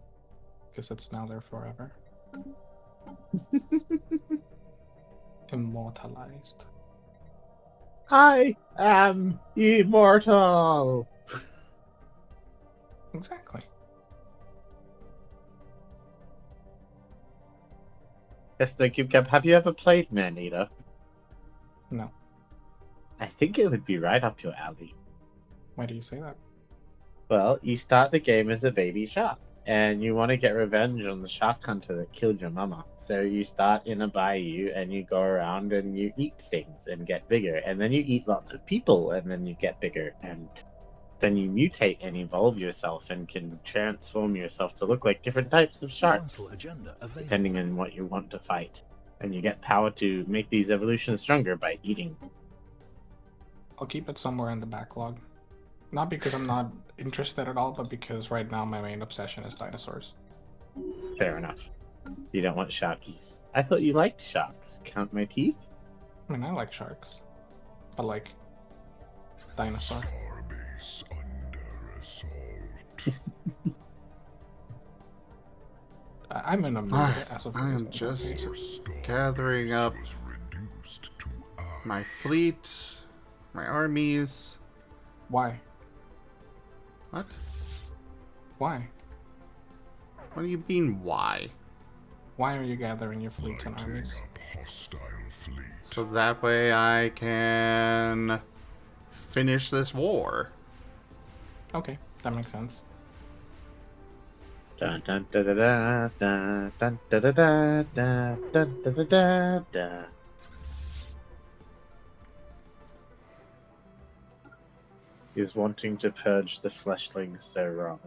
Because it's now there forever. Immortalized. I am immortal. Exactly. Yes, thank you, Gab. Have you ever played Man-Eater? No. I think it would be right up your alley. Why do you say that? Well, you start the game as a baby shark, and you want to get revenge on the shark hunter that killed your mama. So you start in a bayou, and you go around and you eat things and get bigger, and then you eat lots of people, and then you get bigger, and then you mutate and evolve yourself and can transform yourself to look like different types of sharks, depending on what you want to fight. And you get power to make these evolutions stronger by eating. I'll keep it somewhere in the backlog. Not because I'm not interested at all, but because right now my main obsession is dinosaurs. Fair enough. You don't want sharkies. I thought you liked sharks. Count my teeth? I mean, I like sharks. But like, dinosaur. Starbase under assault. I'm in a mood as of I am just gathering up my fleet, my armies. Why? What? Why? What do you mean, why? Why are you gathering your fleets and armies? So that way I can finish this war. Okay, that makes sense. Dun, dun, da, da, da, da, dun, da, da, da, da, dun, da, da, da, da. Is wanting to purge the fleshlings so wrong.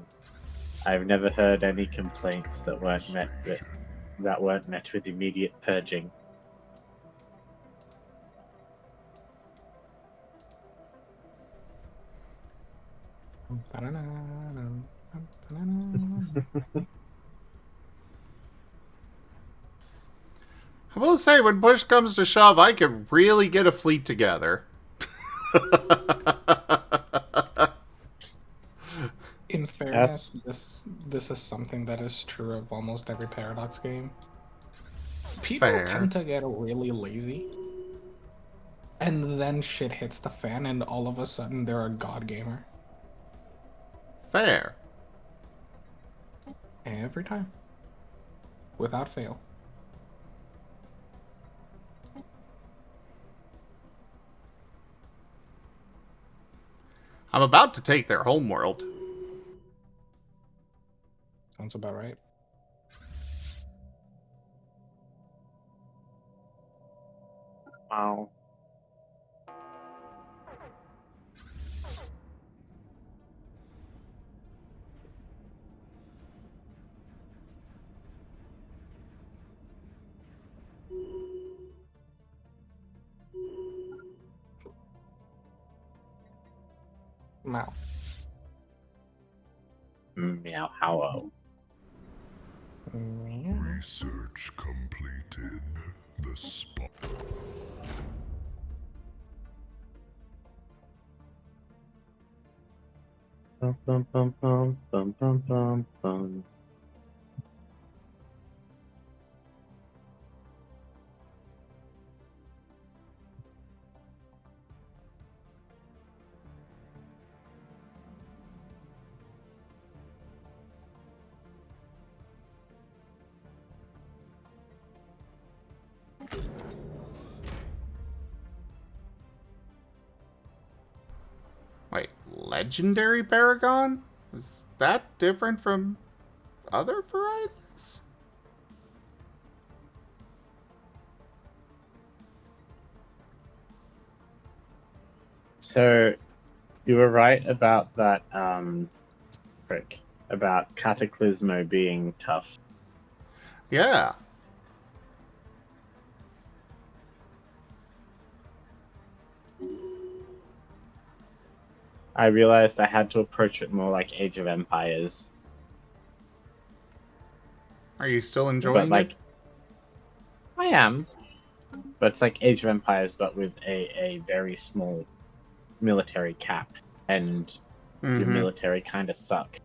I've never heard any complaints that weren't met with immediate purging. I will say, when push comes to shove, I could really get a fleet together. In fairness, this is something that is true of almost every Paradox game. People tend to get really lazy, and then shit hits the fan, and all of a sudden they're a god gamer. Fair. Every time. Without fail. I'm about to take their homeworld. Sounds about right. Wow. Meow. Meow how. Research completed. The spot. Bum, bum, bum, bum, bum, bum, bum, bum. Wait, legendary Baragon? Is that different from other varieties? So, you were right about that, about Cataclysmo being tough. Yeah. I realized I had to approach it more like Age of Empires. Are you still enjoying like, it? I am. But it's like Age of Empires, but with a very small military cap. And your military kind of suck.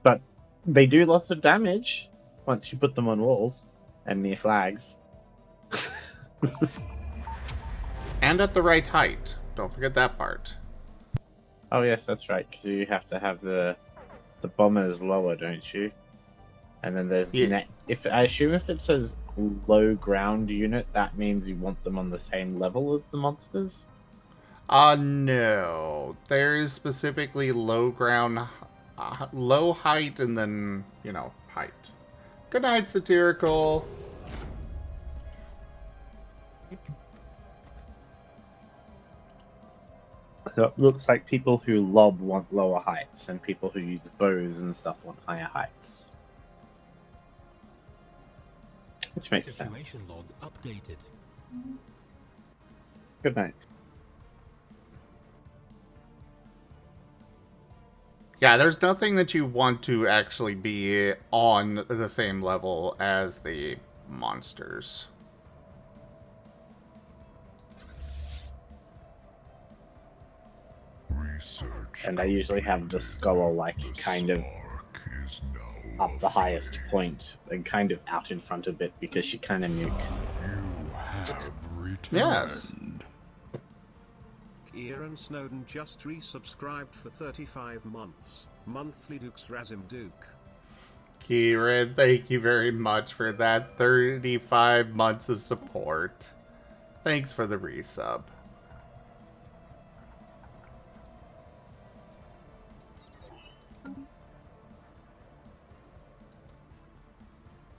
But they do lots of damage once you put them on walls and near flags. And at the right height. Don't forget that part. Oh yes, that's right. 'Cause you have to have the bombers lower, don't you? And then there's if I assume if it says low ground unit, that means you want them on the same level as the monsters. No. There is specifically low ground, low height, and then, you know, height. Good night, Satirical. So it looks like people who lob want lower heights, and people who use bows and stuff want higher heights. Which makes sense. Log updated. Good night. Yeah, there's nothing that you want to actually be on the same level as the monsters. And I usually have the scholar kind of up the highest point and kind of out in front a bit because she kind of nukes. Yes. Kieran Snowden just resubscribed for 35 months. Monthly Dukes Razim Duke. Kieran, thank you very much for that 35 months of support. Thanks for the resub.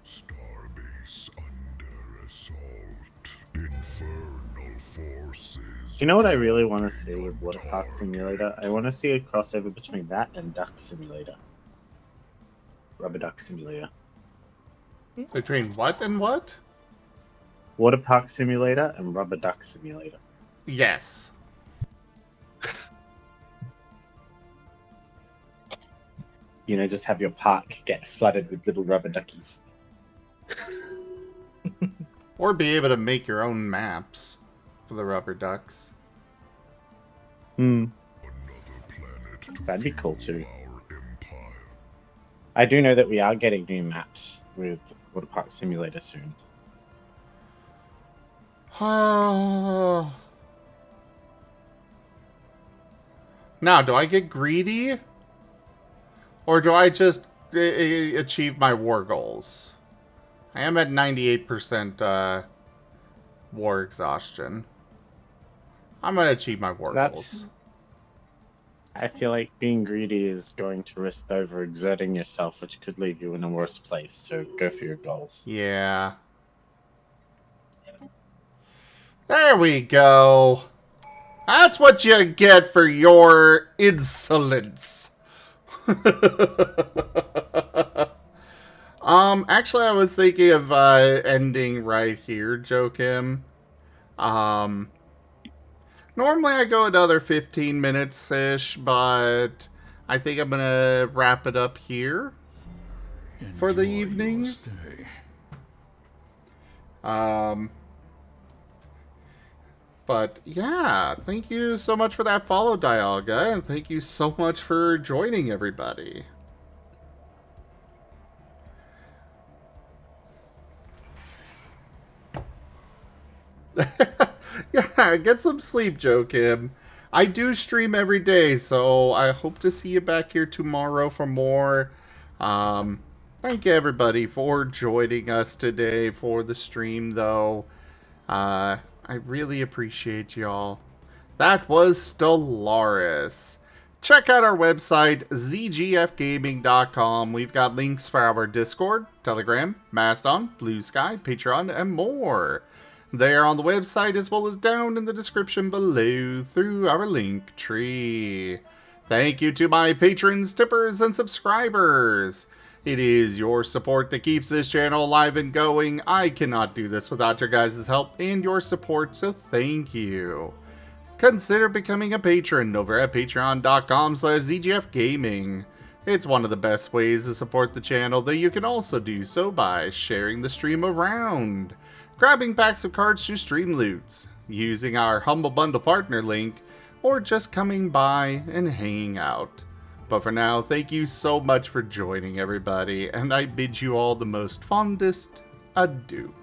Starbase under assault. Infernal forces. You know what I really want to see with Water Park Simulator? I want to see a crossover between that and Duck Simulator. Rubber Duck Simulator. Between what and what? Water Park Simulator and Rubber Duck Simulator. Yes. You know, just have your park get flooded with little rubber duckies. Or be able to make your own maps for the rubber ducks. That'd be cool too. I do know that we are getting new maps with Water Park Simulator soon. Now, do I get greedy? Or do I just achieve my war goals? I am at 98% war exhaustion. I'm going to achieve my war goals. I feel like being greedy is going to risk overexerting yourself, which could leave you in a worse place, so go for your goals. Yeah. There we go. That's what you get for your insolence. Actually, I was thinking of ending right here, Joakim. Normally I go another 15 minutes-ish, but I think I'm gonna wrap it up here for the evening. But yeah, thank you so much for that follow, Dialga, and thank you so much for joining everybody. Yeah, get some sleep, Joe Kim. I do stream every day, so I hope to see you back here tomorrow for more. Thank you, everybody, for joining us today for the stream, though. I really appreciate y'all. That was Stellaris. Check out our website, zgfgaming.com. We've got links for our Discord, Telegram, Mastodon, Blue Sky, Patreon, and more. They are on the website as well as down in the description below through our link tree. Thank you to my patrons, tippers, and subscribers. It is your support that keeps this channel alive and going. I cannot do this without your guys' help and your support, so thank you. Consider becoming a patron over at patreon.com/zgfgaming. It's one of the best ways to support the channel, though you can also do so by sharing the stream around, grabbing packs of cards to stream loots, using our Humble Bundle partner link, or just coming by and hanging out. But for now, thank you so much for joining, everybody, and I bid you all the most fondest adieu.